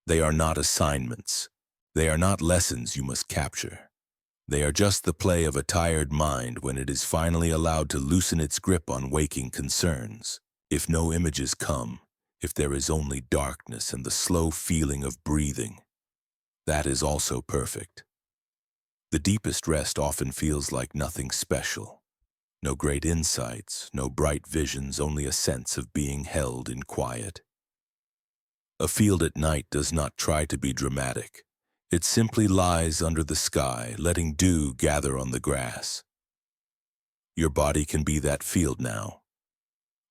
They are not assignments. They are not lessons you must capture. They are just the play of a tired mind when it is finally allowed to loosen its grip on waking concerns. If no images come, if there is only darkness and the slow feeling of breathing, that is also perfect. The deepest rest often feels like nothing special. No great insights, no bright visions, only a sense of being held in quiet. A field at night does not try to be dramatic. It simply lies under the sky, letting dew gather on the grass. Your body can be that field now.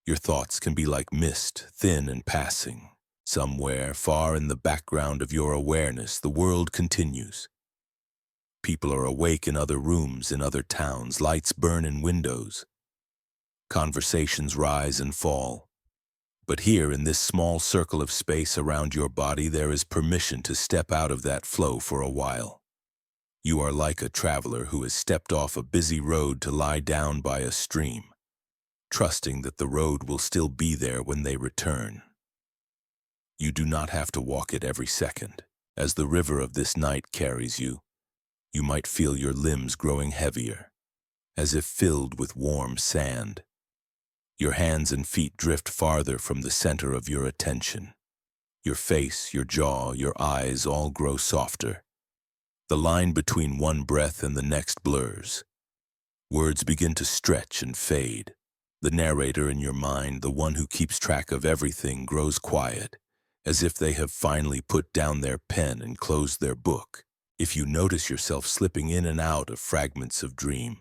Your thoughts can be like mist, thin and passing. Somewhere, far in the background of your awareness, the world continues. People are awake in other rooms, in other towns. Lights burn in windows. Conversations rise and fall. But here, in this small circle of space around your body, there is permission to step out of that flow for a while. You are like a traveler who has stepped off a busy road to lie down by a stream, trusting that the road will still be there when they return. You do not have to walk it every second. As the river of this night carries you, you might feel your limbs growing heavier, as if filled with warm sand. Your hands and feet drift farther from the center of your attention. Your face, your jaw, your eyes all grow softer. The line between one breath and the next blurs. Words begin to stretch and fade. The narrator in your mind, the one who keeps track of everything, grows quiet, as if they have finally put down their pen and closed their book. If you notice yourself slipping in and out of fragments of dream,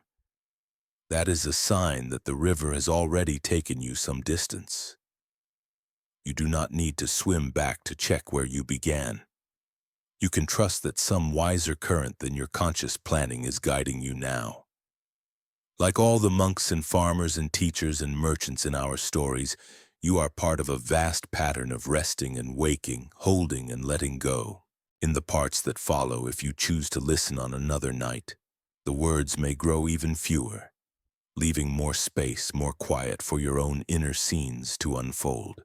that is a sign that the river has already taken you some distance. You do not need to swim back to check where you began. You can trust that some wiser current than your conscious planning is guiding you now. Like all the monks and farmers and teachers and merchants in our stories, you are part of a vast pattern of resting and waking, holding and letting go. In the parts that follow, if you choose to listen on another night, the words may grow even fewer, leaving more space, more quiet for your own inner scenes to unfold.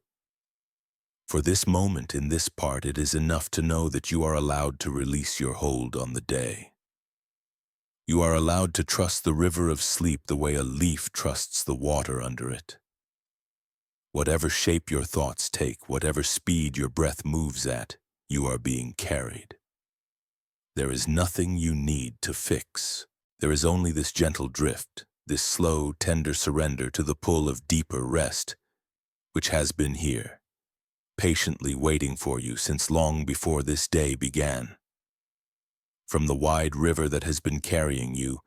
For this moment in this part, it is enough to know that you are allowed to release your hold on the day. You are allowed to trust the river of sleep the way a leaf trusts the water under it. Whatever shape your thoughts take, whatever speed your breath moves at, you are being carried. There is nothing you need to fix. There is only this gentle drift, this slow, tender surrender to the pull of deeper rest, which has been here, patiently waiting for you since long before this day began. From the wide river that has been carrying you,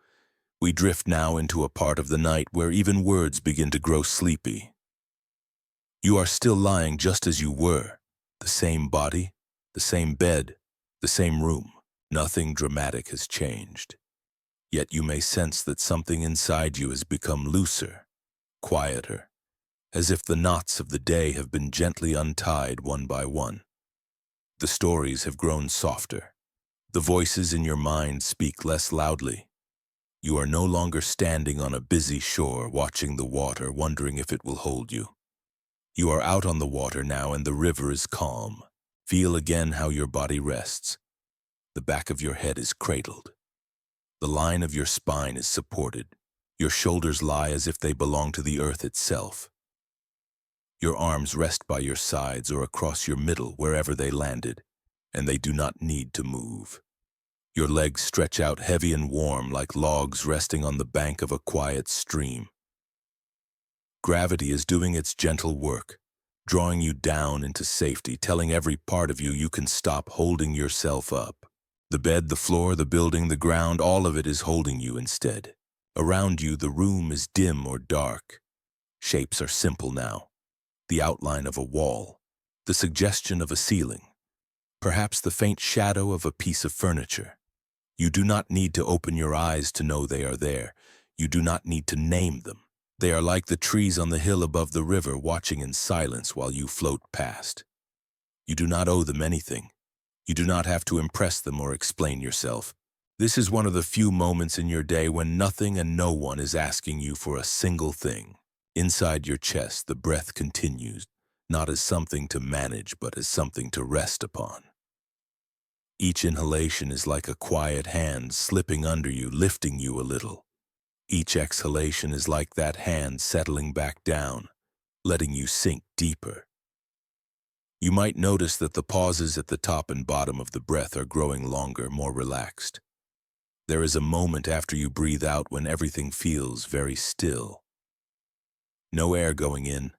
we drift now into a part of the night where even words begin to grow sleepy. You are still lying just as you were, the same body, the same bed, the same room. Nothing dramatic has changed. Yet you may sense that something inside you has become looser, quieter, as if the knots of the day have been gently untied one by one. The stories have grown softer. The voices in your mind speak less loudly. You are no longer standing on a busy shore watching the water, wondering if it will hold you. You are out on the water now and the river is calm. Feel again how your body rests. The back of your head is cradled. The line of your spine is supported. Your shoulders lie as if they belong to the earth itself. Your arms rest by your sides or across your middle wherever they landed, and they do not need to move. Your legs stretch out heavy and warm like logs resting on the bank of a quiet stream. Gravity is doing its gentle work, drawing you down into safety, telling every part of you you can stop holding yourself up. The bed, the floor, the building, the ground, all of it is holding you instead. Around you, the room is dim or dark. Shapes are simple now. The outline of a wall, the suggestion of a ceiling, perhaps the faint shadow of a piece of furniture. You do not need to open your eyes to know they are there. You do not need to name them. They are like the trees on the hill above the river, watching in silence while you float past. You do not owe them anything. You do not have to impress them or explain yourself. This is one of the few moments in your day when nothing and no one is asking you for a single thing. Inside your chest, the breath continues, not as something to manage, but as something to rest upon. Each inhalation is like a quiet hand slipping under you, lifting you a little. Each exhalation is like that hand settling back down, letting you sink deeper. You might notice that the pauses at the top and bottom of the breath are growing longer, more relaxed. There is a moment after you breathe out when everything feels very still. No air going in,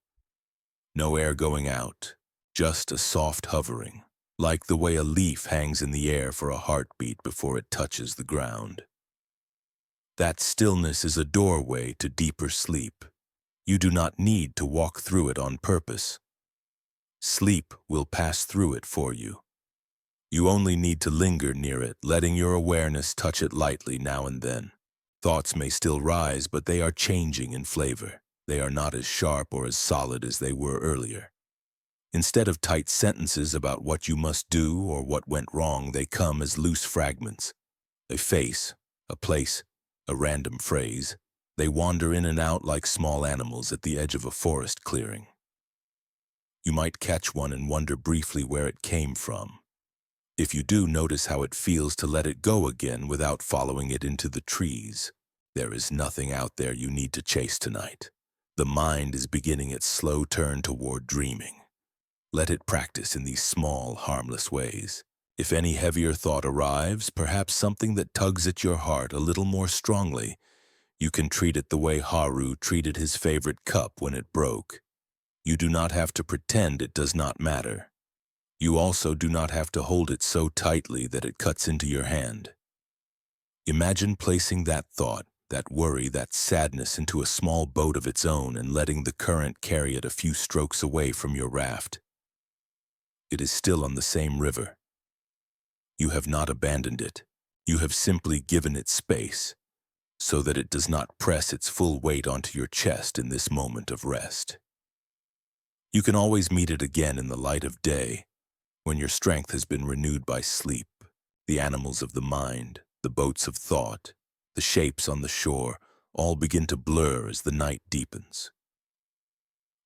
no air going out, just a soft hovering. like the way a leaf hangs in the air for a heartbeat before it touches the ground. That stillness is a doorway to deeper sleep. You do not need to walk through it on purpose. Sleep will pass through it for you. You only need to linger near it, letting your awareness touch it lightly now and then. Thoughts may still rise, but they are changing in flavor. They are not as sharp or as solid as they were earlier. Instead of tight sentences about what you must do or what went wrong, they come as loose fragments. A face, a place, a random phrase. They wander in and out like small animals at the edge of a forest clearing. You might catch one and wonder briefly where it came from. If you do, notice how it feels to let it go again without following it into the trees. There is nothing out there you need to chase tonight. The mind is beginning its slow turn toward dreaming. Let it practice in these small, harmless ways. If any heavier thought arrives, perhaps something that tugs at your heart a little more strongly, you can treat it the way Haru treated his favorite cup when it broke. You do not have to pretend it does not matter. You also do not have to hold it so tightly that it cuts into your hand. Imagine placing that thought, that worry, that sadness into a small boat of its own and letting the current carry it a few strokes away from your raft. It is still on the same river. You have not abandoned it. You have simply given it space, so that it does not press its full weight onto your chest in this moment of rest. You can always meet it again in the light of day, when your strength has been renewed by sleep. The animals of the mind, the boats of thought, the shapes on the shore, all begin to blur as the night deepens.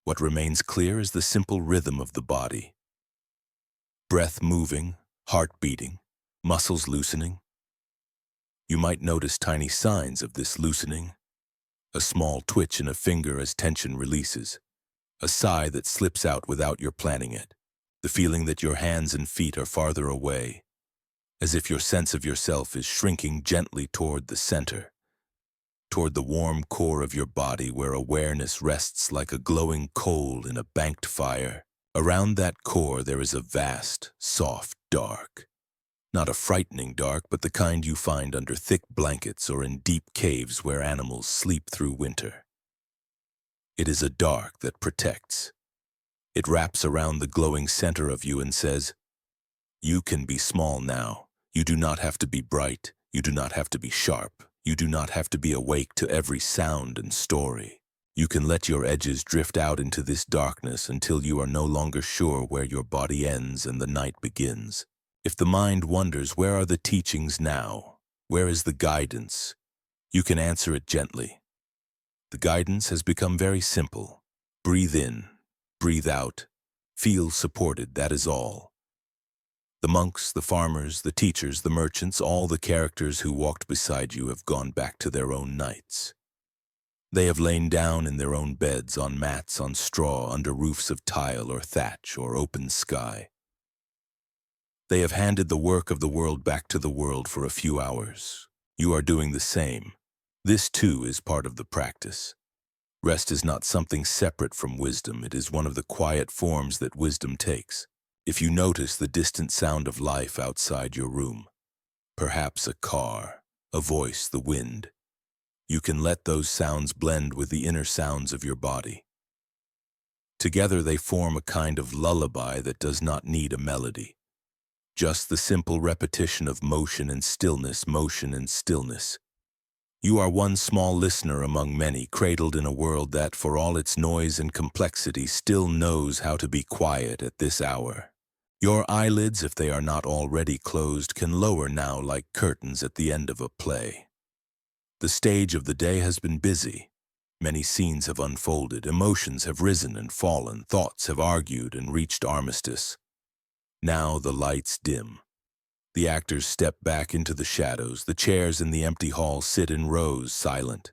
What remains clear is the simple rhythm of the body. Breath moving, heart beating, muscles loosening. You might notice tiny signs of this loosening. A small twitch in a finger as tension releases. A sigh that slips out without your planning it. The feeling that your hands and feet are farther away, as if your sense of yourself is shrinking gently toward the center, toward the warm core of your body where awareness rests like a glowing coal in a banked fire. Around that core there is a vast, soft dark. Not a frightening dark, but the kind you find under thick blankets or in deep caves where animals sleep through winter. It is a dark that protects. It wraps around the glowing center of you and says, "You can be small now. You do not have to be bright. You do not have to be sharp. You do not have to be awake to every sound and story. You can let your edges drift out into this darkness until you are no longer sure where your body ends and the night begins. If the mind wonders, where are the teachings now? Where is the guidance? You can answer it gently. The guidance has become very simple. Breathe in, breathe out, feel supported, that is all. The monks, the farmers, the teachers, the merchants, all the characters who walked beside you have gone back to their own nights. They have lain down in their own beds, on mats, on straw, under roofs of tile or thatch or open sky. They have handed the work of the world back to the world for a few hours. You are doing the same. This too is part of the practice. Rest is not something separate from wisdom. It is one of the quiet forms that wisdom takes. If you notice the distant sound of life outside your room, perhaps a car, a voice, the wind, you can let those sounds blend with the inner sounds of your body. Together they form a kind of lullaby that does not need a melody. Just the simple repetition of motion and stillness, motion and stillness. You are one small listener among many, cradled in a world that, for all its noise and complexity, still knows how to be quiet at this hour. Your eyelids, if they are not already closed, can lower now like curtains at the end of a play. The stage of the day has been busy. Many scenes have unfolded, emotions have risen and fallen, thoughts have argued and reached armistice. Now the lights dim. The actors step back into the shadows. The chairs in the empty hall sit in rows, silent.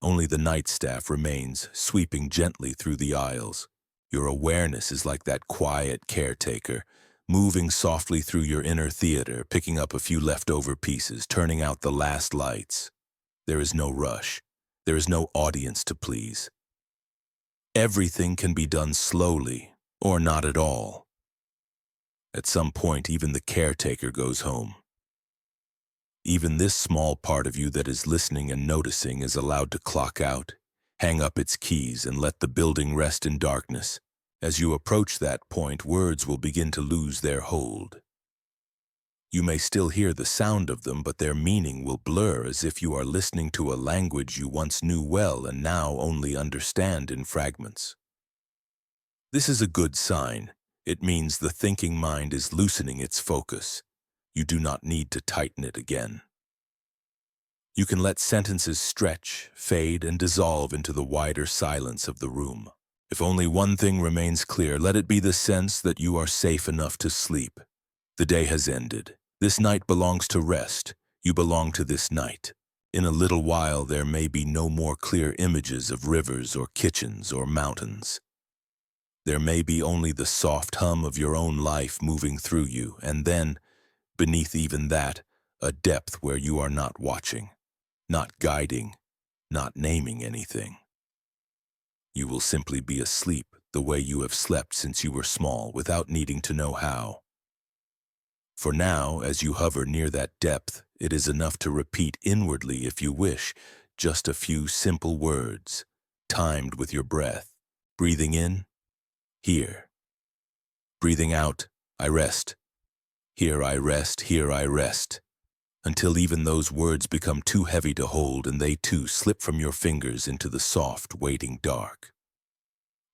Only the night staff remains, sweeping gently through the aisles. Your awareness is like that quiet caretaker, moving softly through your inner theater, picking up a few leftover pieces, turning out the last lights. There is no rush. There is no audience to please. Everything can be done slowly, or not at all. At some point, even the caretaker goes home. Even this small part of you that is listening and noticing is allowed to clock out, hang up its keys, and let the building rest in darkness. As you approach that point, words will begin to lose their hold. You may still hear the sound of them, but their meaning will blur as if you are listening to a language you once knew well and now only understand in fragments. This is a good sign. It means the thinking mind is loosening its focus. You do not need to tighten it again. You can let sentences stretch, fade, and dissolve into the wider silence of the room. If only one thing remains clear, let it be the sense that you are safe enough to sleep. The day has ended. This night belongs to rest. You belong to this night. In a little while, there may be no more clear images of rivers or kitchens or mountains. There may be only the soft hum of your own life moving through you, and then, beneath even that, a depth where you are not watching, not guiding, not naming anything. You will simply be asleep the way you have slept since you were small, without needing to know how. For now, as you hover near that depth, it is enough to repeat inwardly, if you wish, just a few simple words, timed with your breath. Breathing in, here. Breathing out, I rest. Here I rest, here I rest. Until even those words become too heavy to hold and they too slip from your fingers into the soft, waiting dark.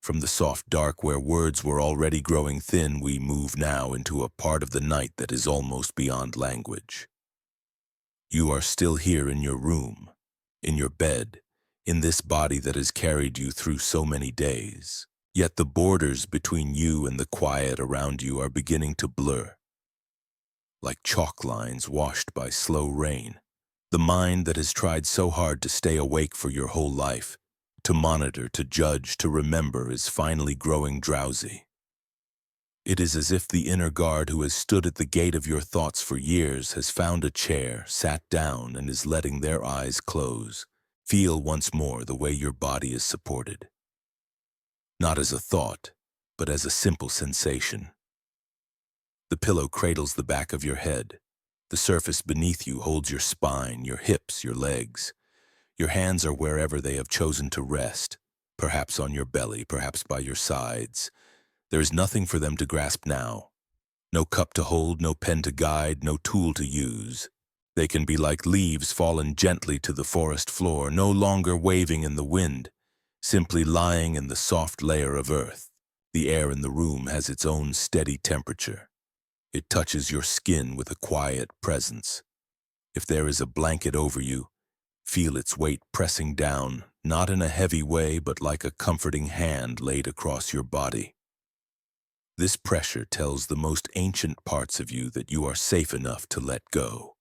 From the soft dark where words were already growing thin, we move now into a part of the night that is almost beyond language. You are still here in your room, in your bed, in this body that has carried you through so many days. Yet the borders between you and the quiet around you are beginning to blur. Like chalk lines washed by slow rain, the mind that has tried so hard to stay awake for your whole life, to monitor, to judge, to remember, is finally growing drowsy. It is as if the inner guard who has stood at the gate of your thoughts for years has found a chair, sat down, and is letting their eyes close. Feel once more the way your body is supported. Not as a thought, but as a simple sensation. The pillow cradles the back of your head. The surface beneath you holds your spine, your hips, your legs. Your hands are wherever they have chosen to rest, perhaps on your belly, perhaps by your sides. There is nothing for them to grasp now. No cup to hold, no pen to guide, no tool to use. They can be like leaves fallen gently to the forest floor, no longer waving in the wind, simply lying in the soft layer of earth. The air in the room has its own steady temperature. It touches your skin with a quiet presence. If there is a blanket over you, feel its weight pressing down, not in a heavy way, but like a comforting hand laid across your body. This pressure tells the most ancient parts of you that you are safe enough to let go.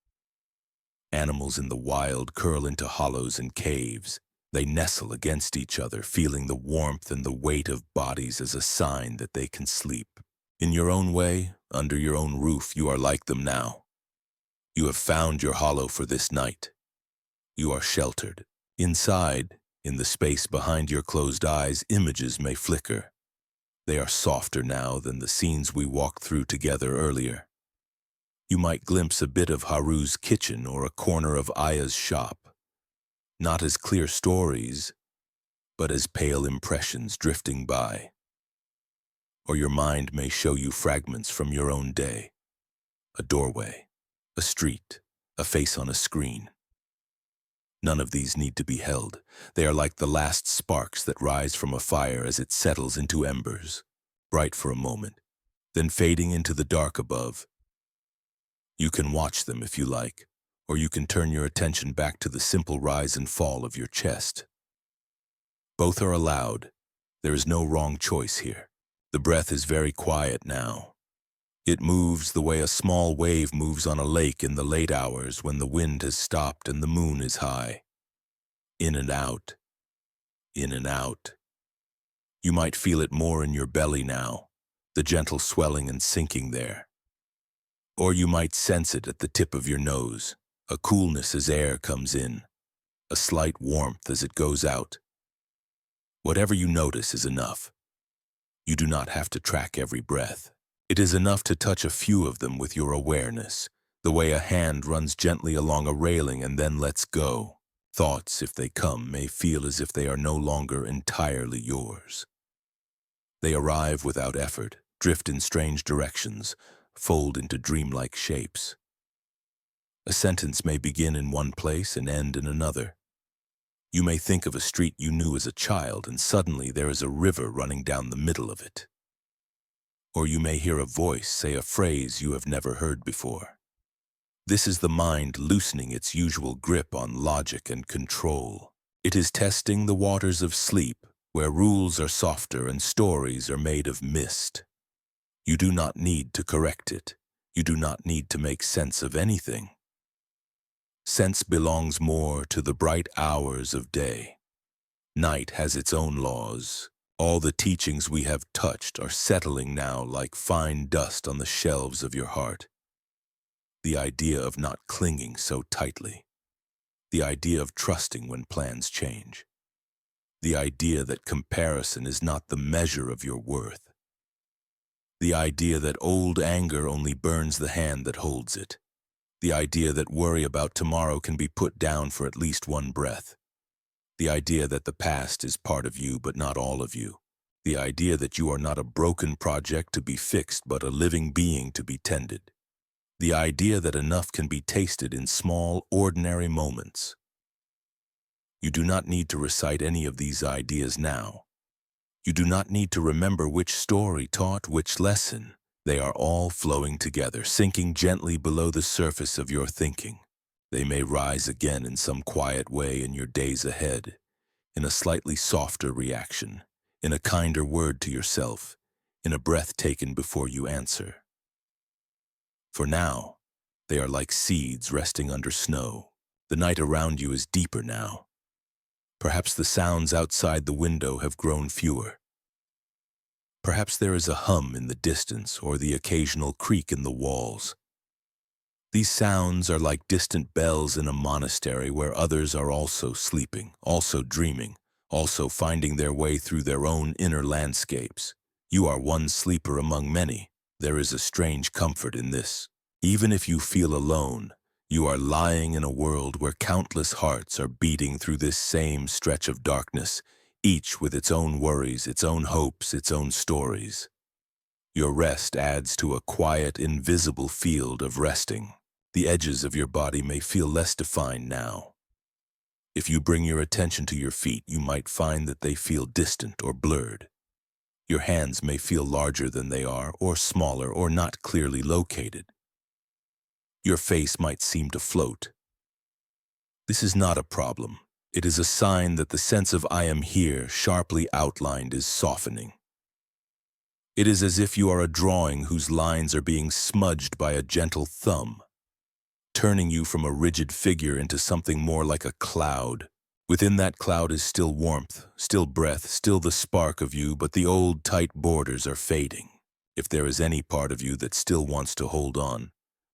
Animals in the wild curl into hollows and caves. They nestle against each other, feeling the warmth and the weight of bodies as a sign that they can sleep. In your own way, under your own roof, you are like them now. You have found your hollow for this night. You are sheltered. Inside, in the space behind your closed eyes, images may flicker. They are softer now than the scenes we walked through together earlier. You might glimpse a bit of Haru's kitchen or a corner of Aya's shop. Not as clear stories, but as pale impressions drifting by. Or your mind may show you fragments from your own day. A doorway, a street, a face on a screen. None of these need to be held. They are like the last sparks that rise from a fire as it settles into embers, bright for a moment, then fading into the dark above. You can watch them if you like, or you can turn your attention back to the simple rise and fall of your chest. Both are allowed. There is no wrong choice here. The breath is very quiet now. It moves the way a small wave moves on a lake in the late hours when the wind has stopped and the moon is high. In and out. In and out. You might feel it more in your belly now, the gentle swelling and sinking there. Or you might sense it at the tip of your nose, a coolness as air comes in, a slight warmth as it goes out. Whatever you notice is enough. You do not have to track every breath. It is enough to touch a few of them with your awareness, the way a hand runs gently along a railing and then lets go. Thoughts, if they come, may feel as if they are no longer entirely yours. They arrive without effort, drift in strange directions, fold into dreamlike shapes. A sentence may begin in one place and end in another. You may think of a street you knew as a child, and suddenly there is a river running down the middle of it. Or you may hear a voice say a phrase you have never heard before. This is the mind loosening its usual grip on logic and control. It is testing the waters of sleep, where rules are softer and stories are made of mist. You do not need to correct it. You do not need to make sense of anything. Sense belongs more to the bright hours of day. Night has its own laws. All the teachings we have touched are settling now like fine dust on the shelves of your heart. The idea of not clinging so tightly. The idea of trusting when plans change. The idea that comparison is not the measure of your worth. The idea that old anger only burns the hand that holds it. The idea that worry about tomorrow can be put down for at least one breath. The idea that the past is part of you but not all of you. The idea that you are not a broken project to be fixed but a living being to be tended. The idea that enough can be tasted in small, ordinary moments. You do not need to recite any of these ideas now. You do not need to remember which story taught which lesson. They are all flowing together, sinking gently below the surface of your thinking. They may rise again in some quiet way in your days ahead, in a slightly softer reaction, in a kinder word to yourself, in a breath taken before you answer. For now, they are like seeds resting under snow. The night around you is deeper now. Perhaps the sounds outside the window have grown fewer. Perhaps there is a hum in the distance or the occasional creak in the walls. These sounds are like distant bells in a monastery where others are also sleeping, also dreaming, also finding their way through their own inner landscapes. You are one sleeper among many. There is a strange comfort in this. Even if you feel alone, you are lying in a world where countless hearts are beating through this same stretch of darkness, each with its own worries, its own hopes, its own stories. Your rest adds to a quiet, invisible field of resting. The edges of your body may feel less defined now. If you bring your attention to your feet, you might find that they feel distant or blurred. Your hands may feel larger than they are, or smaller, or not clearly located. Your face might seem to float. This is not a problem. It is a sign that the sense of I am here, sharply outlined, is softening. It is as if you are a drawing whose lines are being smudged by a gentle thumb, turning you from a rigid figure into something more like a cloud. Within that cloud is still warmth, still breath, still the spark of you, but the old tight borders are fading. If there is any part of you that still wants to hold on,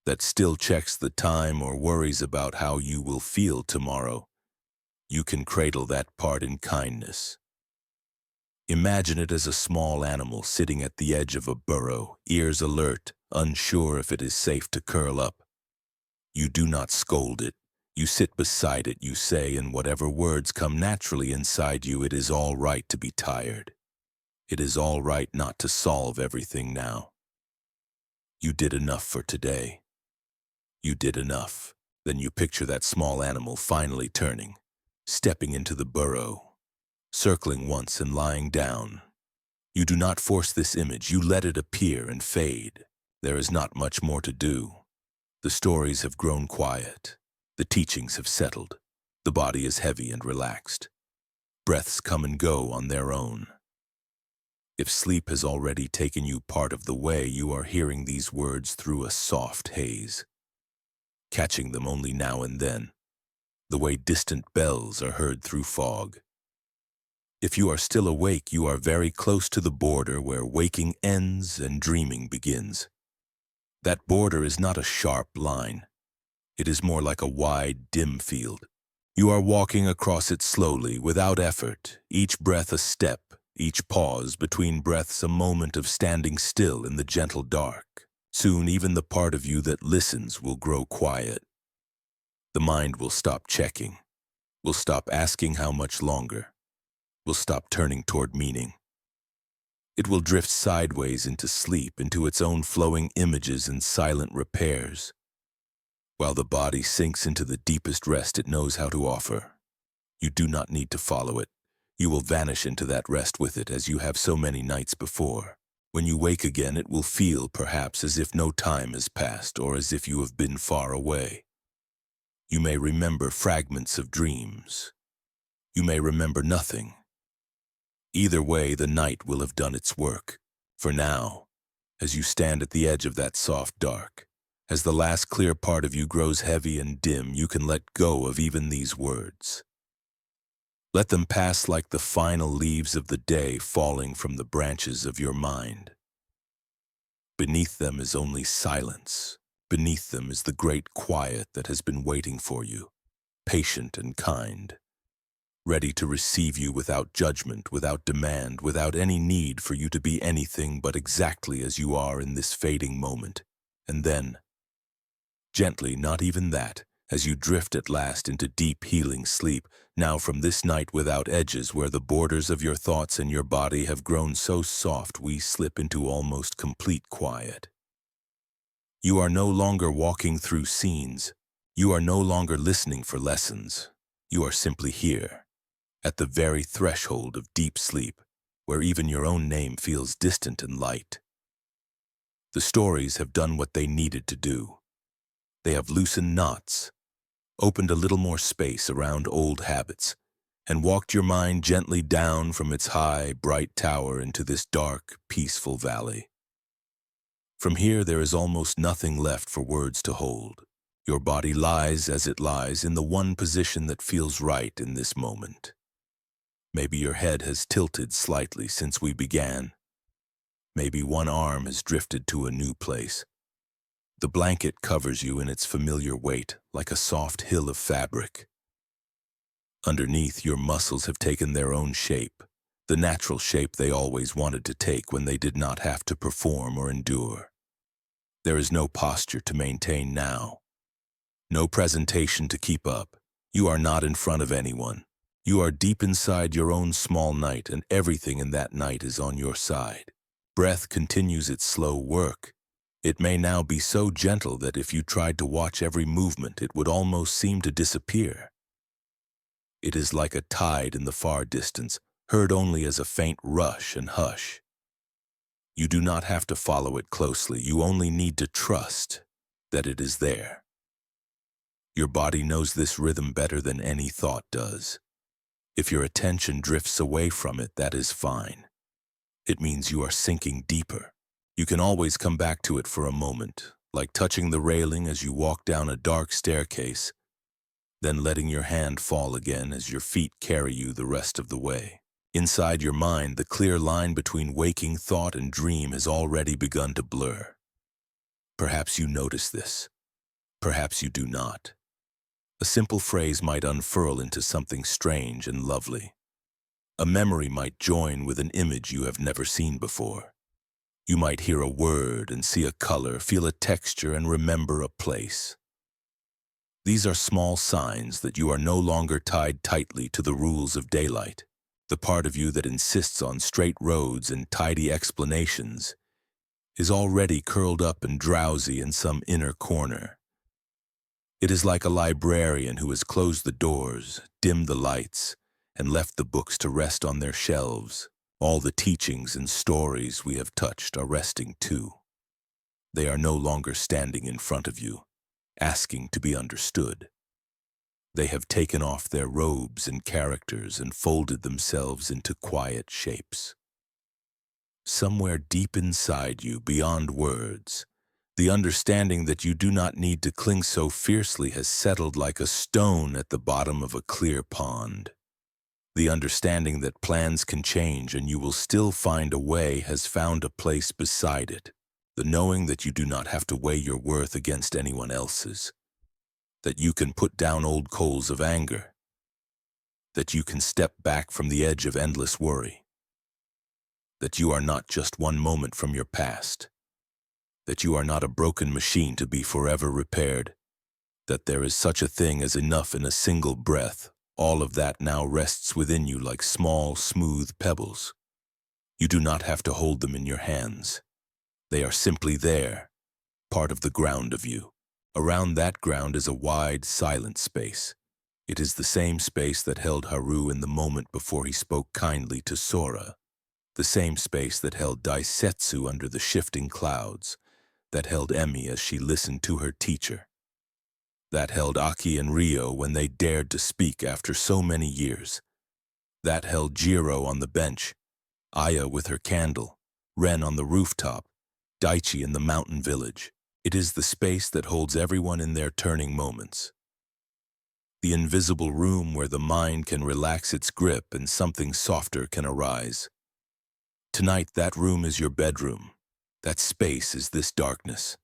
that still checks the time or worries about how you will feel tomorrow, you can cradle that part in kindness. Imagine it as a small animal sitting at the edge of a burrow, ears alert, unsure if it is safe to curl up. You do not scold it. You sit beside it, you say, in whatever words come naturally inside you, it is all right to be tired. It is all right not to solve everything now. You did enough for today. You did enough. Then you picture that small animal finally turning, stepping into the burrow, circling once and lying down. You do not force this image. You let it appear and fade. There is not much more to do. The stories have grown quiet. The teachings have settled. The body is heavy and relaxed. Breaths come and go on their own. If sleep has already taken you part of the way, you are hearing these words through a soft haze, catching them only now and then, the way distant bells are heard through fog. If you are still awake, you are very close to the border where waking ends and dreaming begins. That border is not a sharp line. It is more like a wide, dim field. You are walking across it slowly, without effort, each breath a step, each pause between breaths a moment of standing still in the gentle dark. Soon even the part of you that listens will grow quiet. The mind will stop checking, will stop asking how much longer, will stop turning toward meaning. It will drift sideways into sleep, into its own flowing images and silent repairs, while the body sinks into the deepest rest it knows how to offer. You do not need to follow it. You will vanish into that rest with it as you have so many nights before. When you wake again, it will feel, perhaps, as if no time has passed or as if you have been far away. You may remember fragments of dreams. You may remember nothing. Either way, the night will have done its work. For now, as you stand at the edge of that soft dark, as the last clear part of you grows heavy and dim, you can let go of even these words. Let them pass like the final leaves of the day falling from the branches of your mind. Beneath them is only silence. Beneath them is the great quiet that has been waiting for you, patient and kind, ready to receive you without judgment, without demand, without any need for you to be anything but exactly as you are in this fading moment. And then, gently, not even that, as you drift at last into deep healing sleep, now from this night without edges, where the borders of your thoughts and your body have grown so soft, we slip into almost complete quiet. You are no longer walking through scenes. You are no longer listening for lessons. You are simply here, at the very threshold of deep sleep, where even your own name feels distant and light. The stories have done what they needed to do. They have loosened knots, opened a little more space around old habits, and walked your mind gently down from its high, bright tower into this dark, peaceful valley. From here there is almost nothing left for words to hold. Your body lies as it lies in the one position that feels right in this moment. Maybe your head has tilted slightly since we began. Maybe one arm has drifted to a new place. The blanket covers you in its familiar weight, like a soft hill of fabric. Underneath, your muscles have taken their own shape, the natural shape they always wanted to take when they did not have to perform or endure. There is no posture to maintain now, no presentation to keep up. You are not in front of anyone. You are deep inside your own small night, and everything in that night is on your side. Breath continues its slow work. It may now be so gentle that if you tried to watch every movement, it would almost seem to disappear. It is like a tide in the far distance, heard only as a faint rush and hush. You do not have to follow it closely. You only need to trust that it is there. Your body knows this rhythm better than any thought does. If your attention drifts away from it, that is fine. It means you are sinking deeper. You can always come back to it for a moment, like touching the railing as you walk down a dark staircase, then letting your hand fall again as your feet carry you the rest of the way. Inside your mind, the clear line between waking thought and dream has already begun to blur. Perhaps you notice this. Perhaps you do not. A simple phrase might unfurl into something strange and lovely. A memory might join with an image you have never seen before. You might hear a word and see a color, feel a texture, and remember a place. These are small signs that you are no longer tied tightly to the rules of daylight. The part of you that insists on straight roads and tidy explanations is already curled up and drowsy in some inner corner. It is like a librarian who has closed the doors, dimmed the lights, and left the books to rest on their shelves. All the teachings and stories we have touched are resting too. They are no longer standing in front of you, asking to be understood. They have taken off their robes and characters and folded themselves into quiet shapes. Somewhere deep inside you, beyond words, the understanding that you do not need to cling so fiercely has settled like a stone at the bottom of a clear pond. The understanding that plans can change and you will still find a way has found a place beside it. The knowing that you do not have to weigh your worth against anyone else's. That you can put down old coals of anger. That you can step back from the edge of endless worry. that you are not just one moment from your past, that you are not a broken machine to be forever repaired, that there is such a thing as enough in a single breath. All of that now rests within you like small, smooth pebbles. You do not have to hold them in your hands. They are simply there, part of the ground of you. Around that ground is a wide, silent space. It is the same space that held Haru in the moment before he spoke kindly to Sora, the same space that held Daisetsu under the shifting clouds, that held Emi as she listened to her teacher, that held Aki and Rio when they dared to speak after so many years, that held Jiro on the bench, Aya with her candle, Ren on the rooftop, Daichi in the mountain village. It is the space that holds everyone in their turning moments. The invisible room where the mind can relax its grip and something softer can arise. Tonight, that room is your bedroom. That space is this darkness.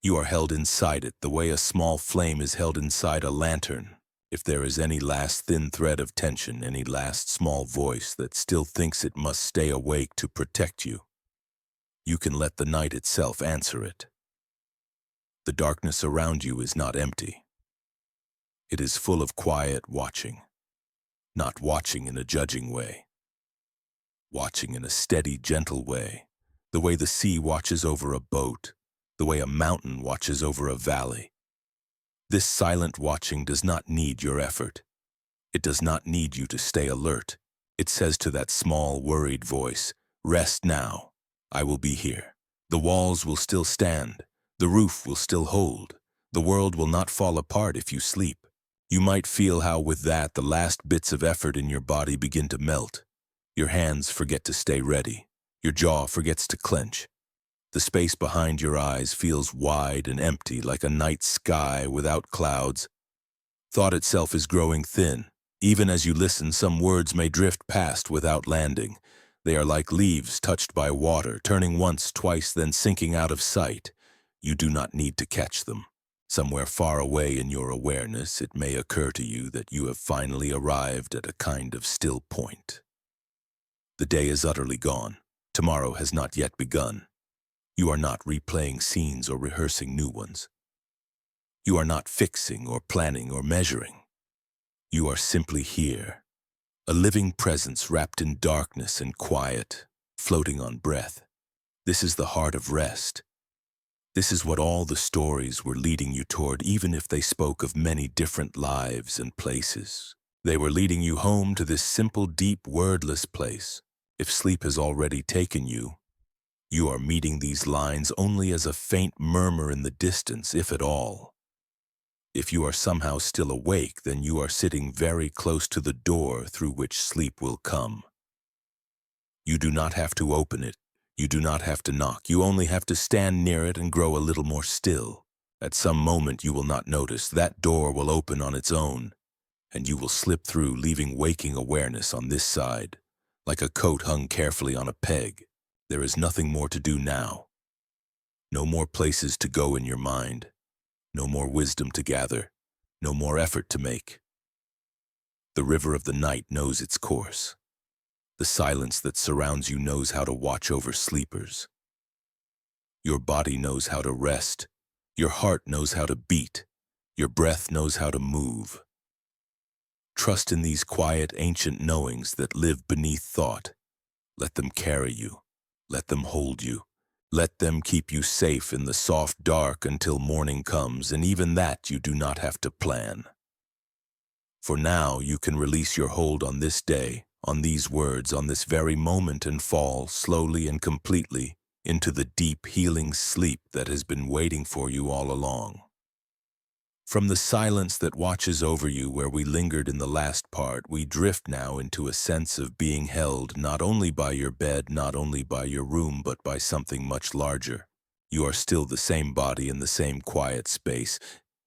You are held inside it the way a small flame is held inside a lantern. If there is any last thin thread of tension, any last small voice that still thinks it must stay awake to protect you, you can let the night itself answer it. The darkness around you is not empty. It is full of quiet watching, not watching in a judging way, watching in a steady, gentle way, the way the sea watches over a boat, the way a mountain watches over a valley. This silent watching does not need your effort. It does not need you to stay alert. It says to that small, worried voice, "Rest now. I will be here. The walls will still stand. The roof will still hold. The world will not fall apart if you sleep." You might feel how with that the last bits of effort in your body begin to melt. Your hands forget to stay ready. Your jaw forgets to clench. The space behind your eyes feels wide and empty like a night sky without clouds. Thought itself is growing thin. Even as you listen, some words may drift past without landing. They are like leaves touched by water, turning once, twice, then sinking out of sight. You do not need to catch them. Somewhere far away in your awareness, it may occur to you that you have finally arrived at a kind of still point. The day is utterly gone. Tomorrow has not yet begun. You are not replaying scenes or rehearsing new ones. You are not fixing or planning or measuring. You are simply here, a living presence wrapped in darkness and quiet, floating on breath. This is the heart of rest. This is what all the stories were leading you toward, even if they spoke of many different lives and places. They were leading you home to this simple, deep, wordless place. If sleep has already taken you, you are meeting these lines only as a faint murmur in the distance, if at all. If you are somehow still awake, then you are sitting very close to the door through which sleep will come. You do not have to open it. You do not have to knock. You only have to stand near it and grow a little more still. At some moment you will not notice. That door will open on its own, and you will slip through, leaving waking awareness on this side, like a coat hung carefully on a peg. There is nothing more to do now. No more places to go in your mind. No more wisdom to gather. No more effort to make. The river of the night knows its course. The silence that surrounds you knows how to watch over sleepers. Your body knows how to rest. Your heart knows how to beat. Your breath knows how to move. Trust in these quiet, ancient knowings that live beneath thought. Let them carry you. Let them hold you. Let them keep you safe in the soft dark until morning comes, and even that you do not have to plan. For now, you can release your hold on this day, on these words, on this very moment, and fall slowly and completely into the deep, healing sleep that has been waiting for you all along. From the silence that watches over you where we lingered in the last part, we drift now into a sense of being held not only by your bed, not only by your room, but by something much larger. You are still the same body in the same quiet space,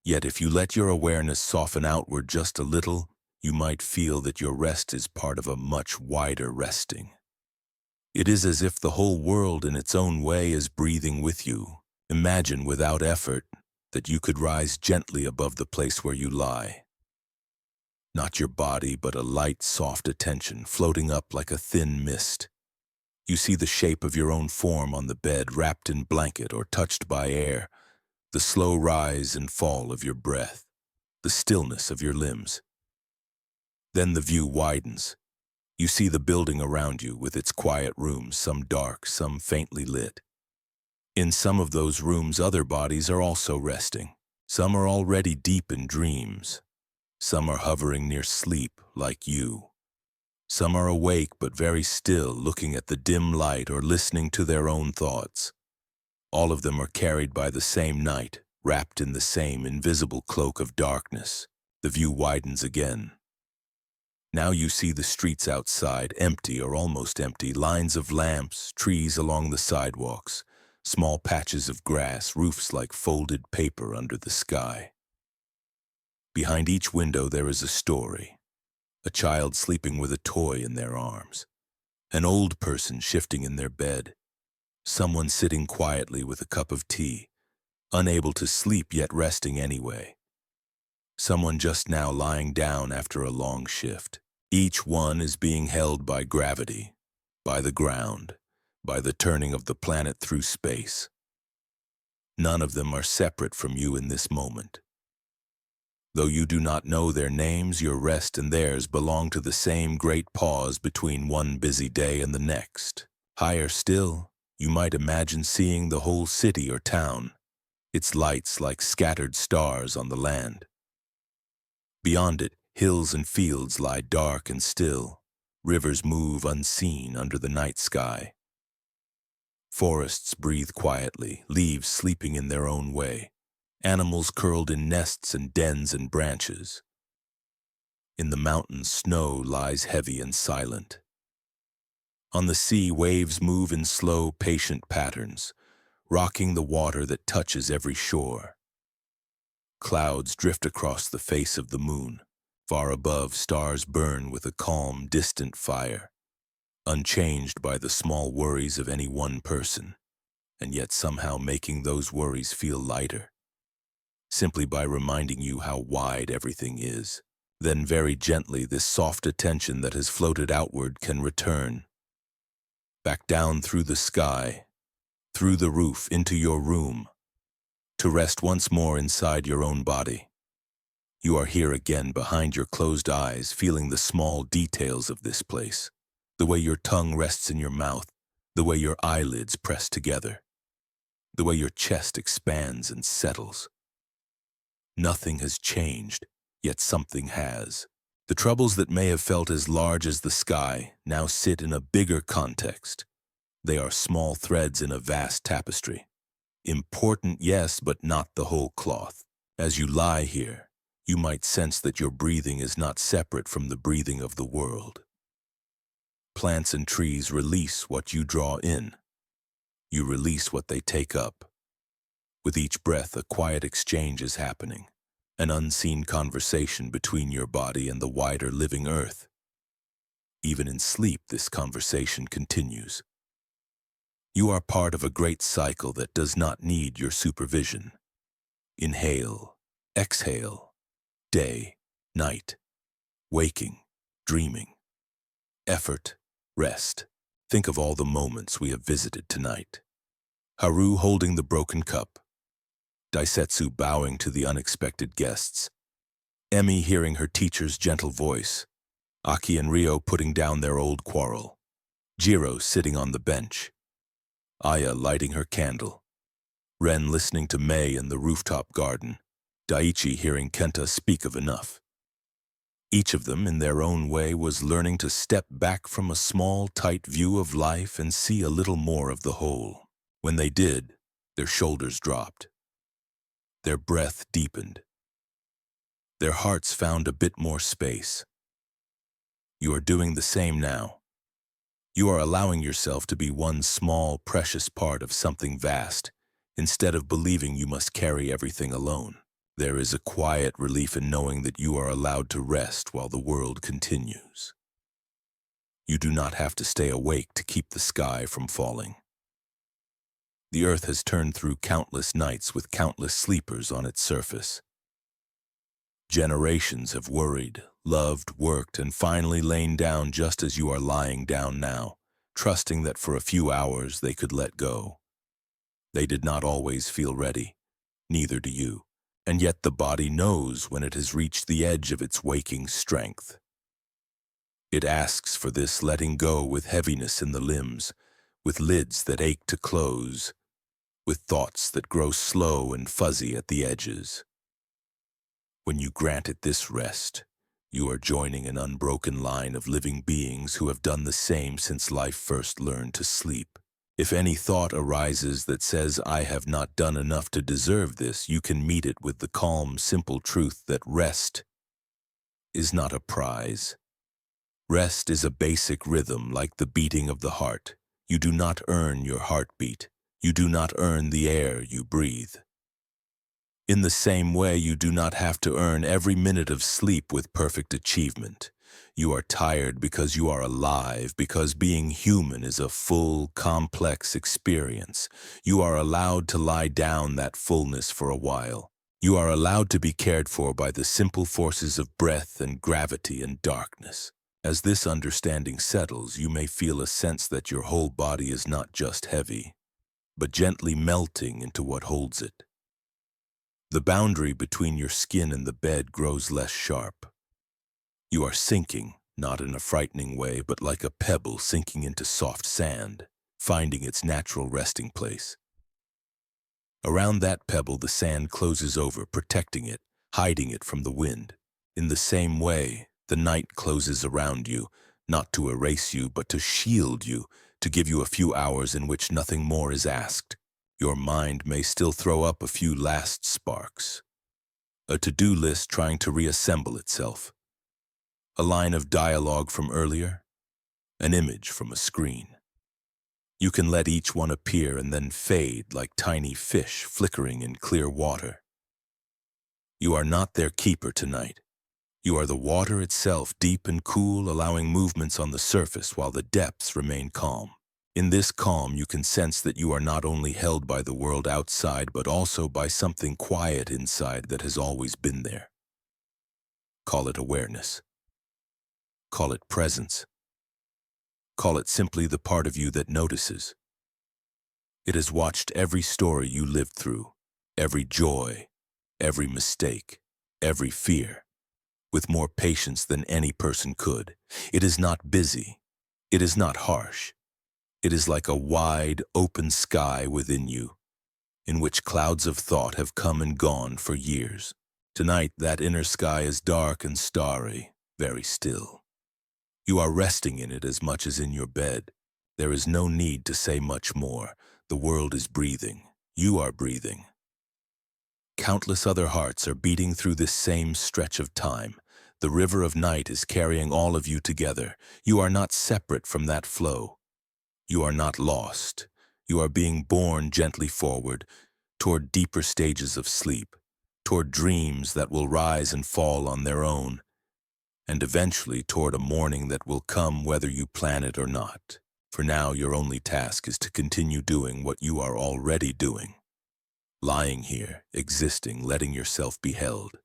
yet if you let your awareness soften outward just a little, you might feel that your rest is part of a much wider resting. It is as if the whole world in its own way is breathing with you. Imagine without effort that you could rise gently above the place where you lie. Not your body, but a light, soft attention floating up like a thin mist. You see the shape of your own form on the bed, wrapped in blanket or touched by air, the slow rise and fall of your breath, the stillness of your limbs. Then the view widens. You see the building around you with its quiet rooms, some dark, some faintly lit. In some of those rooms, other bodies are also resting. Some are already deep in dreams. Some are hovering near sleep, like you. Some are awake but very still, looking at the dim light or listening to their own thoughts. All of them are carried by the same night, wrapped in the same invisible cloak of darkness. The view widens again. Now you see the streets outside, empty or almost empty, lines of lamps, trees along the sidewalks, small patches of grass, roofs like folded paper under the sky. Behind each window there is a story. A child sleeping with a toy in their arms. An old person shifting in their bed. Someone sitting quietly with a cup of tea, unable to sleep yet resting anyway. Someone just now lying down after a long shift. Each one is being held by gravity, by the ground, by the turning of the planet through space. None of them are separate from you in this moment. Though you do not know their names, your rest and theirs belong to the same great pause between one busy day and the next. Higher still, you might imagine seeing the whole city or town, its lights like scattered stars on the land. Beyond it, hills and fields lie dark and still. Rivers move unseen under the night sky. Forests breathe quietly, leaves sleeping in their own way. Animals curled in nests and dens and branches. In the mountains, snow lies heavy and silent. On the sea, waves move in slow, patient patterns, rocking the water that touches every shore. Clouds drift across the face of the moon. Far above, stars burn with a calm, distant fire, unchanged by the small worries of any one person, and yet somehow making those worries feel lighter, simply by reminding you how wide everything is. Then very gently, this soft attention that has floated outward can return, back down through the sky, through the roof, into your room, to rest once more inside your own body. You are here again behind your closed eyes, feeling the small details of this place, the way your tongue rests in your mouth, the way your eyelids press together, the way your chest expands and settles. Nothing has changed, yet something has. The troubles that may have felt as large as the sky now sit in a bigger context. They are small threads in a vast tapestry. Important, yes, but not the whole cloth. As you lie here, you might sense that your breathing is not separate from the breathing of the world. Plants and trees release what you draw in. You release what they take up. With each breath, a quiet exchange is happening, an unseen conversation between your body and the wider living earth. Even in sleep, this conversation continues. You are part of a great cycle that does not need your supervision. Inhale, exhale, day, night, waking, dreaming, effort, rest. Think of all the moments we have visited tonight. Haru holding the broken cup, Daisetsu bowing to the unexpected guests, Emi hearing her teacher's gentle voice, Aki and Ryo putting down their old quarrel, Jiro sitting on the bench, Aya lighting her candle, Ren listening to Mei in the rooftop garden, Daiichi hearing Kenta speak of enough. Each of them, in their own way, was learning to step back from a small, tight view of life and see a little more of the whole. When they did, their shoulders dropped. Their breath deepened. Their hearts found a bit more space. You are doing the same now. You are allowing yourself to be one small, precious part of something vast, instead of believing you must carry everything alone. There is a quiet relief in knowing that you are allowed to rest while the world continues. You do not have to stay awake to keep the sky from falling. The earth has turned through countless nights with countless sleepers on its surface. Generations have worried, loved, worked, and finally lain down just as you are lying down now, trusting that for a few hours they could let go. They did not always feel ready, neither do you, and yet the body knows when it has reached the edge of its waking strength. It asks for this letting go with heaviness in the limbs, with lids that ache to close, with thoughts that grow slow and fuzzy at the edges. When you grant it this rest, you are joining an unbroken line of living beings who have done the same since life first learned to sleep. If any thought arises that says, "I have not done enough to deserve this," you can meet it with the calm, simple truth that rest is not a prize. Rest is a basic rhythm like the beating of the heart. You do not earn your heartbeat. You do not earn the air you breathe. In the same way, you do not have to earn every minute of sleep with perfect achievement. You are tired because you are alive, because being human is a full, complex experience. You are allowed to lie down that fullness for a while. You are allowed to be cared for by the simple forces of breath and gravity and darkness. As this understanding settles, you may feel a sense that your whole body is not just heavy, but gently melting into what holds it. The boundary between your skin and the bed grows less sharp. You are sinking, not in a frightening way, but like a pebble sinking into soft sand, finding its natural resting place. Around that pebble, the sand closes over, protecting it, hiding it from the wind. In the same way, the night closes around you, not to erase you, but to shield you, to give you a few hours in which nothing more is asked. Your mind may still throw up a few last sparks. A to-do list trying to reassemble itself. A line of dialogue from earlier. An image from a screen. You can let each one appear and then fade like tiny fish flickering in clear water. You are not their keeper tonight. You are the water itself, deep and cool, allowing movements on the surface while the depths remain calm. In this calm, you can sense that you are not only held by the world outside, but also by something quiet inside that has always been there. Call it awareness. Call it presence. Call it simply the part of you that notices. It has watched every story you lived through, every joy, every mistake, every fear, with more patience than any person could. It is not busy. It is not harsh. It is like a wide, open sky within you, in which clouds of thought have come and gone for years. Tonight, that inner sky is dark and starry, very still. You are resting in it as much as in your bed. There is no need to say much more. The world is breathing. You are breathing. Countless other hearts are beating through this same stretch of time. The river of night is carrying all of you together. You are not separate from that flow. You are not lost. You are being borne gently forward, toward deeper stages of sleep, toward dreams that will rise and fall on their own, and eventually toward a morning that will come whether you plan it or not. For now, your only task is to continue doing what you are already doing. Lying here, existing, letting yourself be held.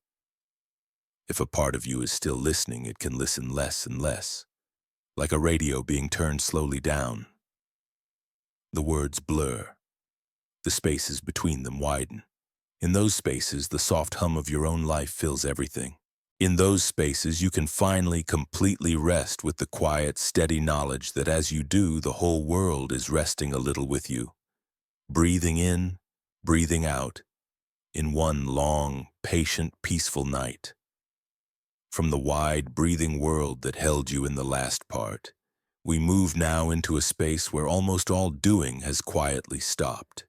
If a part of you is still listening, it can listen less and less, like a radio being turned slowly down. The words blur. The spaces between them widen. In those spaces, the soft hum of your own life fills everything. In those spaces, you can finally completely rest with the quiet, steady knowledge that as you do, the whole world is resting a little with you. Breathing in, breathing out, in one long, patient, peaceful night. From the wide, breathing world that held you in the last part, we move now into a space where almost all doing has quietly stopped.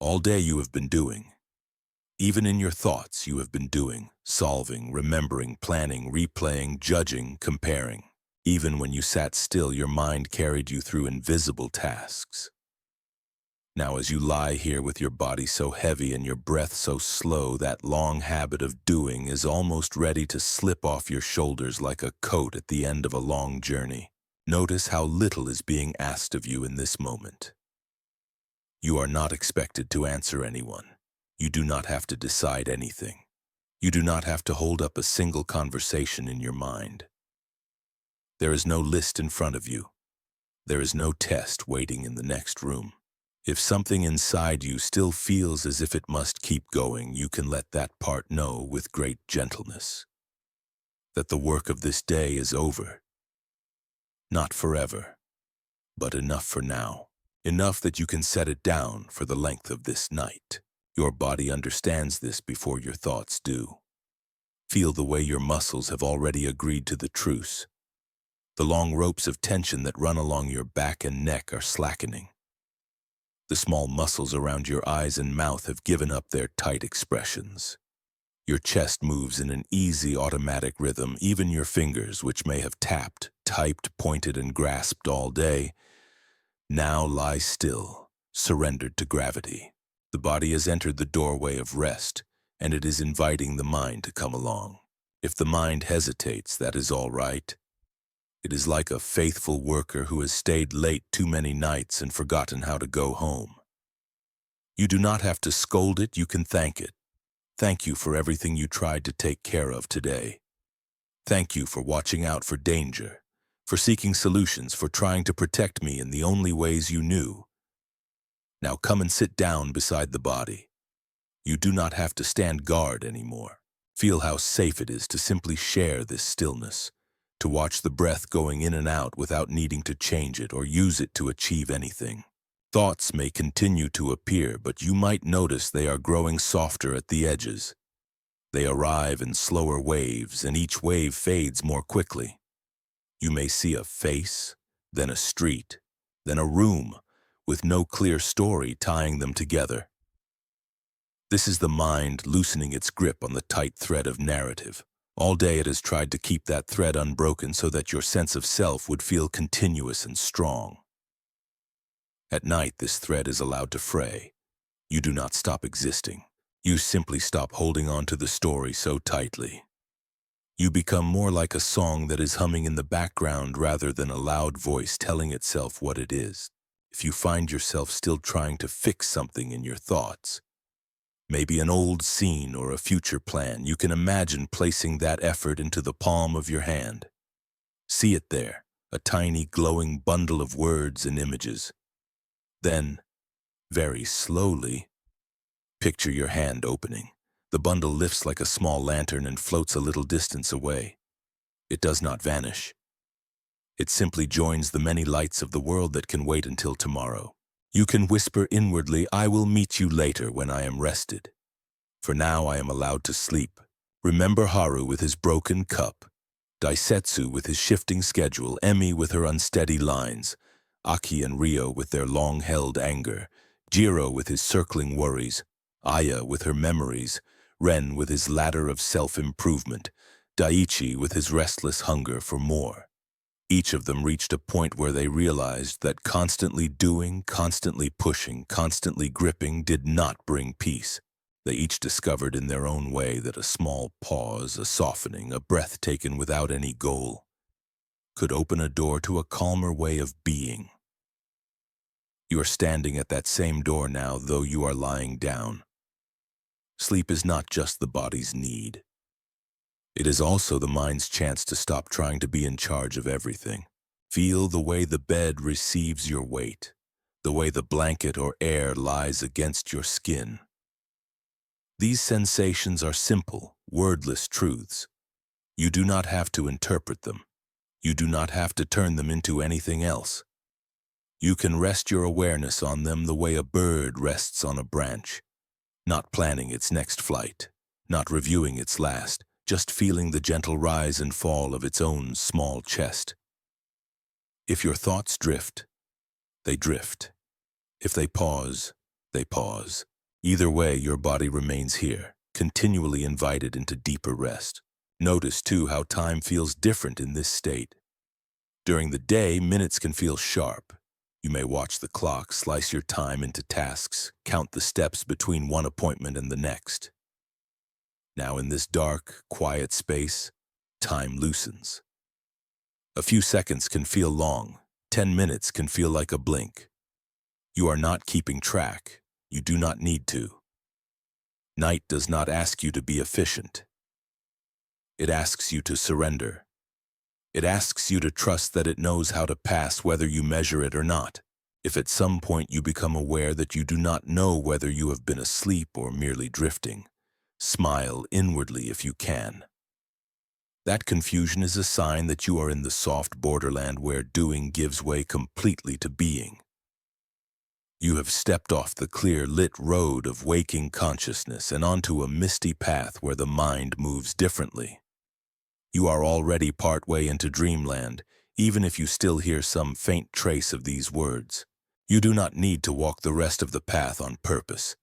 All day you have been doing. Even in your thoughts you have been doing, solving, remembering, planning, replaying, judging, comparing. Even when you sat still, your mind carried you through invisible tasks. Now as you lie here with your body so heavy and your breath so slow, that long habit of doing is almost ready to slip off your shoulders like a coat at the end of a long journey. Notice how little is being asked of you in this moment. You are not expected to answer anyone. You do not have to decide anything. You do not have to hold up a single conversation in your mind. There is no list in front of you. There is no test waiting in the next room. If something inside you still feels as if it must keep going, you can let that part know with great gentleness that the work of this day is over. Not forever, but enough for now. Enough that you can set it down for the length of this night. Your body understands this before your thoughts do. Feel the way your muscles have already agreed to the truce. The long ropes of tension that run along your back and neck are slackening. The small muscles around your eyes and mouth have given up their tight expressions. Your chest moves in an easy, automatic rhythm. Even your fingers, which may have tapped, typed, pointed, and grasped all day, now lie still, surrendered to gravity. The body has entered the doorway of rest, and it is inviting the mind to come along. If the mind hesitates, that is all right. It is like a faithful worker who has stayed late too many nights and forgotten how to go home. You do not have to scold it, you can thank it. Thank you for everything you tried to take care of today. Thank you for watching out for danger, for seeking solutions, for trying to protect me in the only ways you knew. Now come and sit down beside the body. You do not have to stand guard anymore. Feel how safe it is to simply share this stillness, to watch the breath going in and out without needing to change it or use it to achieve anything. Thoughts may continue to appear, but you might notice they are growing softer at the edges. They arrive in slower waves, and each wave fades more quickly. You may see a face, then a street, then a room, with no clear story tying them together. This is the mind loosening its grip on the tight thread of narrative. All day it has tried to keep that thread unbroken so that your sense of self would feel continuous and strong. At night, this thread is allowed to fray. You do not stop existing. You simply stop holding on to the story so tightly. You become more like a song that is humming in the background rather than a loud voice telling itself what it is. If you find yourself still trying to fix something in your thoughts, maybe an old scene or a future plan, you can imagine placing that effort into the palm of your hand. See it there, a tiny glowing bundle of words and images. Then, very slowly, picture your hand opening. The bundle lifts like a small lantern and floats a little distance away. It does not vanish. It simply joins the many lights of the world that can wait until tomorrow. You can whisper inwardly, "I will meet you later when I am rested. For now I am allowed to sleep." Remember Haru with his broken cup, Daisetsu with his shifting schedule, Emi with her unsteady lines, Aki and Ryo with their long-held anger, Jiro with his circling worries, Aya with her memories, Ren with his ladder of self-improvement, Daiichi with his restless hunger for more. Each of them reached a point where they realized that constantly doing, constantly pushing, constantly gripping did not bring peace. They each discovered in their own way that a small pause, a softening, a breath taken without any goal, could open a door to a calmer way of being. You are standing at that same door now, though you are lying down. Sleep is not just the body's need. It is also the mind's chance to stop trying to be in charge of everything. Feel the way the bed receives your weight, the way the blanket or air lies against your skin. These sensations are simple, wordless truths. You do not have to interpret them. You do not have to turn them into anything else. You can rest your awareness on them the way a bird rests on a branch, not planning its next flight, not reviewing its last, just feeling the gentle rise and fall of its own small chest. If your thoughts drift, they drift. If they pause, they pause. Either way, your body remains here, continually invited into deeper rest. Notice, too, how time feels different in this state. During the day, minutes can feel sharp. You may watch the clock, slice your time into tasks, count the steps between one appointment and the next. Now in this dark, quiet space, time loosens. A few seconds can feel long. 10 minutes can feel like a blink. You are not keeping track. You do not need to. Night does not ask you to be efficient. It asks you to surrender. It asks you to trust that it knows how to pass whether you measure it or not. If at some point you become aware that you do not know whether you have been asleep or merely drifting, smile inwardly if you can. That confusion is a sign that you are in the soft borderland where doing gives way completely to being. You have stepped off the clear, lit road of waking consciousness and onto a misty path where the mind moves differently. You are already partway into dreamland, even if you still hear some faint trace of these words. You do not need to walk the rest of the path on purpose.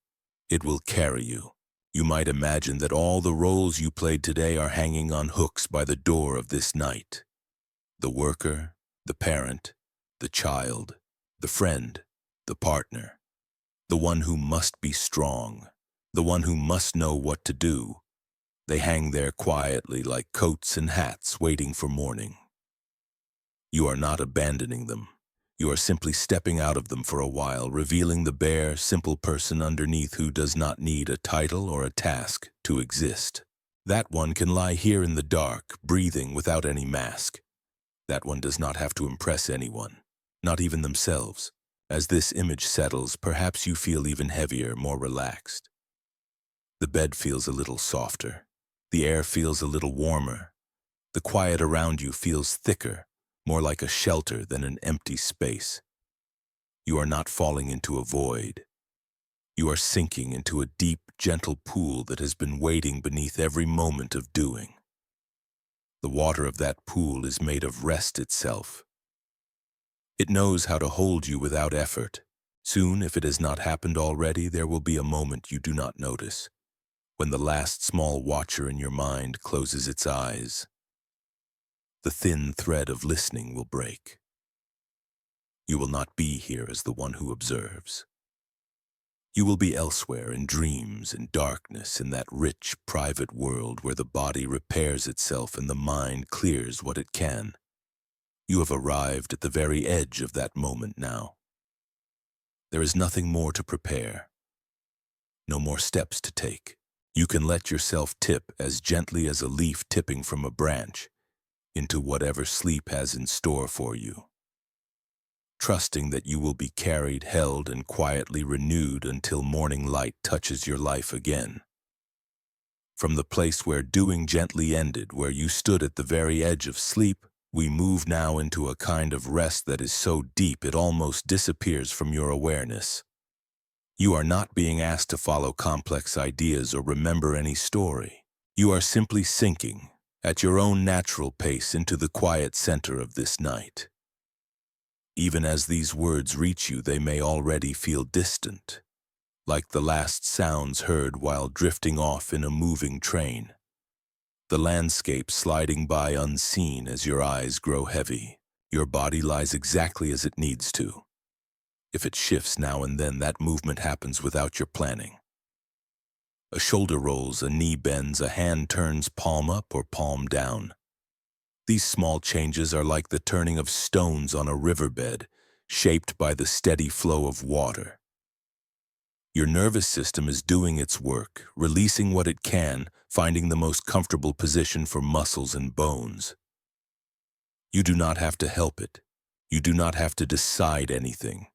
It will carry you. You might imagine that all the roles you played today are hanging on hooks by the door of this night. The worker, the parent, the child, the friend, the partner, the one who must be strong, the one who must know what to do. They hang there quietly like coats and hats waiting for morning. You are not abandoning them. You are simply stepping out of them for a while, revealing the bare, simple person underneath who does not need a title or a task to exist. That one can lie here in the dark, breathing without any mask. That one does not have to impress anyone, not even themselves. As this image settles, perhaps you feel even heavier, more relaxed. The bed feels a little softer. The air feels a little warmer. The quiet around you feels thicker, more like a shelter than an empty space. You are not falling into a void. You are sinking into a deep, gentle pool that has been waiting beneath every moment of doing. The water of that pool is made of rest itself. It knows how to hold you without effort. Soon, if it has not happened already, there will be a moment you do not notice, when the last small watcher in your mind closes its eyes. The thin thread of listening will break. You will not be here as the one who observes. You will be elsewhere in dreams, in darkness, in that rich, private world where the body repairs itself and the mind clears what it can. You have arrived at the very edge of that moment now. There is nothing more to prepare, no more steps to take. You can let yourself tip as gently as a leaf tipping from a branch into whatever sleep has in store for you, trusting that you will be carried, held, and quietly renewed until morning light touches your life again. From the place where doing gently ended, where you stood at the very edge of sleep, we move now into a kind of rest that is so deep it almost disappears from your awareness. You are not being asked to follow complex ideas or remember any story. You are simply sinking, at your own natural pace, into the quiet center of this night. Even as these words reach you, they may already feel distant, like the last sounds heard while drifting off in a moving train. The landscape sliding by unseen as your eyes grow heavy. Your body lies exactly as it needs to. If it shifts now and then, that movement happens without your planning. A shoulder rolls, a knee bends, a hand turns palm up or palm down. These small changes are like the turning of stones on a riverbed, shaped by the steady flow of water. Your nervous system is doing its work, releasing what it can, finding the most comfortable position for muscles and bones. You do not have to help it. You do not have to decide anything.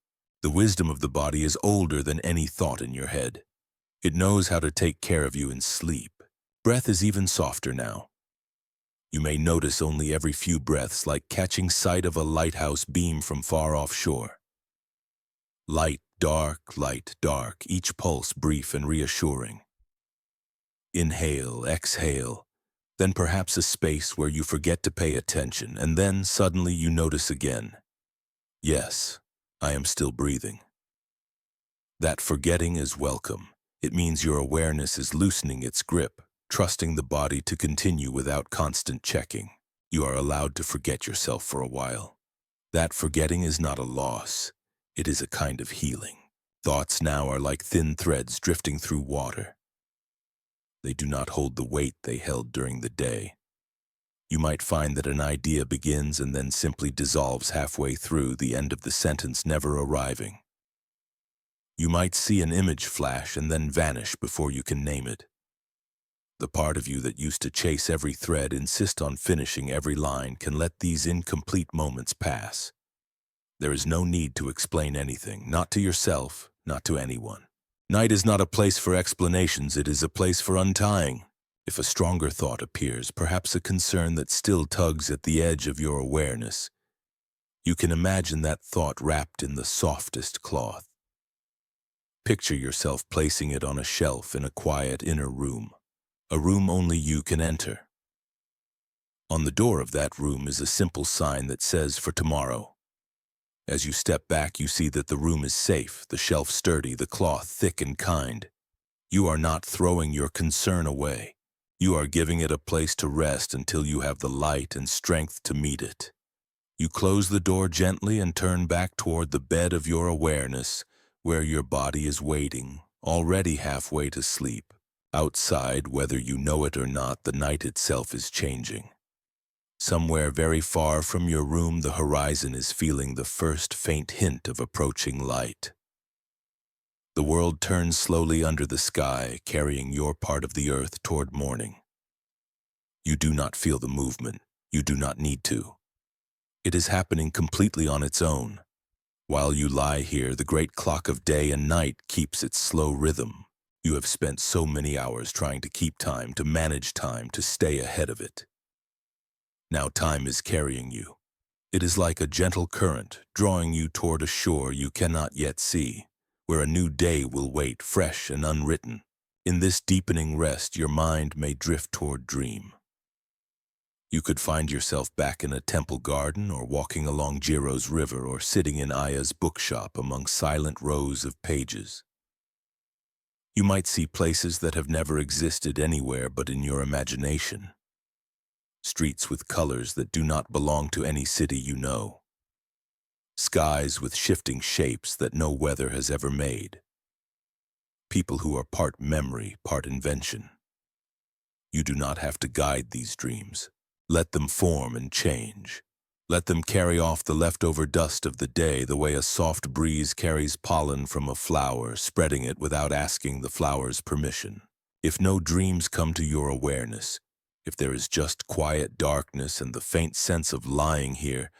The wisdom of the body is older than any thought in your head. It knows how to take care of you in sleep. Breath is even softer now. You may notice only every few breaths, like catching sight of a lighthouse beam from far offshore. Light, dark, each pulse brief and reassuring. Inhale, exhale, then perhaps a space where you forget to pay attention, and then suddenly you notice again. Yes, I am still breathing. That forgetting is welcome. It means your awareness is loosening its grip, trusting the body to continue without constant checking. You are allowed to forget yourself for a while. That forgetting is not a loss. It is a kind of healing. Thoughts now are like thin threads drifting through water. They do not hold the weight they held during the day. You might find that an idea begins and then simply dissolves halfway through, the end of the sentence never arriving. You might see an image flash and then vanish before you can name it. The part of you that used to chase every thread, insist on finishing every line, can let these incomplete moments pass. There is no need to explain anything, not to yourself, not to anyone. Night is not a place for explanations, it is a place for untying. If a stronger thought appears, perhaps a concern that still tugs at the edge of your awareness, you can imagine that thought wrapped in the softest cloth. Picture yourself placing it on a shelf in a quiet inner room, a room only you can enter. On the door of that room is a simple sign that says, "For tomorrow." As you step back, you see that the room is safe, the shelf sturdy, the cloth thick and kind. You are not throwing your concern away. You are giving it a place to rest until you have the light and strength to meet it. You close the door gently and turn back toward the bed of your awareness, where your body is waiting, already halfway to sleep. Outside, whether you know it or not, the night itself is changing. Somewhere very far from your room, the horizon is feeling the first faint hint of approaching light. The world turns slowly under the sky, carrying your part of the earth toward morning. You do not feel the movement. You do not need to. It is happening completely on its own. While you lie here, the great clock of day and night keeps its slow rhythm. You have spent so many hours trying to keep time, to manage time, to stay ahead of it. Now time is carrying you. It is like a gentle current, drawing you toward a shore you cannot yet see, where a new day will wait, fresh and unwritten. In this deepening rest, your mind may drift toward dream. You could find yourself back in a temple garden, or walking along Jiro's river, or sitting in Aya's bookshop among silent rows of pages. You might see places that have never existed anywhere but in your imagination. Streets with colors that do not belong to any city you know. Skies with shifting shapes that no weather has ever made. People who are part memory, part invention. You do not have to guide these dreams. Let them form and change. Let them carry off the leftover dust of the day the way a soft breeze carries pollen from a flower, spreading it without asking the flower's permission. If no dreams come to your awareness, if there is just quiet darkness and the faint sense of lying here,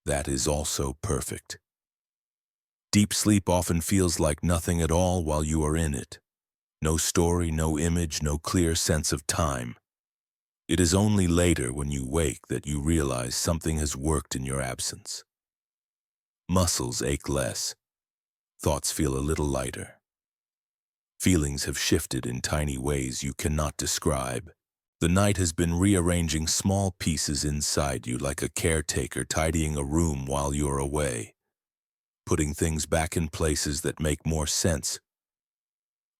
that is also perfect. Deep sleep often feels like nothing at all while you are in it. No story, no image, no clear sense of time. It is only later when you wake that you realize something has worked in your absence. Muscles ache less. Thoughts feel a little lighter. Feelings have shifted in tiny ways you cannot describe. The night has been rearranging small pieces inside you, like a caretaker tidying a room while you're away, putting things back in places that make more sense,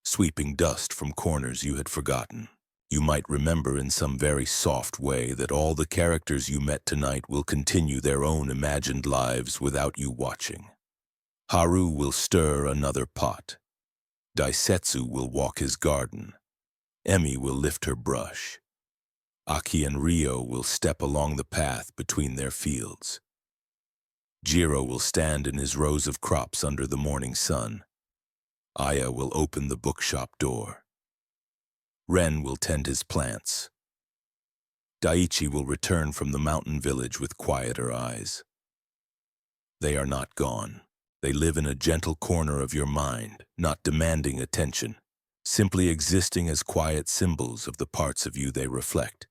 sweeping dust from corners you had forgotten. You might remember in some very soft way that all the characters you met tonight will continue their own imagined lives without you watching. Haru will stir another pot. Daisetsu will walk his garden. Emi will lift her brush. Aki and Rio will step along the path between their fields. Jiro will stand in his rows of crops under the morning sun. Aya will open the bookshop door. Ren will tend his plants. Daiichi will return from the mountain village with quieter eyes. They are not gone. They live in a gentle corner of your mind, not demanding attention, simply existing as quiet symbols of the parts of you they reflect.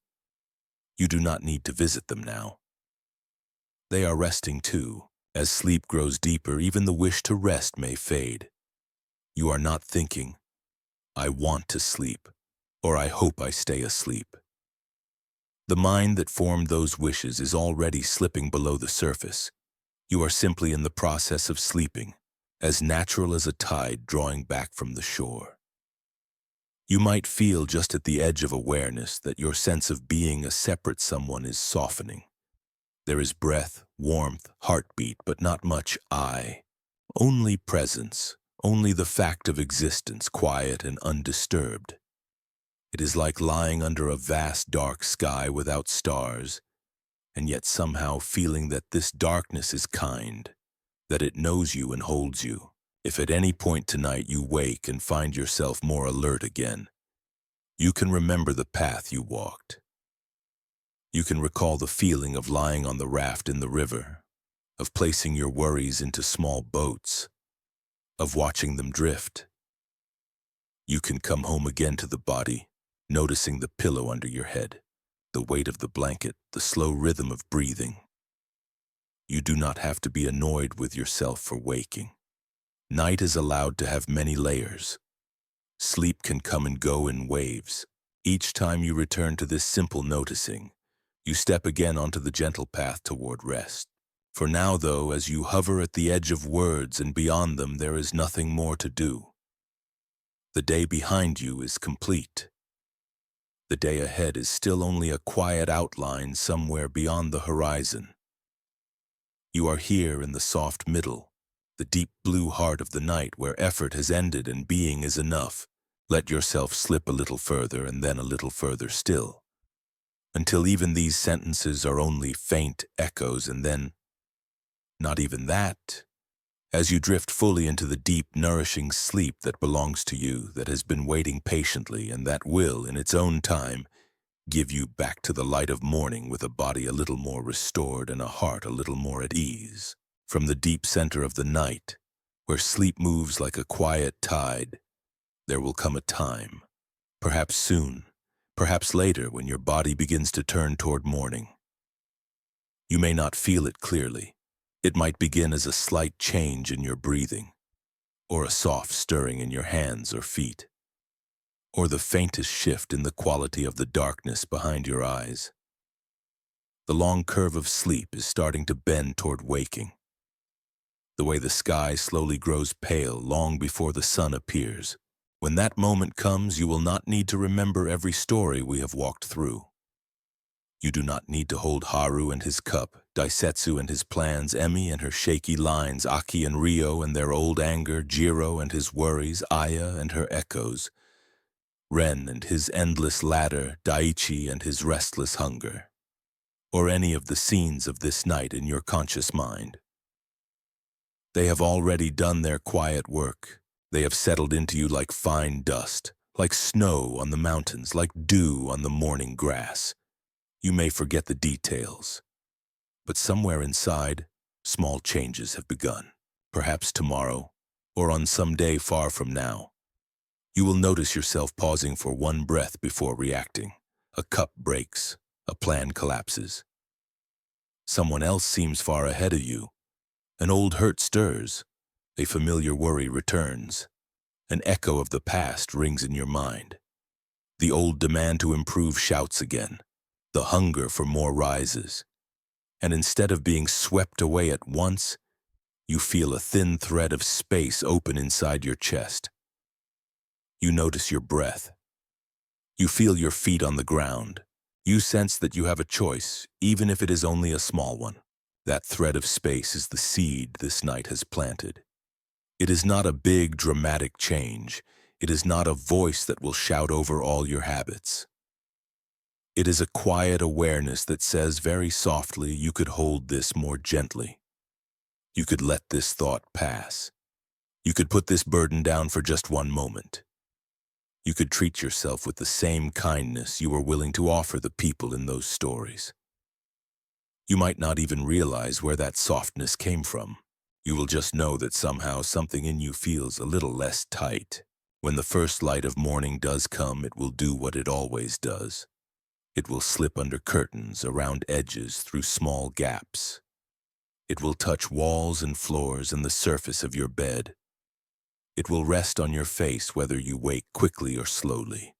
You do not need to visit them now. They are resting too. As sleep grows deeper, even the wish to rest may fade. You are not thinking, "I want to sleep," or "I hope I stay asleep." The mind that formed those wishes is already slipping below the surface. You are simply in the process of sleeping, as natural as a tide drawing back from the shore. You might feel just at the edge of awareness that your sense of being a separate someone is softening. There is breath, warmth, heartbeat, but not much I. Only presence, only the fact of existence, quiet and undisturbed. It is like lying under a vast dark sky without stars, and yet somehow feeling that this darkness is kind, that it knows you and holds you. If at any point tonight you wake and find yourself more alert again, You can remember the path you walked. You can recall the feeling of lying on the raft in the river, of placing your worries into small boats, of watching them drift. You can come home again to the body, noticing the pillow under your head, the weight of the blanket, the slow rhythm of breathing. You do not have to be annoyed with yourself for waking. Night is allowed to have many layers. Sleep can come and go in waves. Each time you return to this simple noticing, you step again onto the gentle path toward rest. For now, though, as you hover at the edge of words and beyond them, there is nothing more to do. The day behind you is complete. The day ahead is still only a quiet outline somewhere beyond the horizon. You are here in the soft middle, the deep blue heart of the night where effort has ended and being is enough. Let yourself slip a little further and then a little further still, until even these sentences are only faint echoes, and then, not even that, as you drift fully into the deep, nourishing sleep that belongs to you, that has been waiting patiently and that will, in its own time, give you back to the light of morning with a body a little more restored and a heart a little more at ease. From the deep center of the night, where sleep moves like a quiet tide, there will come a time, perhaps soon, perhaps later, when your body begins to turn toward morning. You may not feel it clearly. It might begin as a slight change in your breathing, or a soft stirring in your hands or feet, or the faintest shift in the quality of the darkness behind your eyes. The long curve of sleep is starting to bend toward waking. The way the sky slowly grows pale long before the sun appears. When that moment comes, you will not need to remember every story we have walked through. You do not need to hold Haru and his cup, Daisetsu and his plans, Emi and her shaky lines, Aki and Rio and their old anger, Jiro and his worries, Aya and her echoes, Ren and his endless ladder, Daiichi and his restless hunger, or any of the scenes of this night in your conscious mind. They have already done their quiet work. They have settled into you like fine dust, like snow on the mountains, like dew on the morning grass. You may forget the details, but somewhere inside, small changes have begun. Perhaps tomorrow, or on some day far from now, you will notice yourself pausing for one breath before reacting. A cup breaks, a plan collapses. Someone else seems far ahead of you. An old hurt stirs, a familiar worry returns. An echo of the past rings in your mind. The old demand to improve shouts again. The hunger for more rises. And instead of being swept away at once, you feel a thin thread of space open inside your chest. You notice your breath. You feel your feet on the ground. You sense that you have a choice, even if it is only a small one. That thread of space is the seed this night has planted. It is not a big, dramatic change. It is not a voice that will shout over all your habits. It is a quiet awareness that says very softly, you could hold this more gently. You could let this thought pass. You could put this burden down for just one moment. You could treat yourself with the same kindness you were willing to offer the people in those stories. You might not even realize where that softness came from. You will just know that somehow something in you feels a little less tight. When the first light of morning does come, it will do what it always does. It will slip under curtains, around edges, through small gaps. It will touch walls and floors and the surface of your bed. It will rest on your face whether you wake quickly or slowly.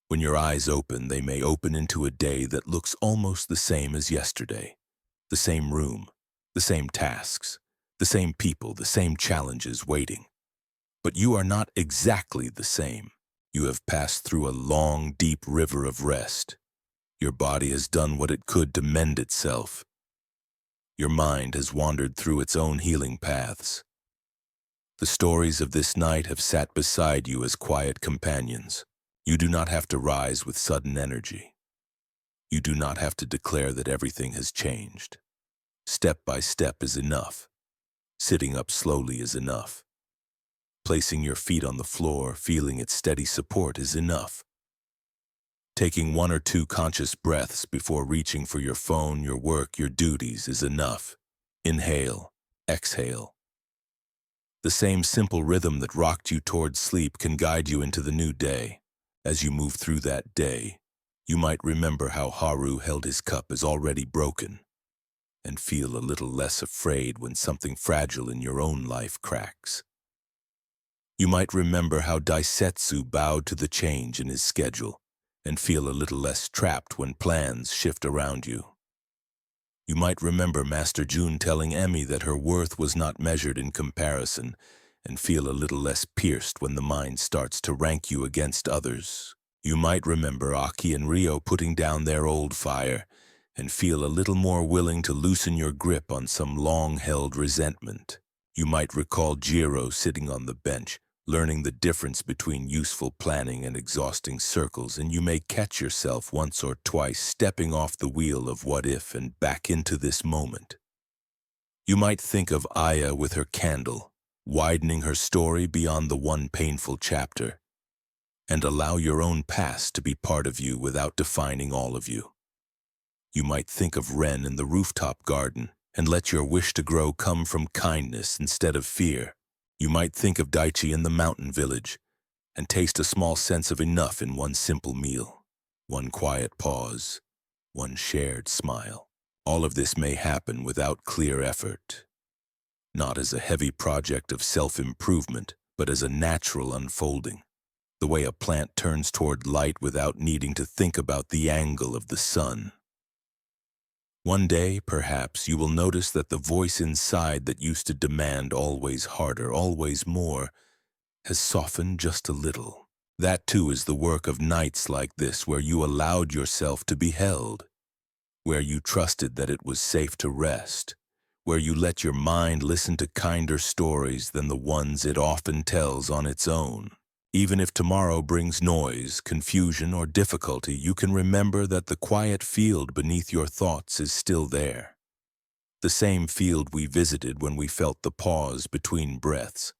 When your eyes open, they may open into a day that looks almost the same as yesterday. The same room, the same tasks, the same people, the same challenges waiting. But you are not exactly the same. You have passed through a long, deep river of rest. Your body has done what it could to mend itself. Your mind has wandered through its own healing paths. The stories of this night have sat beside you as quiet companions. You do not have to rise with sudden energy. You do not have to declare that everything has changed. Step by step is enough. Sitting up slowly is enough. Placing your feet on the floor, feeling its steady support is enough. Taking 1 or 2 conscious breaths before reaching for your phone, your work, your duties is enough. Inhale, exhale. The same simple rhythm that rocked you towards sleep can guide you into the new day. As you move through that day, you might remember how Haru held his cup as already broken, and feel a little less afraid when something fragile in your own life cracks. You might remember how Daisetsu bowed to the change in his schedule, and feel a little less trapped when plans shift around you. You might remember Master June telling Emmy that her worth was not measured in comparison, and feel a little less pierced when the mind starts to rank you against others. You might remember Aki and Rio putting down their old fire, and feel a little more willing to loosen your grip on some long-held resentment. You might recall Jiro sitting on the bench, learning the difference between useful planning and exhausting circles, and you may catch yourself once or twice stepping off the wheel of what if and back into this moment. You might think of Aya with her candle, widening her story beyond the one painful chapter, and allow your own past to be part of you without defining all of you. You might think of Ren in the rooftop garden, and let your wish to grow come from kindness instead of fear. You might think of Daichi in the mountain village, and taste a small sense of enough in one simple meal, one quiet pause, one shared smile. All of this may happen without clear effort, not as a heavy project of self-improvement, but as a natural unfolding, the way a plant turns toward light without needing to think about the angle of the sun. One day, perhaps, you will notice that the voice inside that used to demand always harder, always more, has softened just a little. That too is the work of nights like this, where you allowed yourself to be held, where you trusted that it was safe to rest, where you let your mind listen to kinder stories than the ones it often tells on its own. Even if tomorrow brings noise, confusion, or difficulty, you can remember that the quiet field beneath your thoughts is still there. The same field we visited when we felt the pause between breaths.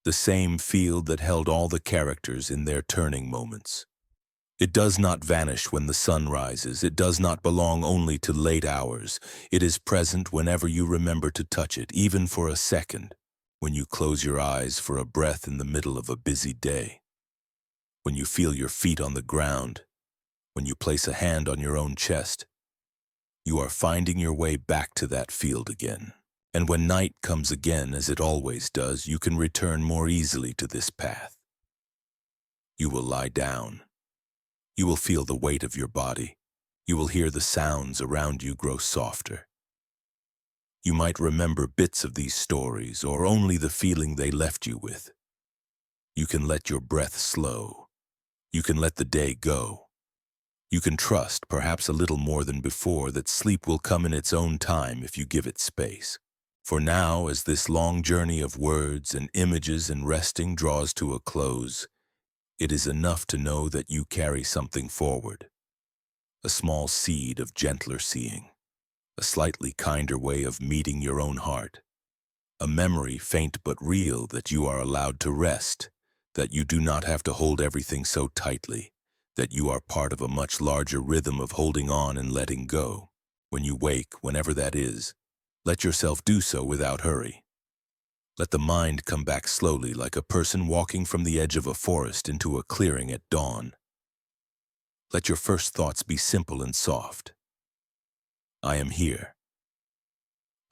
The same field that held all the characters in their turning moments. It does not vanish when the sun rises. It does not belong only to late hours. It is present whenever you remember to touch it, even for a second. When you close your eyes for a breath in the middle of a busy day, when you feel your feet on the ground, when you place a hand on your own chest, you are finding your way back to that field again. And when night comes again, as it always does, you can return more easily to this path. You will lie down. You will feel the weight of your body. You will hear the sounds around you grow softer. You might remember bits of these stories, or only the feeling they left you with. You can let your breath slow. You can let the day go. You can trust, perhaps a little more than before, that sleep will come in its own time if you give it space. For now, as this long journey of words and images and resting draws to a close, it is enough to know that you carry something forward. A small seed of gentler seeing. A slightly kinder way of meeting your own heart. A memory, faint but real, that you are allowed to rest, that you do not have to hold everything so tightly, that you are part of a much larger rhythm of holding on and letting go. When you wake, whenever that is, let yourself do so without hurry. Let the mind come back slowly, like a person walking from the edge of a forest into a clearing at dawn. Let your first thoughts be simple and soft. I am here.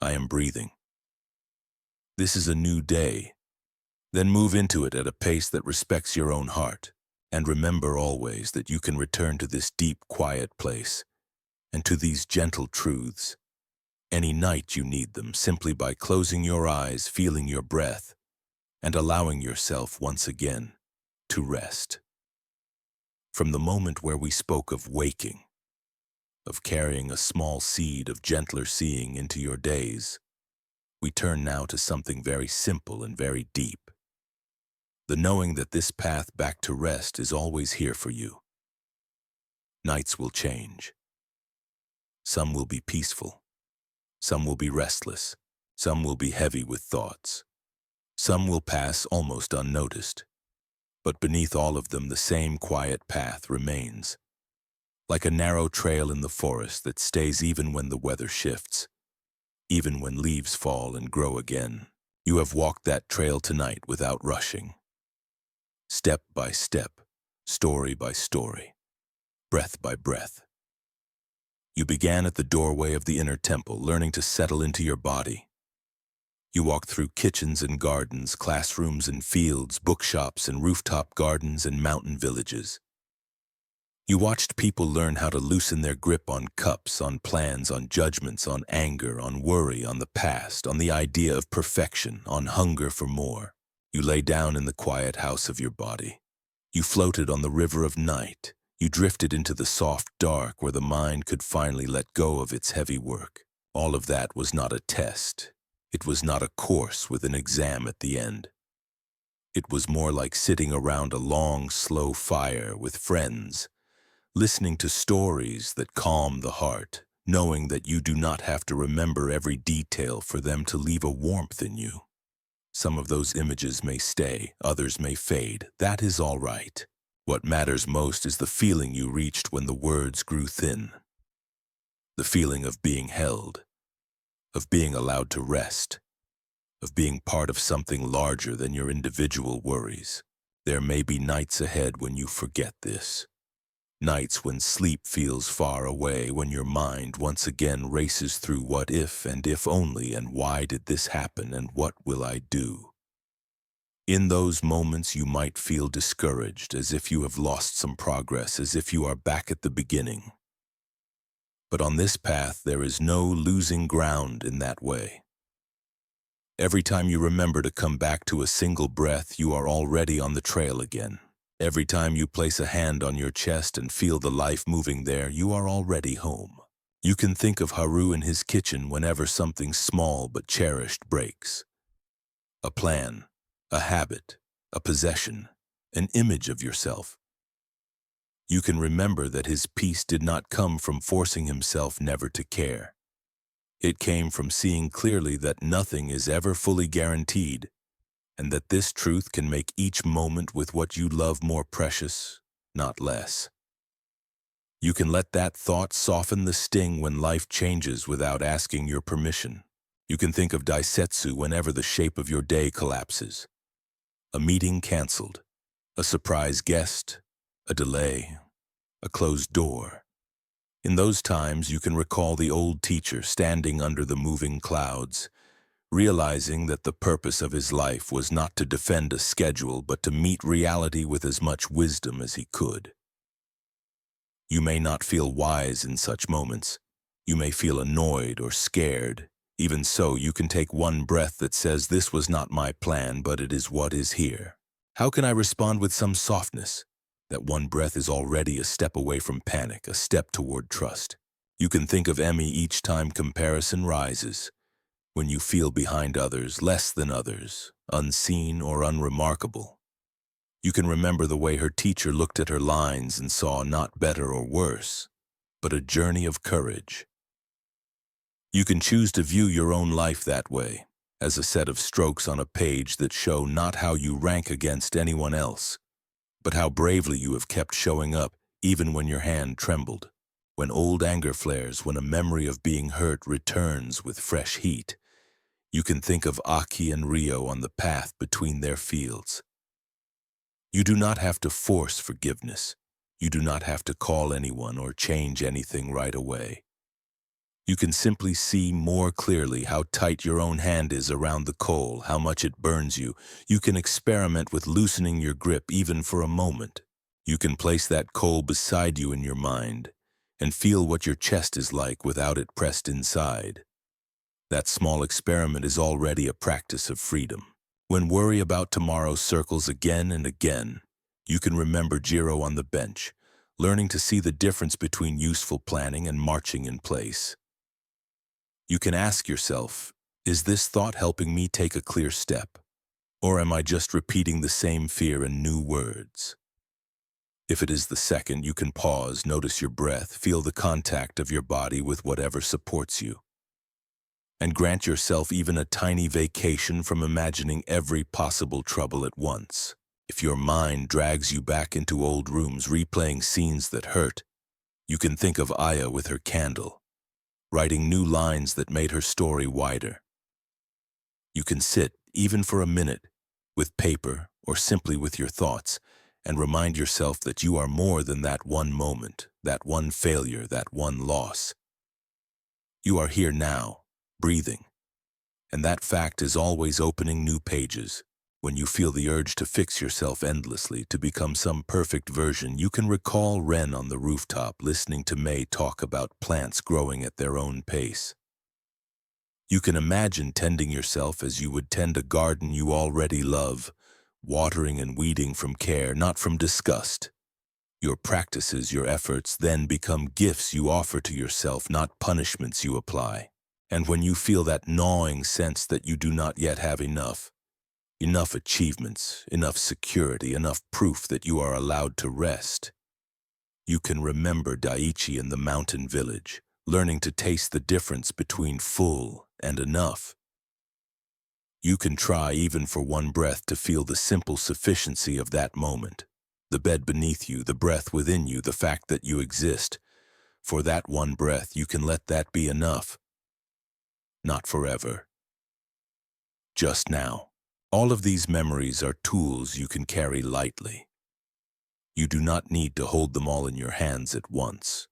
I am breathing. This is a new day. Then move into it at a pace that respects your own heart. And remember always that you can return to this deep, quiet place and to these gentle truths any night you need them, simply by closing your eyes, feeling your breath, and allowing yourself once again to rest. From the moment where we spoke of waking, of carrying a small seed of gentler seeing into your days, we turn now to something very simple and very deep. The knowing that this path back to rest is always here for you. Nights will change. Some will be peaceful. Some will be restless. Some will be heavy with thoughts. Some will pass almost unnoticed. But beneath all of them, the same quiet path remains. like a narrow trail in the forest that stays even when the weather shifts, even when leaves fall and grow again. You have walked that trail tonight without rushing, step by step, story by story, breath by breath. You began at the doorway of the inner temple, learning to settle into your body. You walked through kitchens and gardens, classrooms and fields, bookshops and rooftop gardens and mountain villages. You watched people learn how to loosen their grip on cups, on plans, on judgments, on anger, on worry, on the past, on the idea of perfection, on hunger for more. You lay down in the quiet house of your body. You floated on the river of night. You drifted into the soft dark where the mind could finally let go of its heavy work. All of that was not a test. It was not a course with an exam at the end. It was more like sitting around a long, slow fire with friends, listening to stories that calm the heart, knowing that you do not have to remember every detail for them to leave a warmth in you. Some of those images may stay, others may fade. That is all right. What matters most is the feeling you reached when the words grew thin. The feeling of being held, of being allowed to rest, of being part of something larger than your individual worries. There may be nights ahead when you forget this. Nights when sleep feels far away, when your mind once again races through what if and if only and why did this happen and what will I do? In those moments you might feel discouraged, as if you have lost some progress, as if you are back at the beginning. But on this path there is no losing ground in that way. Every time you remember to come back to a single breath, you are already on the trail again. Every time you place a hand on your chest and feel the life moving there, you are already home. You can think of Haru in his kitchen whenever something small but cherished breaks. A plan, a habit, a possession, an image of yourself. You can remember that his peace did not come from forcing himself never to care. It came from seeing clearly that nothing is ever fully guaranteed, and that this truth can make each moment with what you love more precious, not less. You can let that thought soften the sting when life changes without asking your permission. You can think of Daisetsu whenever the shape of your day collapses. A meeting canceled, a surprise guest, a delay, a closed door. In those times, you can recall the old teacher standing under the moving clouds, realizing that the purpose of his life was not to defend a schedule, but to meet reality with as much wisdom as he could. You may not feel wise in such moments. You may feel annoyed or scared. Even so, you can take one breath that says, "This was not my plan, but it is what is here. How can I respond with some softness?" That one breath is already a step away from panic, a step toward trust. You can think of Emmy each time comparison rises. When you feel behind others, less than others, unseen or unremarkable. You can remember the way her teacher looked at her lines and saw not better or worse, but a journey of courage. You can choose to view your own life that way, as a set of strokes on a page that show not how you rank against anyone else, but how bravely you have kept showing up even when your hand trembled. When old anger flares, when a memory of being hurt returns with fresh heat, you can think of Aki and Rio on the path between their fields. You do not have to force forgiveness. You do not have to call anyone or change anything right away. You can simply see more clearly how tight your own hand is around the coal, how much it burns you. You can experiment with loosening your grip even for a moment. You can place that coal beside you in your mind and feel what your chest is like without it pressed inside. That small experiment is already a practice of freedom. When worry about tomorrow circles again and again, you can remember Jiro on the bench, learning to see the difference between useful planning and marching in place. You can ask yourself, is this thought helping me take a clear step? Or am I just repeating the same fear in new words? If it is the second, you can pause, notice your breath, feel the contact of your body with whatever supports you. And grant yourself even a tiny vacation from imagining every possible trouble at once. If your mind drags you back into old rooms, replaying scenes that hurt, You can think of Aya with her candle, writing new lines that made her story wider. You can sit, even for a minute, with paper or simply with your thoughts, and remind yourself that you are more than that one moment, that one failure, that one loss. You are here now, breathing, and that fact is always opening new pages. When you feel the urge to fix yourself endlessly, to become some perfect version, you can recall Ren on the rooftop listening to May talk about plants growing at their own pace. You can imagine tending yourself as you would tend a garden you already love, watering and weeding from care, not from disgust. Your practices, your efforts, then become gifts you offer to yourself, not punishments you apply. And when you feel that gnawing sense that you do not yet have enough achievements, enough security, enough proof that you are allowed to rest, you can remember Daiichi in the mountain village, learning to taste the difference between full and enough. You can try, even for one breath, to feel the simple sufficiency of that moment. The bed beneath you, the breath within you, the fact that you exist. For that one breath, you can let that be enough. Not forever. Just now. All of these memories are tools you can carry lightly. You do not need to hold them all in your hands at once.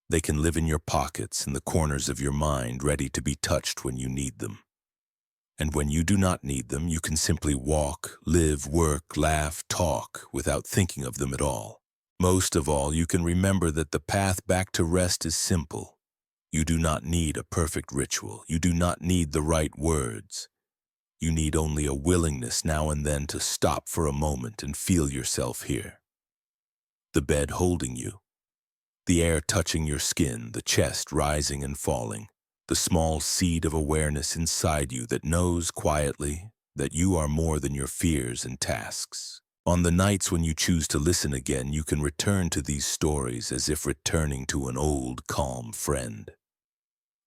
They can live in your pockets, in the corners of your mind, ready to be touched when you need them. And when you do not need them, you can simply walk, live, work, laugh, talk, without thinking of them at all. Most of all, you can remember that the path back to rest is simple. You do not need a perfect ritual. You do not need the right words. You need only a willingness now and then to stop for a moment and feel yourself here. The bed holding you, the air touching your skin, the chest rising and falling, the small seed of awareness inside you that knows quietly that you are more than your fears and tasks. On the nights when you choose to listen again, you can return to these stories as if returning to an old, calm friend.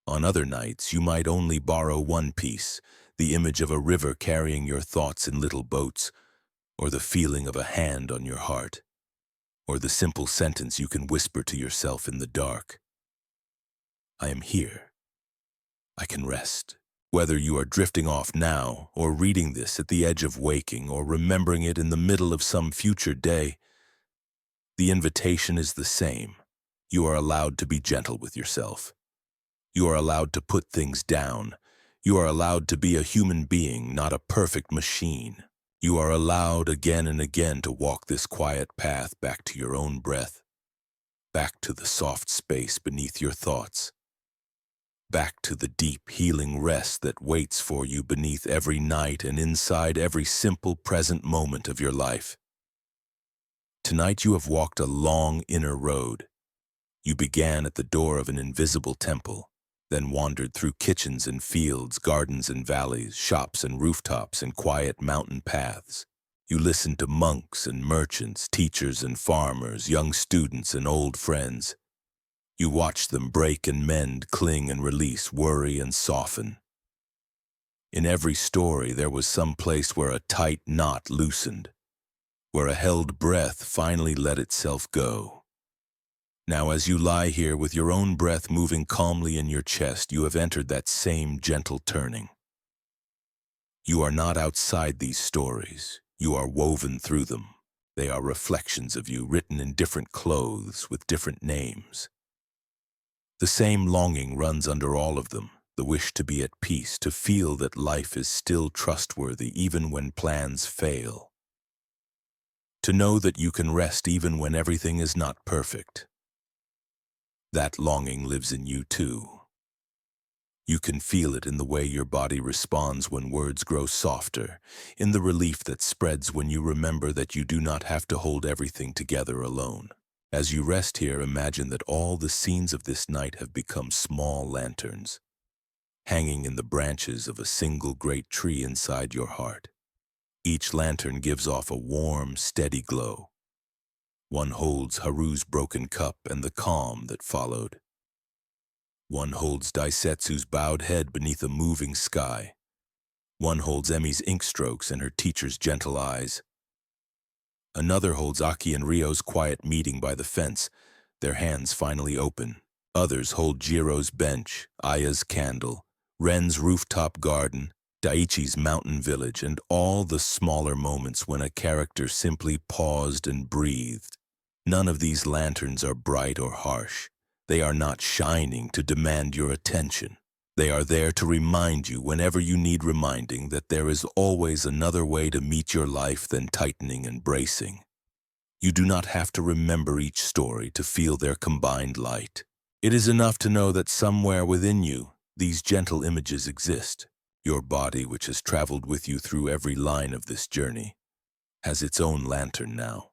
On other nights, you might only borrow one piece, the image of a river carrying your thoughts in little boats, or the feeling of a hand on your heart, or the simple sentence you can whisper to yourself in the dark. I am here. I can rest. Whether you are drifting off now, or reading this at the edge of waking, or remembering it in the middle of some future day, the invitation is the same. You are allowed to be gentle with yourself. You are allowed to put things down. You are allowed to be a human being, not a perfect machine. You are allowed again and again to walk this quiet path back to your own breath, back to the soft space beneath your thoughts, back to the deep, healing rest that waits for you beneath every night and inside every simple present moment of your life. Tonight you have walked a long inner road. You began at the door of an invisible temple, then wandered through kitchens and fields, gardens and valleys, shops and rooftops, and quiet mountain paths. You listened to monks and merchants, teachers and farmers, young students and old friends. You watched them break and mend, cling and release, worry and soften. In every story there was some place where a tight knot loosened, where a held breath finally let itself go. Now, as you lie here with your own breath moving calmly in your chest, you have entered that same gentle turning. You are not outside these stories. You are woven through them. They are reflections of you, written in different clothes with different names. The same longing runs under all of them, the wish to be at peace, to feel that life is still trustworthy even when plans fail. To know that you can rest even when everything is not perfect. That longing lives in you too. You can feel it in the way your body responds when words grow softer, in the relief that spreads when you remember that you do not have to hold everything together alone. As you rest here, imagine that all the scenes of this night have become small lanterns, hanging in the branches of a single great tree inside your heart. Each lantern gives off a warm, steady glow. One holds Haru's broken cup and the calm that followed. One holds Daisetsu's bowed head beneath a moving sky. One holds Emi's ink strokes and her teacher's gentle eyes. Another holds Aki and Ryo's quiet meeting by the fence, their hands finally open. Others hold Jiro's bench, Aya's candle, Ren's rooftop garden, Daiichi's mountain village, and all the smaller moments when a character simply paused and breathed. None of these lanterns are bright or harsh. They are not shining to demand your attention. They are there to remind you whenever you need reminding that there is always another way to meet your life than tightening and bracing. You do not have to remember each story to feel their combined light. It is enough to know that somewhere within you, these gentle images exist. Your body, which has traveled with you through every line of this journey, has its own lantern now.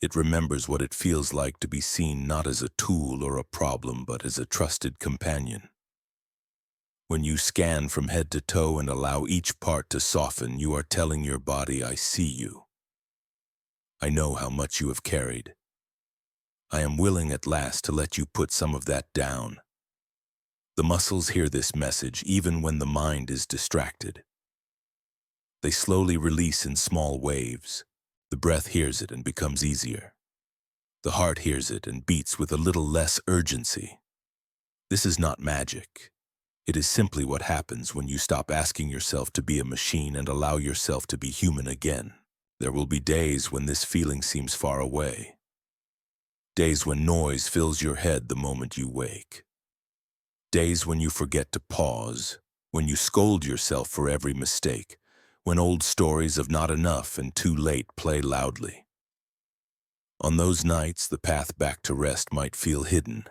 It remembers what it feels like to be seen not as a tool or a problem, but as a trusted companion. When you scan from head to toe and allow each part to soften, you are telling your body, I see you. I know how much you have carried. I am willing at last to let you put some of that down. The muscles hear this message even when the mind is distracted. They slowly release in small waves. The breath hears it and becomes easier. The heart hears it and beats with a little less urgency. This is not magic. It is simply what happens when you stop asking yourself to be a machine and allow yourself to be human again. There will be days when this feeling seems far away. Days when noise fills your head the moment you wake. Days when you forget to pause, when you scold yourself for every mistake, when old stories of not enough and too late play loudly. On those nights, the path back to rest might feel hidden.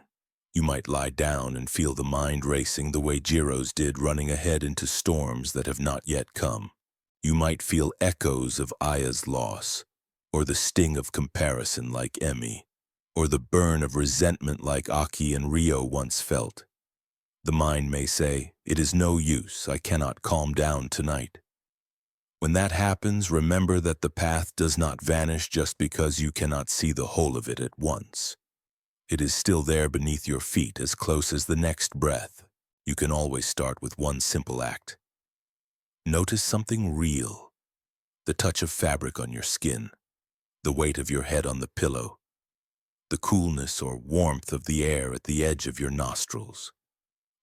You might lie down and feel the mind racing the way Jiro's did, running ahead into storms that have not yet come. You might feel echoes of Aya's loss, or the sting of comparison like Emi, or the burn of resentment like Aki and Rio once felt. The mind may say, it is no use, I cannot calm down tonight. When that happens, remember that the path does not vanish just because you cannot see the whole of it at once. It is still there beneath your feet, as close as the next breath. You can always start with one simple act. Notice something real. The touch of fabric on your skin, the weight of your head on the pillow, the coolness or warmth of the air at the edge of your nostrils,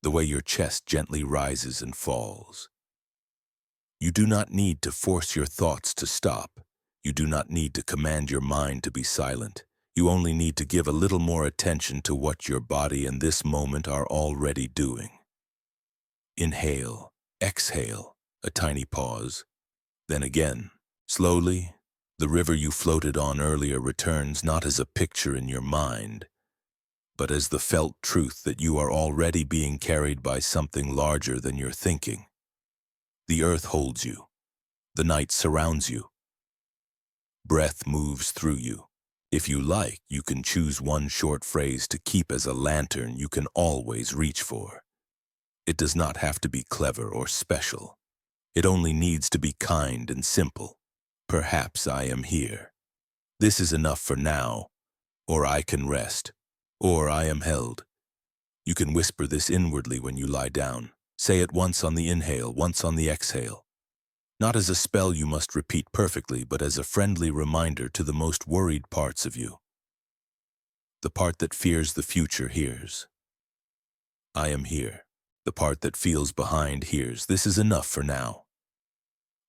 the way your chest gently rises and falls. You do not need to force your thoughts to stop. You do not need to command your mind to be silent. You only need to give a little more attention to what your body and this moment are already doing. Inhale, exhale, a tiny pause. Then again, slowly, the river you floated on earlier returns not as a picture in your mind, but as the felt truth that you are already being carried by something larger than your thinking. The earth holds you. The night surrounds you. Breath moves through you. If you like, you can choose one short phrase to keep as a lantern you can always reach for. It does not have to be clever or special. It only needs to be kind and simple. Perhaps I am here. This is enough for now. Or I can rest. Or I am held. You can whisper this inwardly when you lie down. Say it once on the inhale, once on the exhale. Not as a spell you must repeat perfectly, but as a friendly reminder to the most worried parts of you. The part that fears the future hears. I am here. The part that feels behind hears. This is enough for now.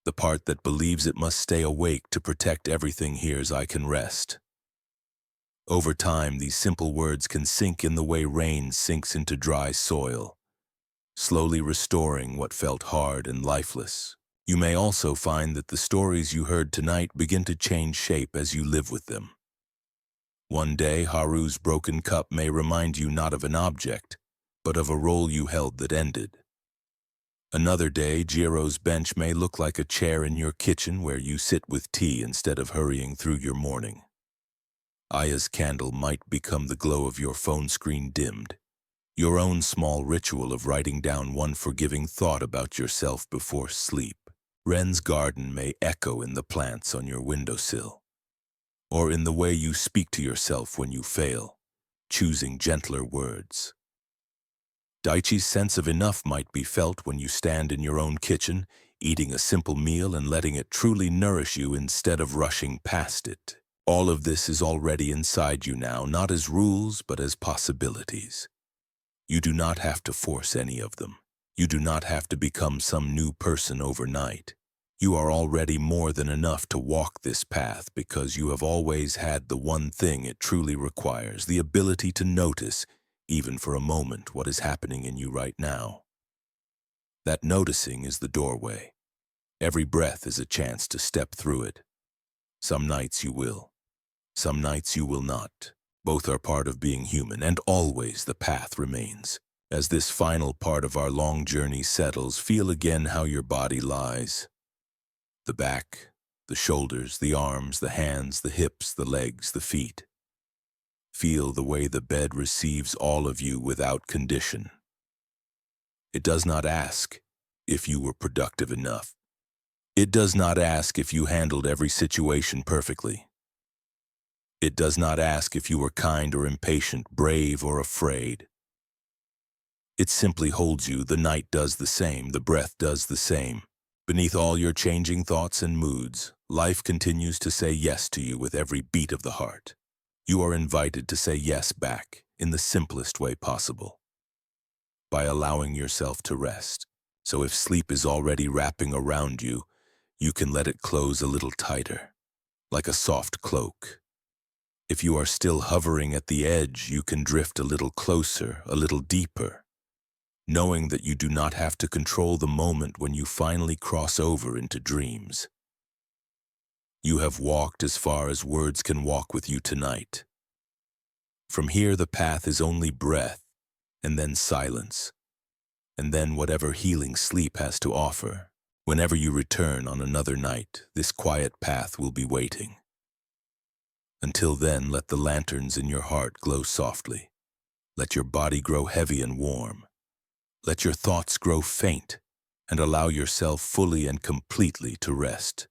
The part that believes it must stay awake to protect everything hears. I can rest. Over time, these simple words can sink in the way rain sinks into dry soil, slowly restoring what felt hard and lifeless. You may also find that the stories you heard tonight begin to change shape as you live with them. One day, Haru's broken cup may remind you not of an object, but of a role you held that ended. Another day, Jiro's bench may look like a chair in your kitchen where you sit with tea instead of hurrying through your morning. Aya's candle might become the glow of your phone screen dimmed, your own small ritual of writing down one forgiving thought about yourself before sleep. Ren's garden may echo in the plants on your windowsill, or in the way you speak to yourself when you fail, choosing gentler words. Daiichi's sense of enough might be felt when you stand in your own kitchen, eating a simple meal and letting it truly nourish you instead of rushing past it. All of this is already inside you now, not as rules, but as possibilities. You do not have to force any of them. You do not have to become some new person overnight. You are already more than enough to walk this path because you have always had the one thing it truly requires, the ability to notice, even for a moment, what is happening in you right now. That noticing is the doorway. Every breath is a chance to step through it. Some nights you will. Some nights you will not. Both are part of being human, and always the path remains. As this final part of our long journey settles, feel again how your body lies. The back, the shoulders, the arms, the hands, the hips, the legs, the feet. Feel the way the bed receives all of you without condition. It does not ask if you were productive enough. It does not ask if you handled every situation perfectly. It does not ask if you were kind or impatient, brave or afraid. It simply holds you. The night does the same. The breath does the same. Beneath all your changing thoughts and moods, life continues to say yes to you with every beat of the heart. You are invited to say yes back in the simplest way possible, by allowing yourself to rest. So if sleep is already wrapping around you, you can let it close a little tighter, like a soft cloak. If you are still hovering at the edge, you can drift a little closer, a little deeper, knowing that you do not have to control the moment when you finally cross over into dreams. You have walked as far as words can walk with you tonight. From here, the path is only breath, and then silence, and then whatever healing sleep has to offer. Whenever you return on another night, this quiet path will be waiting. Until then, let the lanterns in your heart glow softly. Let your body grow heavy and warm. Let your thoughts grow faint, and allow yourself fully and completely to rest.